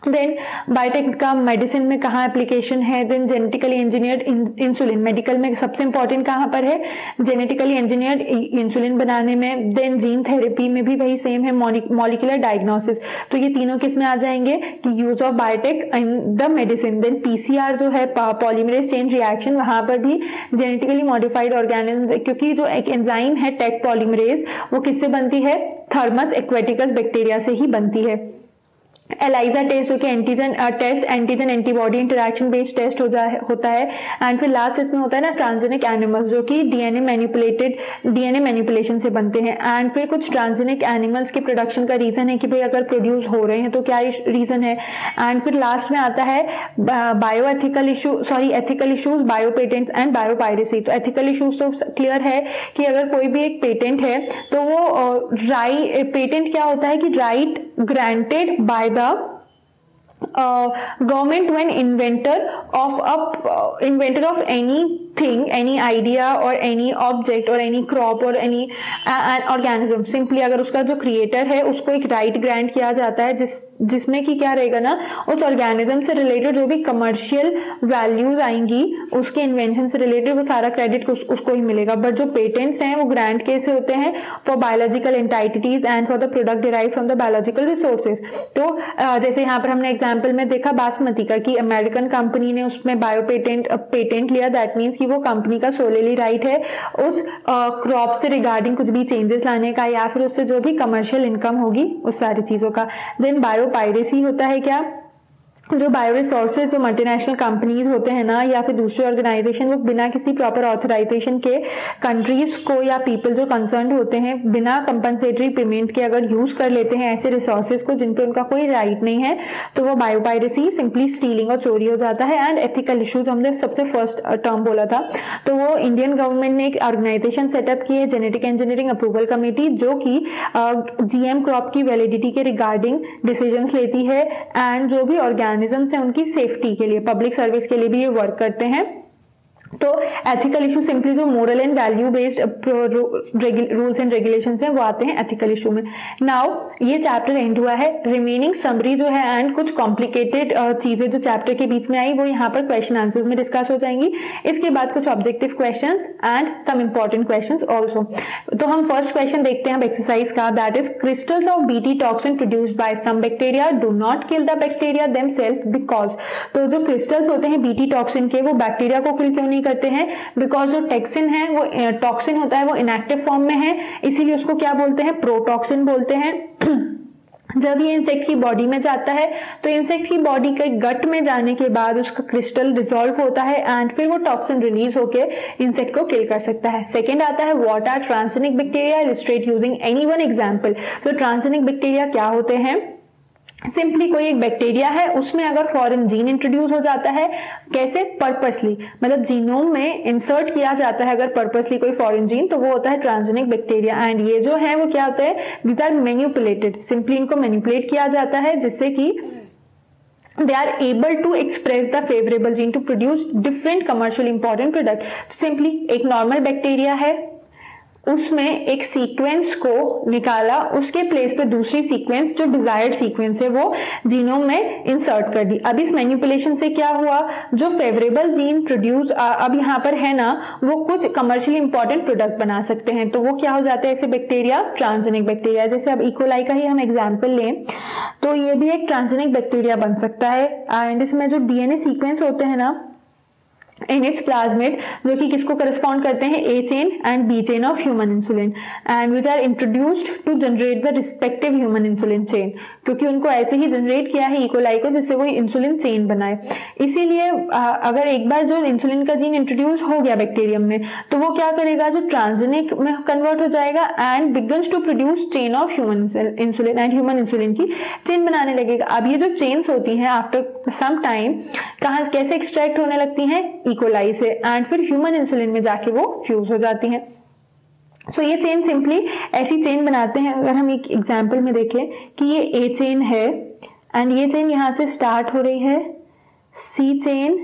Speaker 1: देन बायोटेक का मेडिसिन में कहाँ एप्लीकेशन है, then genetically engineered insulin, medical में सबसे इंपॉर्टेंट कहाँ पर है, जेनेटिकली इंजीनियर्ड इंसुलिन बनाने में, देन जीन थेरेपी में भी वही सेम है, मॉलिक्यूलर डायग्नोसिस, तो ये तीनों किस में आ जाएंगे कि use of biotech in the medicine. Then PCR जो है पॉलीमरेज चेन रिएक्शन, वहां पर भी जेनेटिकली मॉडिफाइड ऑर्गेनिज्म, क्योंकि जो एक एंजाइम है टेक पॉलीमरेज वो किससे बनती है, थर्मस एक्वेटिकस बैक्टीरिया से ही बनती है। एलाइजा टेस्ट जो कि antigen test, antigen antibody interaction based test होता है। एंड फिर लास्ट इसमें होता है ना ट्रांसजेनिक एनिमल्स जो कि डीएनए मैनिपुलेशन से बनते हैं। एंड फिर कुछ ट्रांसजेनिक एनिमल्स के प्रोडक्शन का रीजन है कि भाई अगर प्रोड्यूस हो रहे हैं तो क्या रीजन है। एंड फिर लास्ट में आता है ethical issues, bio patents and biopiracy. तो एथिकल इश्यूज तो क्लियर है कि अगर कोई भी एक पेटेंट है तो वो पेटेंट क्या होता है कि right granted by the government when inventor of anything, any idea or any object or any crop or any an organism, simply अगर उसका जो क्रिएटर है उसको एक राइट ग्रांट किया जाता है जिसमें कि क्या रहेगा ना, उस ऑर्गेनिज्म से रिलेटेड जो भी कमर्शियल वैल्यूज आएंगी उसके इन्वेंशन से रिलेटेड वो सारा क्रेडिट उसको ही मिलेगा। बट जो पेटेंट्स हैं वो ग्रांट कैसे होते हैं, for biological entities and for the product derived from the biological resources. तो जैसे यहाँ पर हमने एग्जाम्पल में देखा बासमती का कि अमेरिकन कंपनी ने उसमें बायो पेटेंट लिया, दैट मीन्स कि वो कंपनी का सोलेली राइट है उस क्रॉप से रिगार्डिंग कुछ भी चेंजेस लाने का या फिर उससे जो भी कमर्शियल इनकम होगी उस सारी चीजों का। देन बायोपायरेसी होता है क्या, जो बायो रिसोर्सेज जो मल्टीनेशनल कंपनीज होते हैं ना या फिर दूसरे ऑर्गेनाइजेशन, वो बिना किसी प्रॉपर ऑथराइजेशन के कंट्रीज को या पीपल जो कंसर्न होते हैं बिना कंपनसेटरी पेमेंट के अगर यूज कर लेते हैं ऐसे रिसोर्सेज को जिन पे उनका कोई राइट नहीं है, तो वो बायोपायरेसी सिंपली स्टीलिंग और चोरी हो जाता है। एंड एथिकल इशूज हमने सबसे फर्स्ट टर्म बोला था, तो वो इंडियन गवर्नमेंट ने एक ऑर्गेनाइजेशन सेटअप की है, जेनेटिक इंजीनियरिंग अप्रूवल कमेटी, जो कि जीएम क्रॉप की वैलिडिटी के रिगार्डिंग डिसीजंस लेती है एंड जो भी ऑर्गेनिजम्स हैं उनकी सेफ्टी के लिए, पब्लिक सर्विस के लिए भी ये वर्क करते हैं। तो एथिकल इशू सिंपली जो moral and value based rules and regulations हैं वो आते हैं एथिकल इशू में। नाउ ये चैप्टर एंड हुआ है, रिमेनिंग समरी जो है एंड कुछ कॉम्प्लिकेटेड चीजें जो चैप्टर के बीच में आई वो यहाँ पर क्वेश्चन आंसर्स में डिस्कस हो जाएंगी। इसके बाद कुछ objective questions and some important questions also. तो हम फर्स्ट क्वेश्चन देखते हैं एक्सरसाइज का, that is crystals of BT toxin produced by some bacteria do not kill the bacteria themselves because. तो जो क्रिस्टल्स होते हैं बीटी टॉक्सिन के वो बैक्टीरिया को किल क्यों नहीं करते हैं, बिकॉज जो टॉक्सिन है वो टॉक्सिन होता है वो इनएक्टिव फॉर्म में है, इसीलिए उसको क्या बोलते हैं, प्रोटॉक्सिन बोलते हैं। जब ये इंसेक्ट की बॉडी में जाता है तो इंसेक्ट की बॉडी के गट में जाने के बाद उसका क्रिस्टल डिसॉल्व होता है एंड फिर वो टॉक्सिन रिलीज होके इंसेक्ट को किल कर सकता है। सेकंड आता है what are transgenic bacteria, illustrate using any one example. तो ट्रांसजेनिक बैक्टीरिया क्या होते हैं, सिंपली कोई एक बैक्टीरिया है उसमें अगर फॉरेन जीन इंट्रोड्यूस हो जाता है, कैसे, पर्पसली, मतलब जीनोम में इंसर्ट किया जाता है अगर पर्पसली कोई फॉरेन जीन, तो वो होता है ट्रांसजेनिक बैक्टीरिया। एंड ये जो है वो क्या होता है, दीज आर मैनिपुलेटेड, सिंपली इनको मैनिपुलेट किया जाता है जिससे कि they are able to express the favorable gene to produce different commercially important product। तो सिंपली एक नॉर्मल बैक्टीरिया है उसमें एक सीक्वेंस को निकाला, उसके प्लेस पे दूसरी सीक्वेंस जो डिजायर्ड सीक्वेंस है वो जीनोम में इंसर्ट कर दी। अब इस मैनिपुलेशन से क्या हुआ, जो फेवरेबल जीन प्रोड्यूस अब यहाँ पर है ना वो कुछ कमर्शियली इंपॉर्टेंट प्रोडक्ट बना सकते हैं, तो वो क्या हो जाता है ऐसे बैक्टीरिया, ट्रांसजेनिक बैक्टीरिया। जैसे अब इकोलाई का ही हम एग्जाम्पल लें तो ये भी एक ट्रांसजेनिक बैक्टीरिया बन सकता है। एंड इसमें जो डीएनए सीक्वेंस होते हैं ना इन इट्स प्लाज्मिड जो कि किसको करस्पॉन्ड करते हैं, A chain and B chain of human insulin, and which are introduced to generate the respective human insulin chain, क्योंकि उनको ऐसे ही जनरेट किया है इकोलाई को जिससे वो इंसुलिन चेन बनाए। इसीलिए अगर एक बार जो इंसुलिन का जीन इंट्रोड्यूस हो गया बैक्टीरियम में तो वो क्या करेगा, जो ट्रांसजेनिक में कन्वर्ट हो जाएगा and begins to produce chain of human insulin and human insulin की चेन बनाने लगेगा। अब ये जो चेन्स होती हैं आफ्टर सम टाइम कहाँ कैसे एक्सट्रैक्ट होने लगती हैं, इकोलाई से, एंड फिर ह्यूमन इंसुलिन में जाके वो फ्यूज हो जाती हैं। सो ये चेन सिंपली ऐसी चेन बनाते हैं। अगर हम एक एग्जांपल में देखें कि ये ए चेन है एंड ये चेन यहाँ से स्टार्ट हो रही है, सी चेन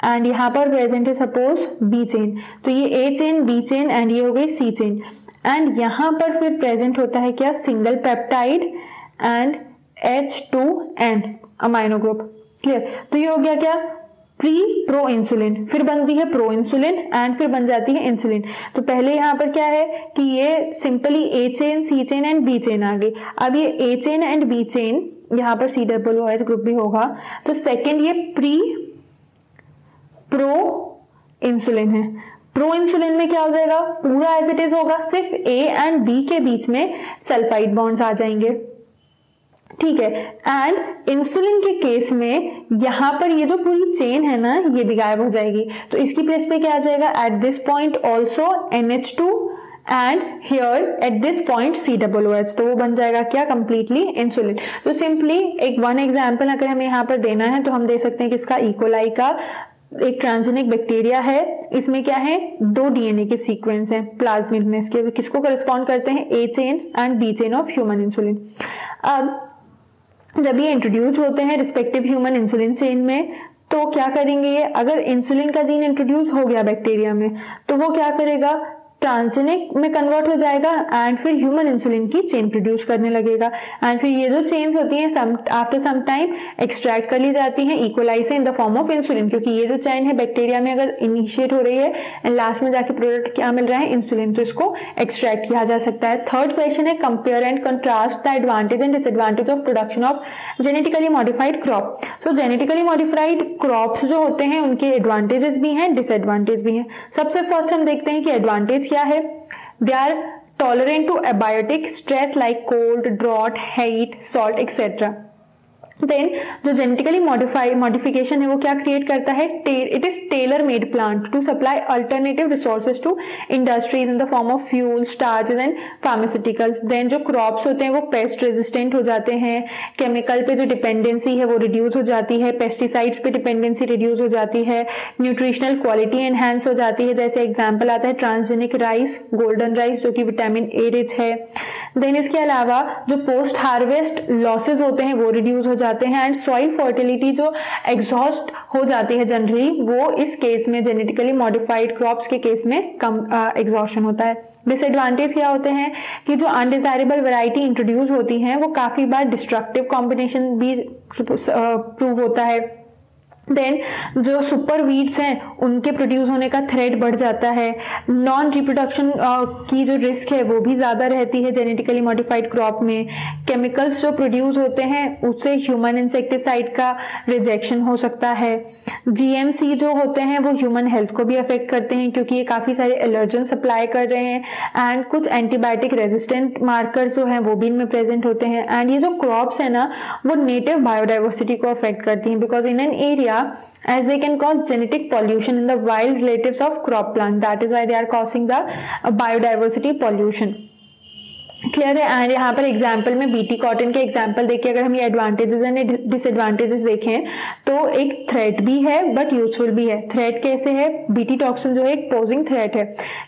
Speaker 1: एंड यहाँ पर प्रेजेंट है सपोज बी चेन, तो ये A chain, B chain and ये हो गई सी चेन, एंड यहाँ पर फिर प्रेजेंट होता है क्या, single peptide and H2N, amino group. Clear, तो ये हो गया क्या, प्री प्रो इंसुलिन, फिर बनती है प्रो इंसुलिन एंड फिर बन जाती है इंसुलिन। तो पहले यहाँ पर क्या है कि ये simply A chain, C chain and B chain आ गई। अब ये A chain and B chain, यहाँ पर COOH ग्रुप भी होगा, तो सेकेंड ये प्री प्रो इंसुलिन है। प्रो इंसुलिन में क्या हो जाएगा, पूरा एज इट इज होगा, सिर्फ ए एंड बी के बीच में सल्फाइड बॉन्ड्स आ जाएंगे। ठीक है, एंड इंसुलिन के केस में यहां पर ये जो पूरी चेन है ना, ये भी गायब हो जाएगी। तो इसकी प्लेस पे क्या आ जाएगा, at this point also NH2 and here at this point COOH, तो वो बन जाएगा क्या, कंप्लीटली इंसुलिन। तो सिंपली एक वन एग्जाम्पल अगर हमें यहाँ पर देना है तो हम दे सकते हैं कि इसका इकोलाई का एक ट्रांसजेनिक बैक्टीरिया है, इसमें क्या है, 2 DNA के सीक्वेंस हैं प्लाज्मिड में, इसके किसको करेस्पॉन्ड करते हैं, A chain and B chain of human insulin. अब जब ये इंट्रोड्यूस होते हैं रिस्पेक्टिव ह्यूमन इंसुलिन चेन में, तो क्या करेंगे ये, अगर इंसुलिन का जीन इंट्रोड्यूस हो गया बैक्टीरिया में, तो वो क्या करेगा, ट्रांसजेनिक में कन्वर्ट हो जाएगा एंड फिर ह्यूमन इंसुलिन की चेन प्रोड्यूस करने लगेगा। एंड फिर ये जो चेन्स होती हैं आफ्टर सम टाइम एक्सट्रैक्ट कर ली जाती हैं इकोलाई से इन द फॉर्म ऑफ इंसुलिन, क्योंकि ये जो चेन है बैक्टीरिया में अगर इनिशिएट हो रही है एंड लास्ट में जाके प्रोडक्ट क्या मिल रहा है, इंसुलिन, तो इसको एक्सट्रैक्ट किया जा सकता है। थर्ड क्वेश्चन है, compare and contrast the advantage and disadvantage of production of genetically modified crop. So genetically modified crops जो होते हैं उनके एडवांटेजेस भी हैं, डिसएडवांटेज भी हैं। सबसे फर्स्ट हम देखते हैं कि एडवांटेज क्या है, they are tolerant to abiotic stress like cold, drought, heat, salt etcetera. Then जो जेनेटिकली मॉडिफिकेशन है वो क्या क्रिएट करता है, it is tailor made plant to supply alternative resources to industries in the form of fuel, starches and pharmaceuticals. Then जो crops होते हैं वो पेस्ट रेजिस्टेंट हो जाते हैं, केमिकल पे जो डिपेंडेंसी है वो रिड्यूस हो जाती है, पेस्टिसाइड्स पे डिपेंडेंसी रिड्यूस हो जाती है, न्यूट्रिशनल क्वालिटी एनहांस हो जाती है। जैसे एग्जाम्पल आता है ट्रांसजेनिक राइस, गोल्डन राइस जो कि विटामिन ए रिच है। देन इसके अलावा जो पोस्ट हार्वेस्ट लॉसेज होते हैं वो रिड्यूस हो जाते हैं एंड सॉइल फर्टिलिटी जो एग्जॉस्ट हो जाती है जनरली, वो इस केस में जेनेटिकली मॉडिफाइड क्रॉप्स के केस में कम एग्जॉशन होता है। डिसएडवांटेज क्या होते हैं कि जो अनडिजायरेबल वैरायटी इंट्रोड्यूस होती हैं वो काफी बार डिस्ट्रक्टिव कॉम्बिनेशन भी प्रूव होता है। देन जो सुपर वीड्स हैं उनके प्रोड्यूस होने का थ्रेट बढ़ जाता है, नॉन रिप्रोडक्शन की जो रिस्क है वो भी ज़्यादा रहती है जेनेटिकली मॉडिफाइड क्रॉप में। केमिकल्स जो प्रोड्यूस होते हैं उससे ह्यूमन इंसेक्टिसाइड का रिजेक्शन हो सकता है। GMC जो होते हैं वो ह्यूमन हेल्थ को भी अफेक्ट करते हैं क्योंकि ये काफ़ी सारे एलर्जन सप्लाई कर रहे हैं एंड कुछ एंटीबायोटिक रेजिस्टेंट मार्कर्स जो हैं वो भी इनमें प्रेजेंट होते हैं। एंड ये जो क्रॉप्स है ना वो नेटिव बायोडाइवर्सिटी को अफेक्ट करती हैं because in an area as they can cause genetic pollution in the wild relatives of crop plant, that is why they are causing the biodiversity pollution। Clear है। And यहाँ पर example में BT cotton के example देखिए, अगर हम ये advantages and disadvantages देखें तो एक थ्रेट भी है बट यूजफुल भी है। थ्रेट कैसे है, बीटी टॉक्सिन जो है एक पोजिंग थ्रेट है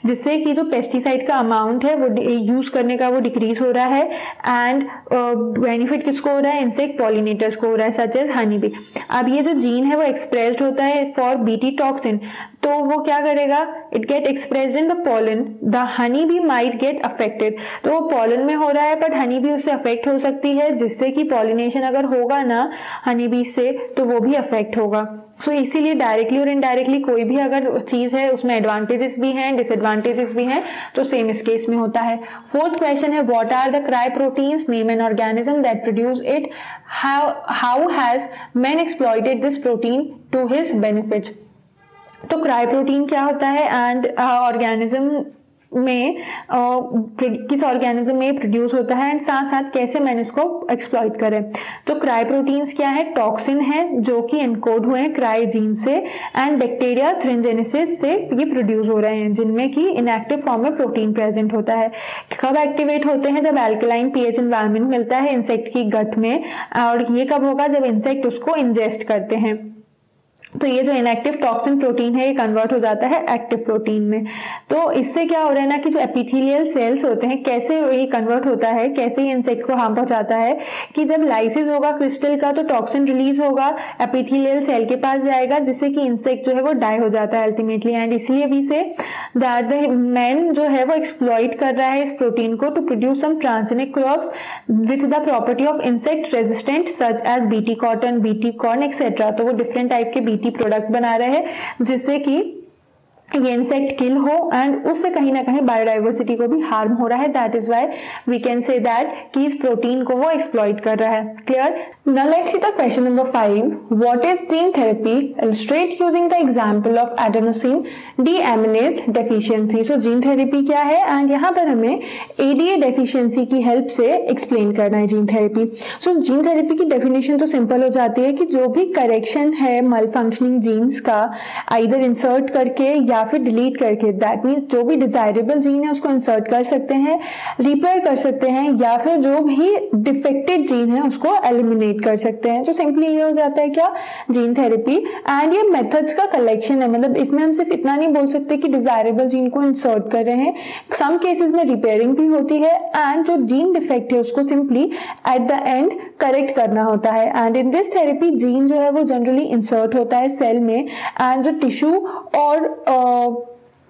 Speaker 1: जिससे कि जो पेस्टिसाइड का अमाउंट है वो यूज करने का वो डिक्रीज हो रहा है एंड बेनिफिट किसको हो रहा है, इंसेक्ट पॉलिनेटर्स को हो रहा है सच एज हनी बी। अब ये जो जीन है वो एक्सप्रेस्ड होता है फॉर बीटी टॉक्सिन, तो वो क्या करेगा, it get expressed in the pollen, the honey be might get affected. तो वो पॉलन में हो रहा है बट हनी बी उससे अफेक्ट हो सकती है जिससे कि पॉलिनेशन अगर होगा ना हनी बी से तो वो भी अफेक्ट होगा। सो इसीलिए डायरेक्टली और इनडायरेक्टली कोई भी अगर चीज है उसमें एडवांटेजेस भी हैं डिसएडवांटेजेस भी हैं, तो सेम इस केस में होता है। फोर्थ क्वेश्चन है, what are the cry proteins, name an organism that produce it, how has man exploited this protein to his benefits. तो क्राई प्रोटीन क्या होता है एंड ऑर्गेनिज्म में किस ऑर्गेनिज्म में प्रोड्यूस होता है एंड साथ साथ कैसे मैंने इसको एक्सप्लॉइट करें। तो क्राई प्रोटीन्स क्या है, टॉक्सिन है जो कि एनकोड हुए हैं क्राई जीन से एंड बैक्टीरिया थ्रिंजेनेसिस से ये प्रोड्यूस हो रहे हैं जिनमें कि इनएक्टिव फॉर्म में प्रोटीन प्रेजेंट होता है। कब एक्टिवेट होते हैं, जब एल्कलाइन पीएच एनवायरनमेंट मिलता है इंसेक्ट की गट में, और ये कब होगा, जब इंसेक्ट उसको इंजेस्ट करते हैं। तो ये जो इनएक्टिव टॉक्सिन प्रोटीन है ये कन्वर्ट हो जाता है एक्टिव प्रोटीन में। तो इससे क्या हो रहा है ना कि जो एपिथेलियल सेल्स होते हैं कैसे ये कन्वर्ट होता है, कैसे ये इंसेक्ट को हार्म पहुंचाता है कि जब लाइसिस होगा क्रिस्टल का तो टॉक्सिन रिलीज होगा, एपिथेलियल सेल के पास जाएगा, जिससे कि इंसेक्ट जो है वो डाई हो जाता है अल्टीमेटली। एंड इसलिए भी से दैट द मैन जो है वो एक्सप्लॉइट कर रहा है इस प्रोटीन को to produce some transgenic crops with the property of insect resistant such as BT cotton, BT corn etcetera. तो वो डिफरेंट टाइप के बीटी प्रोडक्ट बना रहे हैं जिससे कि ये इंसेक्ट किल हो एंड उससे कहीं ना कहीं बायोडाइवर्सिटी को भी हार्म हो रहा है। That is why we can say that कि इस प्रोटीन को वो एक्सप्लॉइट कर रहा है। Clear? Now let's see the question number 5, what is gene therapy? Illustrate using the example of adenosine deaminase deficiency. So gene therapy क्या है and यहाँ पर हमें एडीए डेफिशिएंसी की हेल्प से एक्सप्लेन करना है gene therapy. So gene therapy की डेफिनेशन तो सिंपल हो जाती है कि जो भी करेक्शन है मलफंक्शनिंग जीन्स का आइदर इंसर्ट करके या फिर डिलीट करके, दैट मीन्स जो भी डिजायरेबल जीन है उसको इंसर्ट कर सकते हैं, रिपेयर कर सकते हैं, या फिर जो भी डिफेक्टेड जीन है उसको एलिमिनेट कर सकते हैं। तो सिंपली ये हो जाता है क्या, जीन थेरेपी। एंड ये मेथड्स का कलेक्शन है, मतलब इसमें हम सिर्फ इतना नहीं बोल सकते कि डिजायरेबल जीन को इंसर्ट कर रहे हैं, सम केसेस में रिपेयरिंग भी होती है एंड जो जीन डिफेक्ट है उसको simply at the end correct करना होता है। And in this therapy gene जो है वो जनरली इंसर्ट होता है सेल में एंड जो टिश्यू और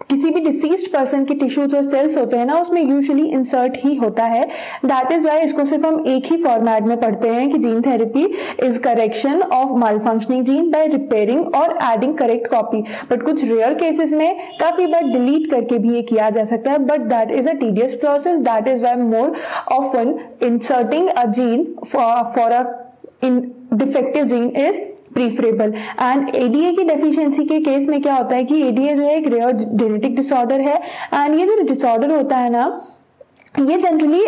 Speaker 1: किसी भी डिसीज्ड पर्सन के टिश्यूज और सेल्स होते हैं ना उसमें यूजुअली इंसर्ट ही होता है। दैट इज वाई इसको सिर्फ हम एक ही फॉर्मेट में पढ़ते हैं कि gene therapy is correction of malfunctioning gene by repairing और एडिंग करेक्ट कॉपी। बट कुछ रेयर केसेस में काफी बार डिलीट करके भी ये किया जा सकता है, but that is a tedious process. That is why more often inserting a gene for a defective gene is preferable. And ADA की डेफिशिएंसी के केस में क्या होता है कि एडीए जो है एक रेयर जेनेटिक डिसऑर्डर है एंड ये जो डिसऑर्डर होता है ना ये generally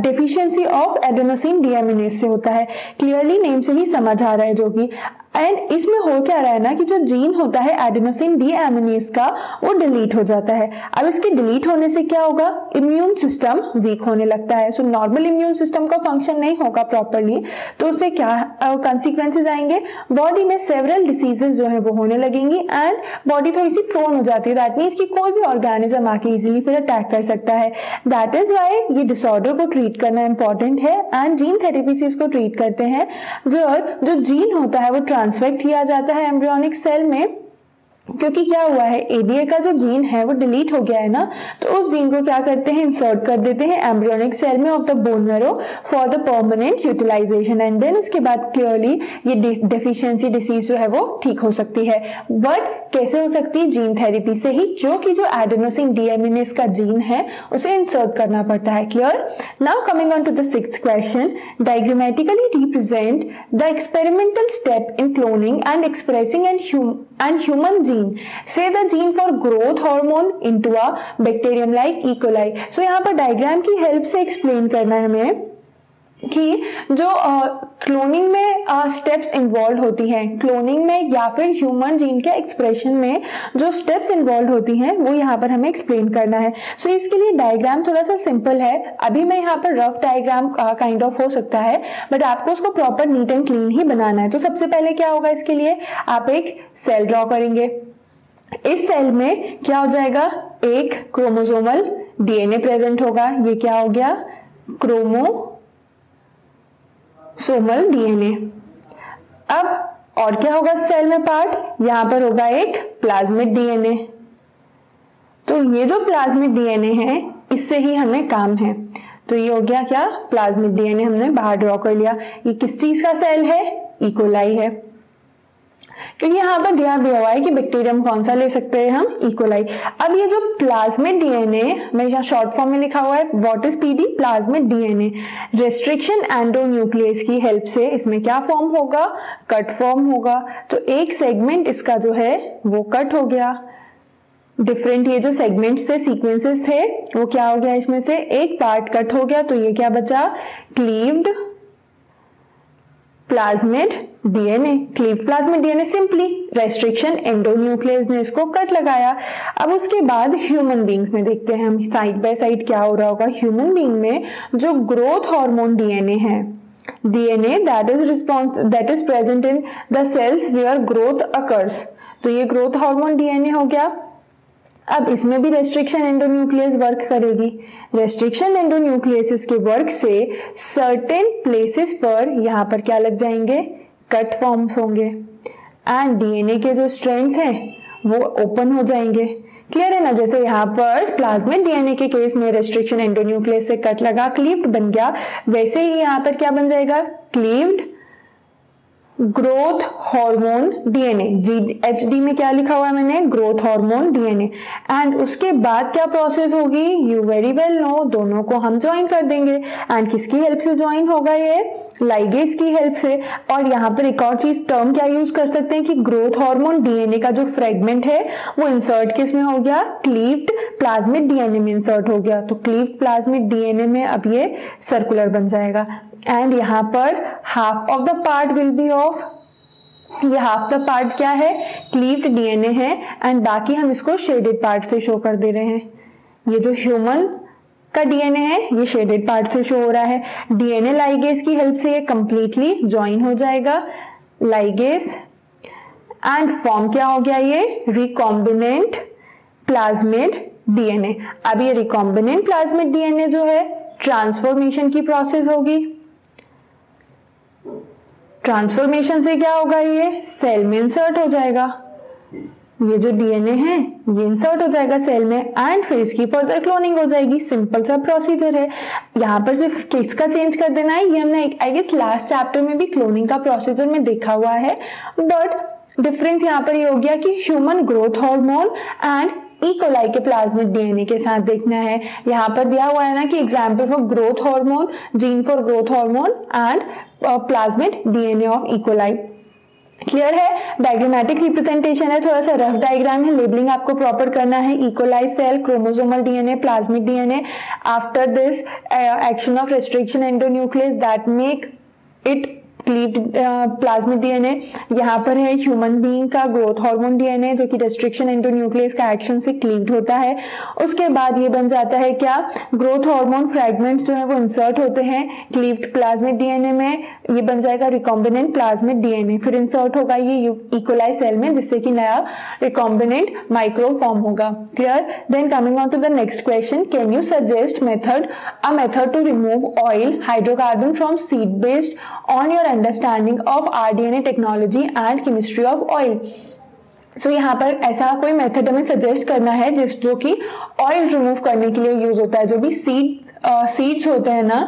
Speaker 1: deficiency of adenosine deaminase से होता है। क्लियरली नेम से ही समझ आ रहा है जो कि एंड इसमें हो क्या रहा है ना कि जो जीन होता है एडेनोसिन डीएमिनेज का वो डिलीट हो जाता है। अब इसके डिलीट होने से क्या होगा, इम्यून सिस्टम वीक होने लगता है। सो नॉर्मल इम्यून सिस्टम का फंक्शन नहीं होगा प्रॉपरली, तो उससे क्या कॉन्सिक्वेंसेज आएंगे, बॉडी में सेवरल डिसीजेस जो है वो होने लगेंगी एंड बॉडी थोड़ी सी प्रोन हो जाती है। दैट मीन्स कि कोई भी ऑर्गेनिज्म आके इजीली फिर अटैक कर सकता है। दैट इज वाई ये डिसऑर्डर को ट्रीट करना इंपॉर्टेंट है एंड जीन थेरेपी से इसको ट्रीट करते हैं, वेयर जो जीन होता है वो ट्रांसफर किया जाता है एम्ब्रियोनिक सेल में। क्योंकि क्या हुआ है, एडीए का जो जीन है वो डिलीट हो गया है ना, तो उस जीन को क्या करते हैं, इंसर्ट कर देते हैं एम्ब्रियोनिक सेल में of the bone marrow for the permanent utilisation and then उसके बाद क्लियरली ये डेफिशिएंसी डिसीज जो है वो ठीक हो सकती है। बट कैसे हो सकती है, जीन थेरेपी से ही, जो कि जो एडेनोसिन डीएमिनेज का जीन है उसे इंसर्ट करना पड़ता है। Clear? Now coming on to the 6th question, diagrammatically represent the experimental step in cloning and expressing and human gene. Say the gene for growth hormone into a bacterium like E. coli. So यहाँ पर diagram की help से explain करना है हमें कि जो cloning में स्टेप्स इन्वॉल्व होती हैं, क्लोनिंग में या फिर ह्यूमन जीन के एक्सप्रेशन में जो स्टेप्स इन्वॉल्व होती हैं वो यहाँ पर हमें एक्सप्लेन करना है। सो इसके लिए डायग्राम थोड़ा सा सिंपल है, अभी मैं यहाँ पर रफ डायग्राम काइंड ऑफ हो सकता है, बट आपको उसको प्रॉपर नीट एंड क्लीन ही बनाना है। तो सबसे पहले क्या होगा, इसके लिए आप एक सेल ड्रॉ करेंगे। इस सेल में क्या हो जाएगा, एक क्रोमोसोमल डीएनए प्रेजेंट होगा। ये क्या हो गया, क्रोमोसोमल डीएनए। अब और क्या होगा सेल में पार्ट, यहां पर होगा एक प्लाज्मिड डीएनए। तो ये जो प्लाज्मिड डीएनए है इससे ही हमें काम है। तो ये हो गया क्या, प्लाज्मिड डीएनए हमने बाहर ड्रॉ कर लिया। ये किस चीज का सेल है, ई कोलाई है, क्योंकि यहाँ पर दिया भी हुआ है कि बैक्टीरियम कौन सा ले सकते हैं हम, ई कोलाई। अब ये जो प्लाज्मिड डीएनए, मैं यहाँ शॉर्ट फॉर्म में लिखा हुआ है, what is PD, plasmid DNA. Restriction endonuclease की हेल्प से इसमें क्या फॉर्म होगा, कट फॉर्म होगा। तो एक सेगमेंट इसका जो है वो कट हो गया। डिफरेंट ये जो सेगमेंट्स थे, सीक्वेंसेस थे, वो क्या हो गया, इसमें से एक पार्ट कट हो गया। तो ये क्या बचा, cleaved plasmid DNA. Cleaved plasmid DNA, simply restriction endonuclease ने इसको कट लगाया। अब उसके बाद ह्यूमन बींग्स में देखते हैं हम साइड बाय साइड क्या हो रहा होगा। ह्यूमन बींग में जो ग्रोथ हार्मोन डीएनए है DNA that is present in the cells where growth occurs. तो ये ग्रोथ हार्मोन DNA हो गया। अब इसमें भी रेस्ट्रिक्शन एंडोन्यूक्लियस वर्क करेगी। रेस्ट्रिक्शन एंडोन्यूक्लियस के वर्क से सर्टेन प्लेसेस पर यहाँ पर क्या लग जाएंगे, कट फॉर्म्स होंगे एंड डीएनए के जो स्ट्रैंड्स हैं वो ओपन हो जाएंगे। क्लियर है ना? जैसे यहाँ पर प्लाज्मिड डीएनए के केस में रेस्ट्रिक्शन एंडोन्यूक्लियस से कट लगा, क्लीव्ड बन गया, वैसे ही यहाँ पर क्या बन जाएगा, cleaved growth hormone DNA. HD में क्या लिखा हुआ है मैंने, ग्रोथ हार्मोन डीएनए। एंड उसके बाद क्या प्रोसेस होगी, यू वेरी वेल नो, दोनों को हम ज्वाइन कर देंगे। एंड किसकी हेल्प से ज्वाइन होगा, ये लाइगेज की हेल्प से। और यहाँ पर एक और चीज टर्म क्या यूज कर सकते हैं कि ग्रोथ हार्मोन डीएनए का जो फ्रेगमेंट है वो इंसर्ट किस में हो गया, क्लीव्ड प्लाज्मिड डीएनए में इंसर्ट हो गया। तो क्लीव्ड प्लाज्मिड डीएनए में अब ये सर्कुलर बन जाएगा। एंड यहाँ पर half of the part will be of, ये हाफ द पार्ट क्या है, क्लीव्ड डीएनए है एंड बाकी हम इसको शेडेड पार्ट से शो कर दे रहे हैं। ये जो ह्यूमन का डीएनए है ये शेडेड पार्ट से शो हो रहा है। डीएनए लाइगेज की हेल्प से ये कंप्लीटली ज्वाइन हो जाएगा, लाइगेज, एंड फॉर्म क्या हो गया, ये रिकॉम्बिनेंट प्लाज्मिड डीएनए। अब ये रिकॉम्बिनेंट प्लाज्मिड डीएनए जो है ट्रांसफॉर्मेशन की प्रोसेस होगी। ट्रांसफॉर्मेशन से क्या होगा, ये सेल में इंसर्ट हो जाएगा। ये जो डीएनए है ये इंसर्ट हो जाएगा सेल में एंड फिर इसकी फर्दर क्लोनिंग हो जाएगी। सिंपल सा प्रोसीजर है। यहाँ पर सिर्फ किसका चेंज कर देना है, ये हमने आई गेस लास्ट चैप्टर में भी क्लोनिंग का प्रोसीजर में देखा हुआ है, बट डिफरेंस यहाँ पर ये हो गया कि human growth hormone and E coli के प्लाज्मिड डीएनए के साथ देखना है। यहाँ पर दिया हुआ है ना कि example for growth hormone, gene for growth hormone and plasmid DNA of E coli. Clear है? डायग्रामेटिक रिप्रेजेंटेशन है, थोड़ा सा रफ डायग्राम है, लेबलिंग आपको प्रॉपर करना है। E coli cell, chromosomal DNA, plasmid DNA. After this action of restriction endonuclease that make it cleaved plasmid DNA. यहाँ पर है ह्यूमन बीइंग का ग्रोथ हार्मोन डीएनए जो कि रेस्ट्रिक्शन एंडोन्यूक्लियस का एक्शन से क्लीव्ड होता है। उसके बाद ये बन जाता है क्या, ग्रोथ हार्मोन फ्रैगमेंट्स जो है वो इंसर्ट होते हैं क्लीव्ड प्लाज्मिड डीएनए में, ये बन जाएगा रिकॉम्बिनेंट प्लाज्मिड डीएनए। फिर इंसर्ट होगा ये इकोलाई सेल में जिससे कि नया रिकॉम्बिनेंट माइक्रो फॉर्म होगा। Clear? Then coming on to the next question, can you suggest a method to remove oil hydrocarbon from seed based on your understanding of RDNA technology and chemistry of oil. So यहाँ पर ऐसा कोई method हमें suggest करना है जो कि oil remove करने के लिए यूज होता है। जो भी सीड्स होते हैं ना,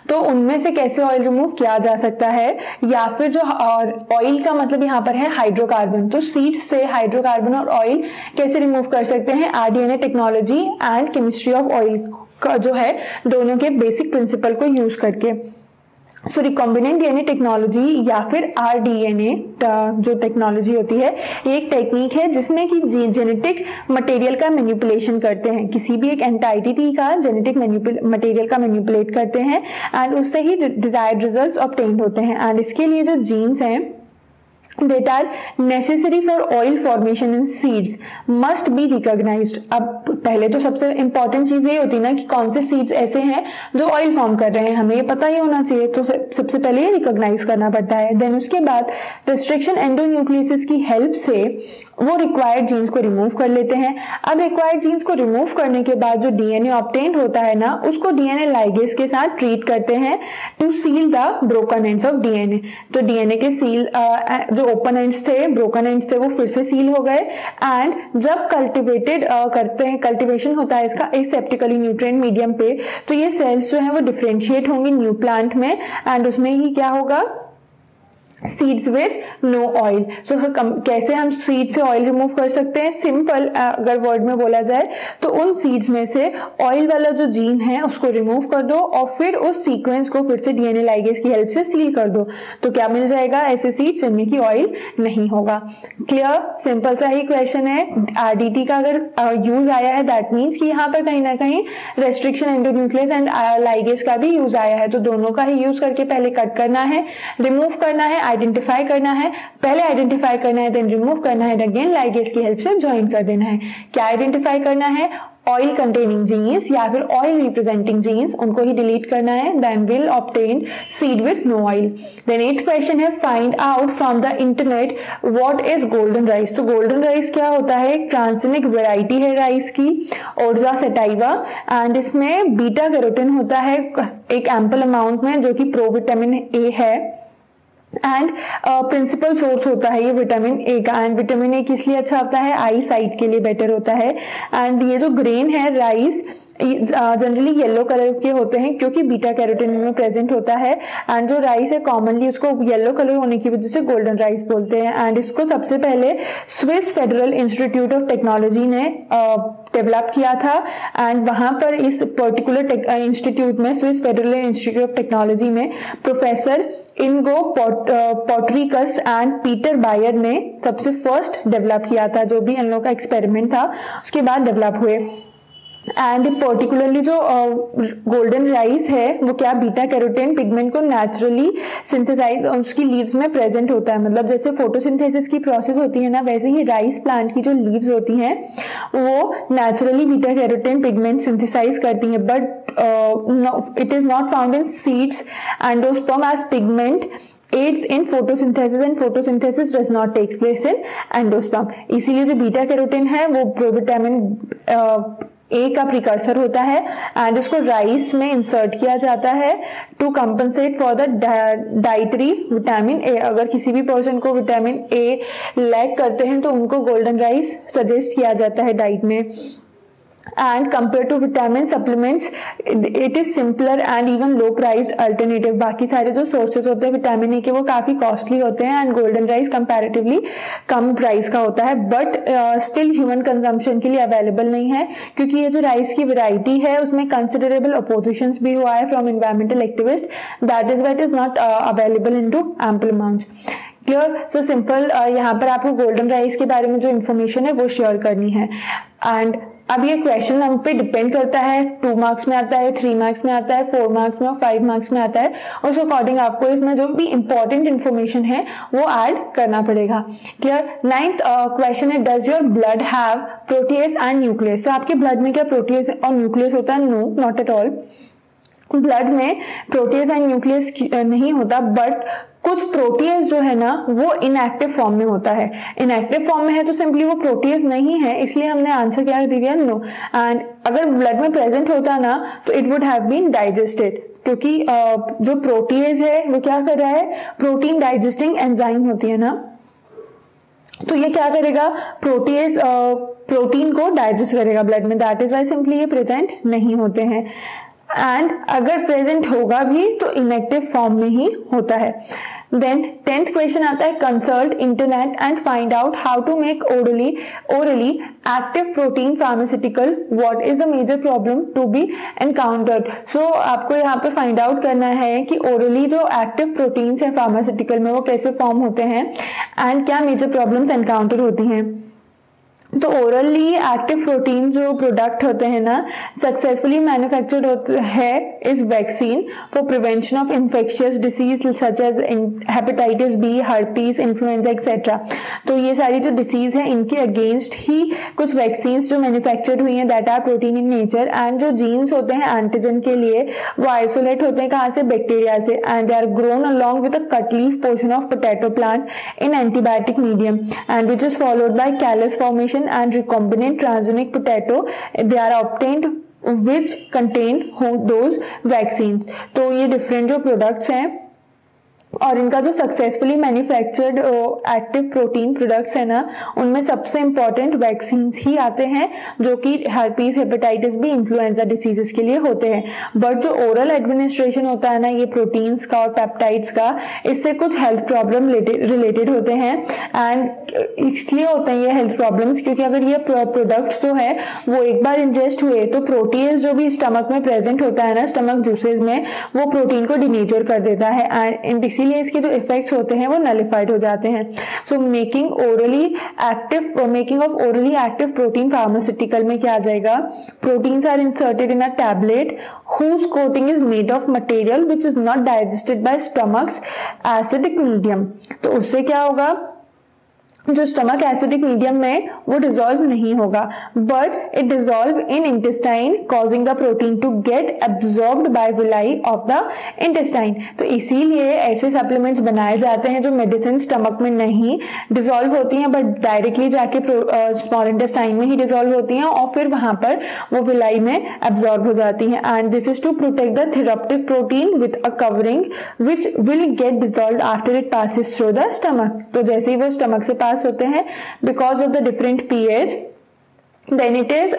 Speaker 1: तो उनमें से कैसे ऑयल रिमूव किया जा सकता है, या फिर जो ऑयल का मतलब यहाँ पर है हाइड्रोकार्बन, तो सीड्स से हाइड्रोकार्बन और ऑयल कैसे रिमूव कर सकते हैं RDNA technology and chemistry of oil का जो है दोनों के बेसिक प्रिंसिपल को यूज करके। सो रिकॉम्बिनेंट डीएनए टेक्नोलॉजी या फिर RDNA जो टेक्नोलॉजी होती है ये एक टेक्निक है जिसमें कि जेनेटिक मटेरियल का मैनिपुलेशन करते हैं। किसी भी एक एंटाइटी का जेनेटिक मटेरियल का मैनिपुलेट करते हैं एंड उससे ही डिजायर्ड रिजल्ट्स ऑब्टेन्ड होते हैं। एंड इसके लिए जो जीन्स हैं that are necessary for oil formation in seeds must be recognized। अब पहले तो सबसे इंपॉर्टेंट चीज ये होती है ना कि कौन से सीड्स ऐसे हैं जो ऑयल फॉर्म कर रहे हैं, हमें ये पता ही होना चाहिए, तो सबसे पहले ये रिकॉग्नाइज करना पड़ता है। देन उसके बाद रेस्ट्रिक्शन एंडोन्यूक्लियस की हेल्प से वो रिक्वायर्ड जीन्स को रिमूव कर लेते हैं। अब रिक्वायर्ड जीन्स को रिमूव करने के बाद जो डीएनए ऑब्टेन्ड होता है ना, उसको डीएनए लाइगेज के साथ ट्रीट करते हैं to seal the broken ends of DNA. तो डीएनए के सील जो ओपन एंड्स थे, ब्रोकन एंड्स थे, वो फिर से सील हो गए। एंड जब कल्टिवेटेड करते हैं, कल्टिवेशन होता है इसका एसेप्टिकली न्यूट्रिएंट मीडियम पे, तो ये सेल्स जो है वो डिफरेंशिएट होंगी न्यू प्लांट में एंड उसमें ही क्या होगा, सीड्स विथ नो ऑयल। सो कैसे हम सीड से ऑयल रिमूव कर सकते हैं, सिंपल अगर वर्ड में बोला जाए तो उन सीड्स में से ऑयल वाला जो जीन है उसको रिमूव कर दो और फिर उस सीक्वेंस को फिर से डीएनए लाइगेज की हेल्प से सील कर दो, तो क्या मिल जाएगा, ऐसे सीड्स जिनमें की ऑयल नहीं होगा। क्लियर? सिंपल सा ही क्वेश्चन है। RDT का अगर यूज आया है दैट मीन्स कि यहाँ पर कहीं ना कहीं रेस्ट्रिक्शन एंडोन्यूक्लियस एंड लाइगेज का भी यूज आया है, तो दोनों का ही यूज करके पहले कट करना है, रिमूव करना है आइडेंटिफाई करना है, पहले आइडेंटिफाई करना है देन रिमूव करना है, अगेन लाइगेज की हेल्प से ज्वाइन कर देना है। क्या आइडेंटिफाई करना है? ऑयल कंटेनिंग जीन्स या फिर ऑयल रिप्रेजेंटिंग जीन्स, उनको ही डिलीट करना है। Then will obtain seed with no oil. Then 8th question है find out from the internet what is golden rice. तो गोल्डन राइस क्या होता है? एक ट्रांसजेनिक वेराइटी है राइस की, ओर्जा सेटाइवा, एंड इसमें बीटा कैरोटीन होता है एक एम्पल अमाउंट में, जो कि प्रोविटामिन ए है, एंड प्रिंसिपल सोर्स होता है ये विटामिन ए का। एंड विटामिन ए किस लिए अच्छा होता है? आई साइट के लिए बेटर होता है। एंड ये जो ग्रेन है राइस जनरली येलो कलर के होते हैं क्योंकि बीटा कैरोटीन में प्रेजेंट होता है। एंड जो राइस है कॉमनली उसको येलो कलर होने की वजह से गोल्डन राइस बोलते हैं। एंड इसको सबसे पहले Swiss federal institute of technology ने डेवलप किया था। एंड वहां पर इस पर्टिकुलर इंस्टीट्यूट में, Swiss federal institute of technology में, professor Enugu पॉटरिकस and Peter buyer ने सबसे फर्स्ट डेवलप किया था। जो भी इन लोगों का एक्सपेरिमेंट था उसके बाद डेवलप हुए। एंड पर्टिकुलरली जो गोल्डन राइस है वो क्या, बीटा कैरोटीन पिगमेंट को नेचुरली सिंथेसाइज उसकी लीव्स में प्रेजेंट होता है। मतलब जैसे फोटोसिंथेसिस की प्रोसेस होती है ना, वैसे ही राइस प्लांट की जो लीव्स होती हैं वो naturally beta carotene pigment synthesise करती हैं, but it is not found in seeds endosperm as pigment aids in photosynthesis and photosynthesis does not take place in endosperm। इसीलिए जो बीटा कैरोटीन है वो प्रोविटामिन ए का प्रिकर्सर होता है and इसको राइस में इंसर्ट किया जाता है to compensate for the dietary vitamin A. अगर किसी भी पर्सन को विटामिन ए लैक करते हैं तो उनको गोल्डन राइस सजेस्ट किया जाता है डाइट में। And compare to vitamin supplements it is simpler and even low priced alternative. बाकी सारे जो सोर्सेज होते हैं विटामिन ए के वो काफी कॉस्टली होते हैं and golden rice comparatively come price का होता है, बट स्टिल ह्यूमन कंजम्पशन के लिए अवेलेबल नहीं है क्योंकि ये जो राइस की वैरायटी है उसमें कंसिडरेबल अपोजिशन भी हुआ है from environmental activist, that is what is not available in too ample amounts. Clear? So simple, यहाँ पर आपको गोल्डन राइस के बारे में जो इन्फॉर्मेशन है वो शेयर करनी है। एंड अब ये क्वेश्चन हम पे डिपेंड करता है, 2 मार्क्स में आता है, 3 मार्क्स में आता है, 4 मार्क्स में और 5 मार्क्स में आता है। उस अकॉर्डिंग आपको इसमें जो भी इंपॉर्टेंट इन्फॉर्मेशन है वो ऐड करना पड़ेगा। क्लियर? 9th क्वेश्चन है does your blood have protease and nucleus. तो आपके ब्लड में क्या प्रोटीएज और न्यूक्लियस होता है? No, not at all. Blood में प्रोटीएज एंड न्यूक्लियस नहीं होता, बट कुछ प्रोटीएज जो है ना वो इनएक्टिव फॉर्म में होता है। इनएक्टिव फॉर्म में है तो सिंपली वो प्रोटीएज नहीं है, इसलिए हमने आंसर क्या दे दिया? नो। एंड अगर ब्लड में प्रेजेंट होता ना तो it would have been digested, क्योंकि जो प्रोटीएज है वो क्या कर रहा है? प्रोटीन डाइजेस्टिंग एंजाइम होती है ना, तो ये क्या करेगा? प्रोटीएज प्रोटीन को डाइजेस्ट करेगा ब्लड में, दैट इज वाई सिंपली ये प्रेजेंट नहीं होते हैं। एंड अगर प्रेजेंट होगा भी तो इनएक्टिव फॉर्म में ही होता है। देन 10th क्वेश्चन आता है consult internet and find out how to make orally active protein pharmaceutical, what is the major problem to be encountered. So आपको यहाँ पे फाइंड आउट करना है कि ओरली जो एक्टिव प्रोटीन्स है फार्मास्यूटिकल में वो कैसे फॉर्म होते हैं एंड क्या मेजर प्रॉब्लम्स एनकाउंटर होती हैं। तो ओरली एक्टिव प्रोटीन जो प्रोडक्ट होते हैं ना सक्सेसफुली मैन्युफैक्चर्ड होते हैं is vaccine for prevention of infectious disease such as hepatitis B, herpes, influenza etcetera. तो ये सारी जो डिसीज है इनके अगेंस्ट ही कुछ वैक्सीन जो मैन्युफैक्चर्ड हुई हैं that are protein in nature. And जो जीन्स होते हैं एंटीजन के लिए वो आइसोलेट होते हैं कहाँ से? बैक्टीरिया से। And they are grown along with a cut leaf portion of potato plant in antibiotic medium and which is followed by callus formation and recombinant transgenic potato, they are obtained which contain those vaccines। तो ये different जो products हैं और इनका जो successfully manufactured active protein products है ना उनमें सबसे इंपॉर्टेंट वैक्सीन्स ही आते हैं जो कि herpes, hepatitis B, influenza diseases के लिए होते हैं। बट जो ओरल एडमिनिस्ट्रेशन होता है ना ये प्रोटीन्स का और पेप्टाइड्स का, इससे कुछ हेल्थ प्रॉब्लम रिलेटेड होते हैं। एंड इसलिए होते हैं ये हेल्थ प्रॉब्लम्स क्योंकि अगर ये प्रोडक्ट्स जो है वो एक बार इंजेस्ट हुए तो प्रोटीज जो भी स्टमक में प्रेजेंट होता है ना स्टमक जूसेस में, वो प्रोटीन को डिनेचर कर देता है एंड इसीलिए इसीलिए इसके जो इफेक्ट्स होते हैं वो नलिफाइड हो जाते हैं। So making of orally active protein pharmaceutical में क्या आ जाएगा, proteins are inserted in a tablet whose coating is made of material which is not digested by stomach's acidic medium। तो उससे क्या होगा, जो स्टमक एसिडिक मीडियम में वो डिसॉल्व नहीं होगा, but it dissolve in intestine causing the protein to get absorbed by villi of the intestine. तो इसीलिए ऐसे सप्लीमेंट्स बनाए जाते हैं जो मेडिसिन स्टमक में नहीं डिसॉल्व होती हैं बट डायरेक्टली जाके स्मॉल इंटेस्टाइन में ही डिसॉल्व होती हैं और फिर वहां पर वो विलाई में एब्जॉर्ब हो जाती हैं। And this is to protect the therapeutic protein with a covering which will get dissolve after it passes through the stomach. तो जैसे ही वो स्टमक से पास होते हैं, because of the different pH, then it is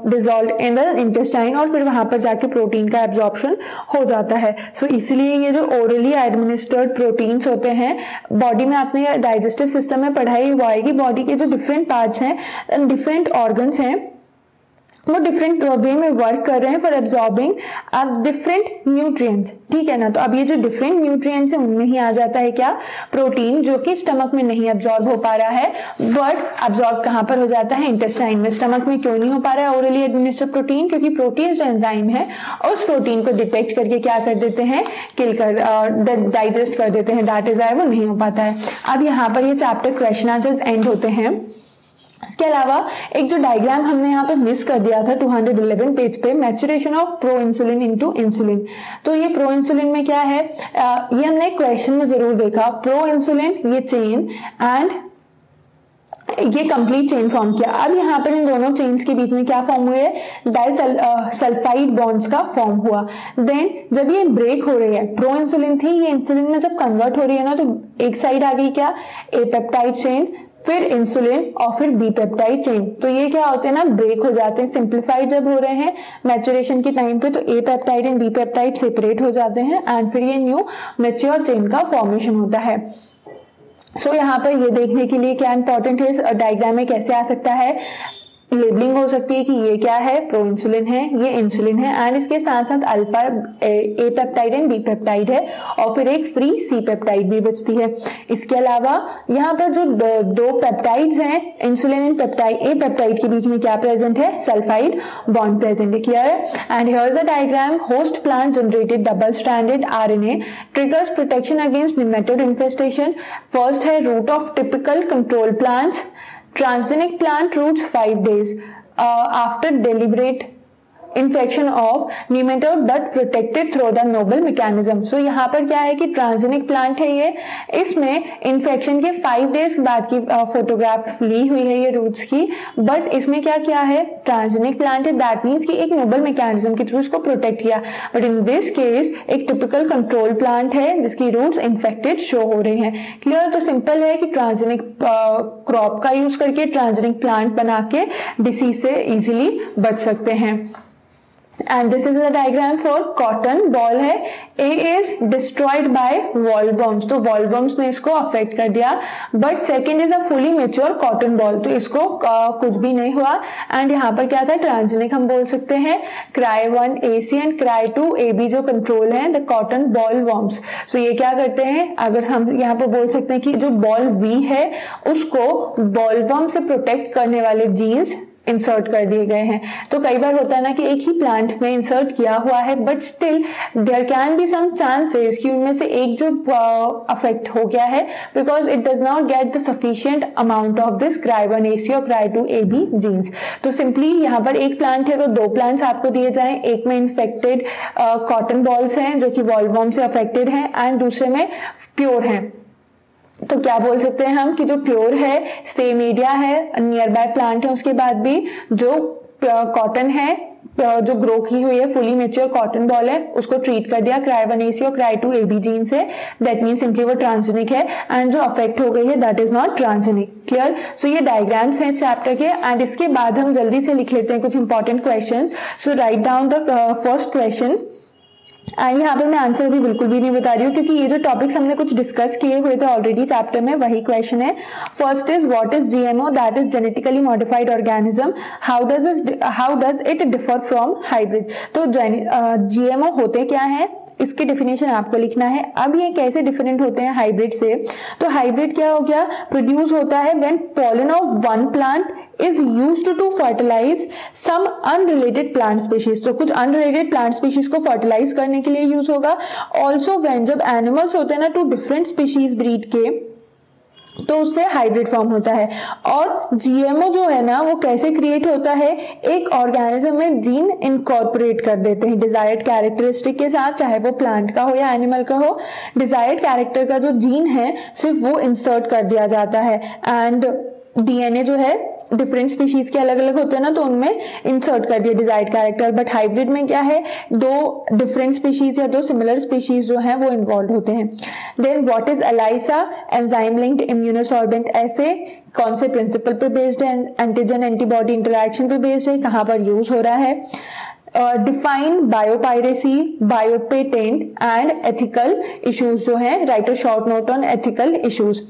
Speaker 1: dissolve in the intestine और फिर वहां पर जाके प्रोटीन का एब्जॉर्प्शन हो जाता है। सो इसलिए ये जो ओरली एडमिनिस्टर्ड प्रोटीन्स होते हैं, बॉडी में आपने डाइजेस्टिव सिस्टम में पढ़ाई हुआ है कि बॉडी के जो डिफरेंट पार्ट्स हैं, डिफरेंट ऑर्गन्स हैं, वो डिफरेंट वे में वर्क कर रहे हैं फॉर एब्जॉर्बिंग डिफरेंट न्यूट्रिएंट्स, ठीक है ना। तो अब ये जो डिफरेंट न्यूट्रिएंट्स हैं उनमें ही आ जाता है क्या, प्रोटीन, जो कि स्टमक में नहीं एब्जॉर्ब हो पा रहा है बट एब्जॉर्ब कहां पर हो जाता है, इंटेस्टाइन में। स्टमक में क्यों नहीं हो पा रहा है ओरली एडमिनिस्टर्ड प्रोटीन, क्योंकि प्रोटीज जो एंजाइम है उस प्रोटीन को डिटेक्ट करके क्या कर देते हैं, किल कर डाइजेस्ट कर देते हैं, दैट इज वो नहीं हो पाता है। अब यहाँ पर ये चैप्टर क्वेश्चन आंसर्स एंड होते हैं। इसके अलावा एक जो डायग्राम हमने यहाँ पे मिस कर दिया था 211 पेज पे, maturation of pro insulin into insulin. तो ये प्रो इंसुलिन में क्या है, ये हमने क्वेश्चन में जरूर देखा, प्रो इंसुलिन ये चेन एंड ये कंप्लीट चेन फॉर्म किया। अब यहाँ पर इन दोनों चेन्स के बीच में क्या फॉर्म हुए, डाइसल्फाइड बॉन्ड्स का फॉर्म हुआ। देन जब ये ब्रेक हो रही है, प्रो इंसुलिन थी, ये इंसुलिन में जब कन्वर्ट हो रही है ना, तो एक साइड आ गई क्या, ए पेप्टाइड चेन, फिर इंसुलिन और फिर बी पेप्टाइड चेन। तो ये क्या होते हैं ना, ब्रेक हो जाते हैं। सिंप्लीफाइड जब हो रहे हैं मैच्योरेशन के टाइम पे, तो A peptide and B peptide separate हो जाते हैं एंड फिर ये न्यू मैच्योर चेन का फॉर्मेशन होता है। सो यहाँ पर ये देखने के लिए क्या इंपॉर्टेंट है, इस डायग्राम में कैसे आ सकता है, लेबलिंग हो सकती है कि ये क्या है, प्रो इंसुलिन है, ये इंसुलिन है एंड इसके साथ साथ alpha A peptide and B peptide है और फिर एक फ्री सी पेप्टाइड भी बचती है। इसके अलावा यहाँ पर जो दो पेप्टाइड्स हैं, insulin and peptide, A peptide के बीच में क्या प्रेजेंट है, सल्फाइड बॉन्ड प्रेजेंट है, क्लियर है। And here is a diagram, host plant generated double stranded RNA triggers protection against nematode infestation. First है root of typical control plants, transgenic plant roots 5 days after deliberate infection of nematode but protected through the noble mechanism। So यहाँ पर क्या है कि transgenic plant है ये, इसमें infection के 5 डेज बाद की फोटोग्राफ ली हुई है ये रूट्स की, बट इसमें क्या किया है, ट्रांसजेनिक प्लांट है, दैट मीन्स कि एक नोबल मैकेनिज्म के थ्रू इसको प्रोटेक्ट किया। बट इन दिस केस एक टिपिकल कंट्रोल प्लांट है जिसकी रूट्स इन्फेक्टेड शो हो रहे हैं, क्लियर। तो सिंपल है कि ट्रांसजेनिक क्रॉप का यूज करके ट्रांसजेनिक प्लांट बना के डिसीज से इजीली बच सकते हैं। And this is the diagram for cotton ball है, A is destroyed by wallworms, तो wallworms ने इसको affect कर दिया, but second is a fully mature cotton ball, तो इसको कुछ भी नहीं हुआ। एंड यहाँ पर क्या था, ट्रांसजेनिक हम बोल सकते हैं, cry1 AC and cry2 AB जो कंट्रोल है द कॉटन बॉल वर्म्स। सो ये क्या करते हैं, अगर हम यहाँ पर बोल सकते हैं कि जो बॉल बी है उसको बॉल वर्म से प्रोटेक्ट करने वाले जीन्स इंसर्ट कर दिए गए हैं। तो कई बार होता है ना कि एक ही प्लांट में इंसर्ट किया हुआ है but still there can be some chances कि उनमें से एक जो अफेक्ट हो गया है because it does not get the sufficient amount of this cry1 AC और cry2 AB जीन्स। तो सिंपली यहाँ पर एक प्लांट है तो दो प्लांट्स आपको दिए जाएं, एक में इन्फेक्टेड कॉटन बॉल्स हैं जो कि वॉलवर्म से अफेक्टेड हैं एंड दूसरे में प्योर हैं। तो क्या बोल सकते हैं हम कि जो प्योर है, सेम एरिया है, नियर बाय प्लांट है, उसके बाद भी जो कॉटन है जो ग्रो की हुई है, फुली मेच्योर कॉटन बॉल है, उसको ट्रीट कर दिया cry1 AC और cry2 AB जीन से, दैट मीन सिंपली वो ट्रांसजेनिक है एंड जो अफेक्ट हो गई है that is not transgenic, clear. So ये डायग्राम्स हैं इस चैप्टर के एंड इसके बाद हम जल्दी से लिख लेते हैं कुछ important question. So write down the first question and यहाँ पे मैं आंसर भी बिल्कुल भी नहीं बता रही हूँ क्योंकि ये जो टॉपिक्स हमने कुछ डिस्कस किए हुए थे ऑलरेडी चैप्टर में, वही क्वेश्चन है। First is what is GMO, that is genetically modified organism, how does it differ from hybrid. तो GMO होते क्या है, इसकी डेफिनेशन आपको लिखना है। अब ये कैसे डिफरेंट होते हैं हाइब्रिड से, तो हाइब्रिड क्या हो गया, प्रोड्यूस होता है when pollen of one plant is used to fertilize some unrelated plant species. तो कुछ अनरिलेटेड प्लांट स्पीशीज को फर्टिलाइज करने के लिए यूज होगा। ऑल्सो व्हेन जब एनिमल्स होते हैं ना टू डिफरेंट स्पीशीज ब्रीड के, तो उससे हाइब्रिड फॉर्म होता है। और जीएमओ जो है ना वो कैसे क्रिएट होता है, एक ऑर्गेनिज्म में जीन इनकॉर्पोरेट कर देते हैं डिजायर्ड कैरेक्टरिस्टिक के साथ, चाहे वो प्लांट का हो या एनिमल का हो। डिजायर्ड कैरेक्टर का जो जीन है सिर्फ वो इंसर्ट कर दिया जाता है एंड डीएनए जो है डिफरेंट स्पीशीज के अलग अलग होते हैं ना, तो उनमें इंसर्ट कर दिया डिजायर्ड कैरेक्टर। बट हाइब्रिड में क्या है, दो डिफरेंट स्पीशीज या दो सिमिलर स्पीशीज जो हैं वो इन्वॉल्व होते हैं। Then what is ELISA, enzyme linked immunosorbent ऐसे कौन से प्रिंसिपल पे बेस्ड है, एंटीजन एंटीबॉडी इंटरैक्शन पे बेस्ड है, कहाँ पर यूज हो रहा है। Define biopiracy, biopatent and ethical issues जो है, write a short note on ethical issues.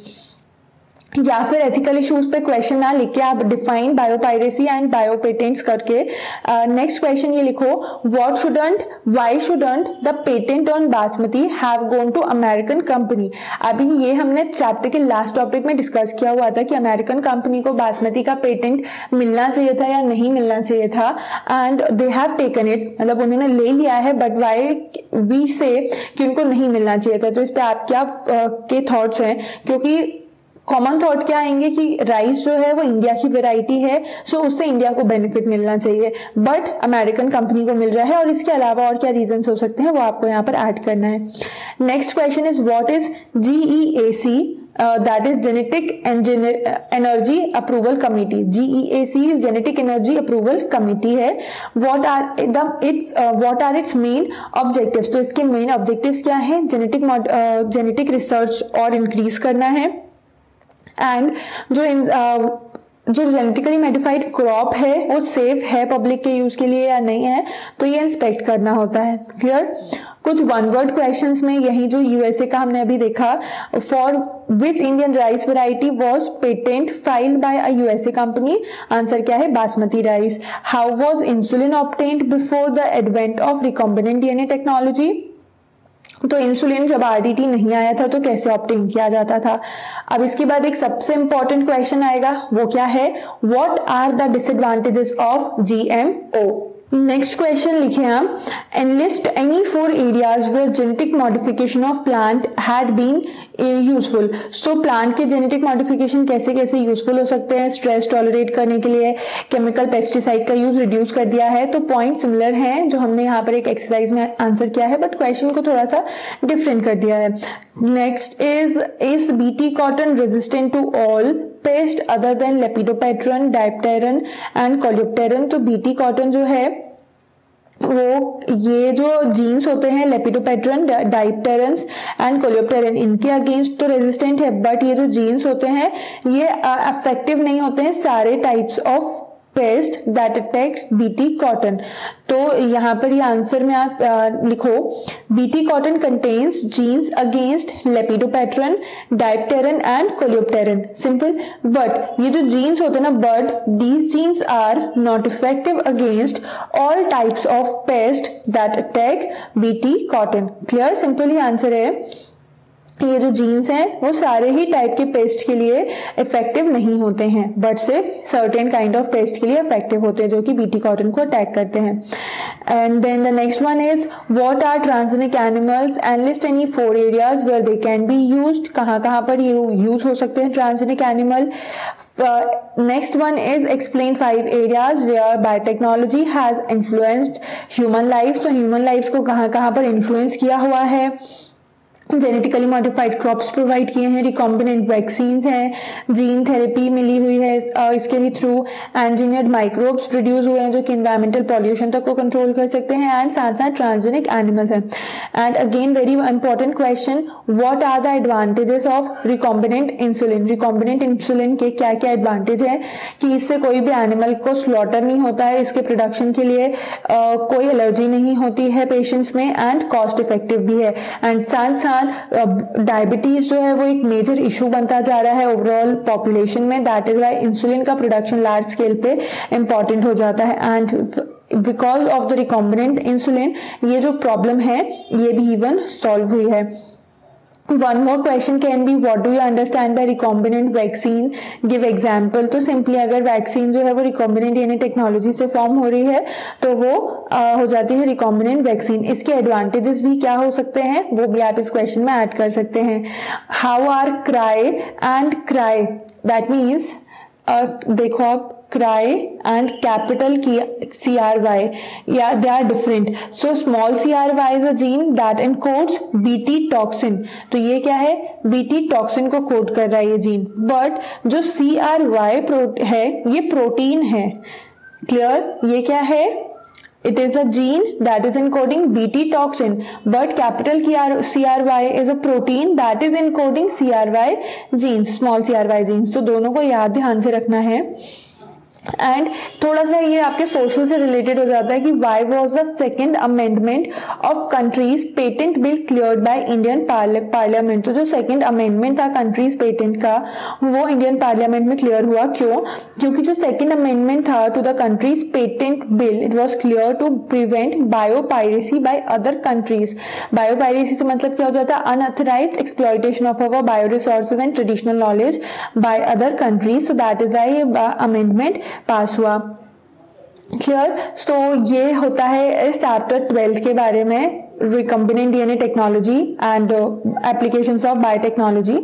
Speaker 1: या फिर एथिकल इश्यूज पे क्वेश्चन ना लिख के आप डिफाइन बायोपायरेसी एंड बायोपेटेंट्स करके नेक्स्ट क्वेश्चन ये लिखो, what shouldn't, why shouldn't the patent on basmati have gone to American company. अभी ये हमने चैप्टर के लास्ट टॉपिक में डिस्कस किया हुआ था कि अमेरिकन कंपनी को बासमती का पेटेंट मिलना चाहिए था या नहीं मिलना चाहिए था, and they have taken it, मतलब उन्होंने ले लिया है, बट व्हाई वी से कि उनको नहीं मिलना चाहिए था। तो इस पे आप क्या के थॉट्स हैं, क्योंकि कॉमन थॉट क्या आएंगे कि राइस जो है वो इंडिया की वेराइटी है, सो उससे इंडिया को बेनिफिट मिलना चाहिए, बट अमेरिकन कंपनी को मिल रहा है, और इसके अलावा और क्या रीजंस हो सकते हैं वो आपको यहाँ पर ऐड करना है। Next question is what is GEAC, that is genetic energy approval committee. GEAC is genetic energy approval committee है। What are its main objectives, तो इसके मेन ऑब्जेक्टिव्स क्या है, जेनेटिक रिसर्च और इंक्रीज करना है, एंड जो जेनेटिकली मॉडिफाइड क्रॉप है वो सेफ है पब्लिक के यूज के लिए या नहीं है, तो ये इंस्पेक्ट करना होता है। क्लियर। कुछ वन वर्ड क्वेश्चंस में यही जो यूएसए का हमने अभी देखा, for which Indian rice variety was patent filed by a USA company, answer क्या है, basmati rice. How was insulin obtained before the advent of recombinant DNA technology, तो इंसुलिन जब आरडीटी नहीं आया था तो कैसे ऑब्टेन किया जाता था। अब इसके बाद एक सबसे इंपॉर्टेंट क्वेश्चन आएगा, वो क्या है, what are the disadvantages of GMO. Next question लिखे हम, enlist any 4 areas where genetic modification of plant had been useful. So plant के जेनेटिक मॉडिफिकेशन कैसे कैसे यूजफुल हो सकते हैं, स्ट्रेस टॉलरेट करने के लिए केमिकल पेस्टिसाइड का यूज रिड्यूस कर दिया है, तो पॉइंट सिमिलर हैं जो हमने यहाँ पर एक एक्सरसाइज में आंसर किया है, बट क्वेश्चन को थोड़ा सा डिफरेंट कर दिया है। Next is BT cotton resistant to all pest other than lepidopteran, dipteran and coleopteran. तो बीटी कॉटन जो है वो ये जो जीन्स होते हैं लेपिडोप्टेरन, डायप्टेरन्स एंड कोलेप्टेरन, इनके अगेंस्ट तो रेजिस्टेंट है, बट ये जो जीन्स होते हैं ये अफेक्टिव नहीं होते हैं सारे types of pest that attack BT cotton. तो यहाँ पर ये आंसर में आप लिखो, BT cotton contains genes against lepidopteran, dipteran and coleopteran. Simple. But ये जो जीन्स होते हैं ना, but these genes are not effective against all types of pest that attack BT cotton. Clear, simple ही आंसर है। ये जो जीन्स हैं वो सारे ही टाइप के पेस्ट के लिए इफेक्टिव नहीं होते हैं, बट सिर्फ सर्टेन काइंड ऑफ पेस्ट के लिए इफेक्टिव होते हैं जो कि बीटी कॉटन को अटैक करते हैं। And then the next one is what are transgenic animals and list any 4 areas where they can be used. कहाँ कहाँ पर ये यूज हो सकते हैं transgenic animal. Next one is explain 5 areas where biotechnology has influenced human life. तो human life को कहाँ कहाँ पर इन्फ्लुएंस किया हुआ है। जेनेटिकली मॉडिफाइड क्रॉप्स प्रोवाइड किए हैं, रिकॉम्बिनेंट वैक्सीन हैं, जीन थेरेपी मिली हुई है इसके ही थ्रू, इंजीनियर्ड माइक्रोब्स प्रोड्यूस हुए हैं जो कि इन्वायरमेंटल पॉल्यूशन तक को कंट्रोल कर सकते हैं, एंड साथ साथ ट्रांसजेनिक एनिमल्स हैं। And again very important question, what are the advantages of recombinant insulin. Recombinant insulin के क्या क्या एडवांटेज है कि इससे कोई भी एनिमल को स्लॉटर नहीं होता है, इसके प्रोडक्शन के लिए कोई एलर्जी नहीं होती है पेशेंट्स में, एंड कॉस्ट इफेक्टिव भी है। एंड साथ साथ डायबिटीज जो है वो एक मेजर इशू बनता जा रहा है ओवरऑल पॉपुलेशन में, दैट इज वाई इंसुलिन का प्रोडक्शन लार्ज स्केल पे इंपॉर्टेंट हो जाता है। And because of the recombinant insulin ये जो प्रॉब्लम है ये भी इवन सॉल्व हुई है। One more question can be what do you understand by recombinant vaccine? Give example। तो सिंपली अगर वैक्सीन जो है वो रिकॉम्बिनेंट यानी टेक्नोलॉजी से फॉर्म हो रही है तो वो हो जाती है रिकॉम्बिनेंट वैक्सीन। इसके एडवांटेजेस भी क्या हो सकते हैं वो भी आप इस क्वेश्चन में ऐड कर सकते हैं। How are cry and cry, that means देखो आप cry and capital CRY, yeah, they are different. So small CRY is a gene that encodes BT toxin। तो ये क्या है, BT toxin को कोड कर रहा है ये जीन। बट जो CRY है ये प्रोटीन है। क्लियर, ये क्या है, it is a gene that is encoding BT toxin, but capital CRY is a protein that is encoding CRY genes, small CRY genes। तो दोनों को याद ध्यान से रखना है। एंड थोड़ा सा ये आपके सोशल से रिलेटेड हो जाता है कि why was the second amendment of countries patent bill cleared by Indian parliament. तो जो सेकेंड अमेंडमेंट था कंट्रीज पेटेंट का वो इंडियन पार्लियामेंट में क्लियर हुआ। क्यों? क्योंकि जो सेकेंड अमेंडमेंट था to the countries patent bill it was clear to prevent biopiracy by other countries. Biopiracy से मतलब क्या हो जाता है, unauthorised exploitation of our bio resources and traditional knowledge by other countries. So that is why amendment pass हुआ। Clear, तो ये होता है इस चैप्टर 12 के बारे में, recombinant DNA technology and applications of biotechnology.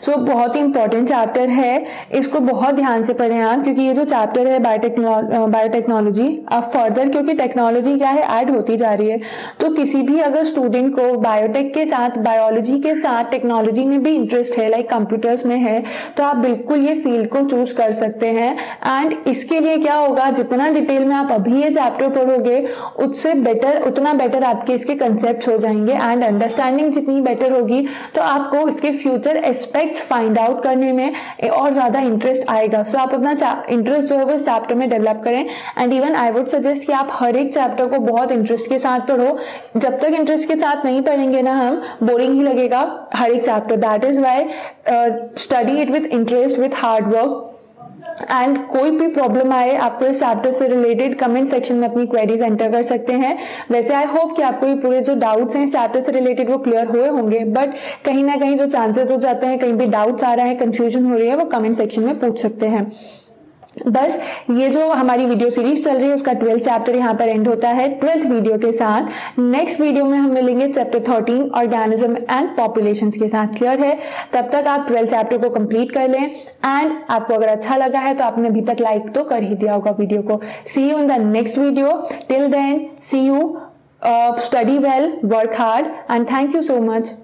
Speaker 1: So बहुत ही इंपॉर्टेंट चैप्टर है, इसको बहुत ध्यान से पढ़ें आप, क्योंकि ये जो चैप्टर है बायोटेक्नोलॉजी अब फर्दर, क्योंकि टेक्नोलॉजी क्या है ऐड होती जा रही है, तो किसी भी अगर स्टूडेंट को बायोटेक के साथ बायोलॉजी के साथ टेक्नोलॉजी में भी इंटरेस्ट है, लाइक कंप्यूटर्स में है, तो आप बिल्कुल ये फील्ड को चूज कर सकते हैं। एंड इसके लिए क्या होगा, जितना डिटेल में आप अभी ये चैप्टर पढ़ोगे उससे बेटर, उतना बेटर आपके इसके कंसेप्ट्स हो जाएंगे एंड अंडरस्टैंडिंग जितनी बेटर होगी तो आपको इसके फ्यूचर एस्पेक्ट्स फाइंड आउट करने में और ज्यादा इंटरेस्ट आएगा। सो आप अपना इंटरेस्ट जो है वो इस चैप्टर में डेवलप करें। And even I would suggest कि आप हर एक चैप्टर को बहुत इंटरेस्ट के साथ पढ़ो। जब तक इंटरेस्ट के साथ नहीं पढ़ेंगे ना हम, बोरिंग ही लगेगा हर एक chapter. That is why study it with interest, with hard work. And कोई भी प्रॉब्लम आए आपको इस चैप्टर से रिलेटेड कमेंट सेक्शन में अपनी क्वेरीज एंटर कर सकते हैं। वैसे आई होप कि आपको ये पूरे जो डाउट्स हैं इस चैप्टर से रिलेटेड वो क्लियर हुए होंगे, बट कहीं ना कहीं जो चांसेस हो जाते हैं, कहीं भी डाउट्स आ रहा है, कंफ्यूजन हो रही है, वो कमेंट सेक्शन में पूछ सकते हैं। बस ये जो हमारी वीडियो सीरीज चल रही है उसका 12th चैप्टर यहाँ पर एंड होता है 12th वीडियो के साथ। नेक्स्ट वीडियो में हम मिलेंगे चैप्टर 13 ऑर्गेनिज्म एंड पॉपुलेशंस के साथ। क्लियर है? तब तक आप 12th चैप्टर को कंप्लीट कर लें। एंड आपको अगर अच्छा लगा है तो आपने अभी तक लाइक तो कर ही दिया होगा वीडियो को। See you in the next video. Till then see you, study well, work hard and thank you so much.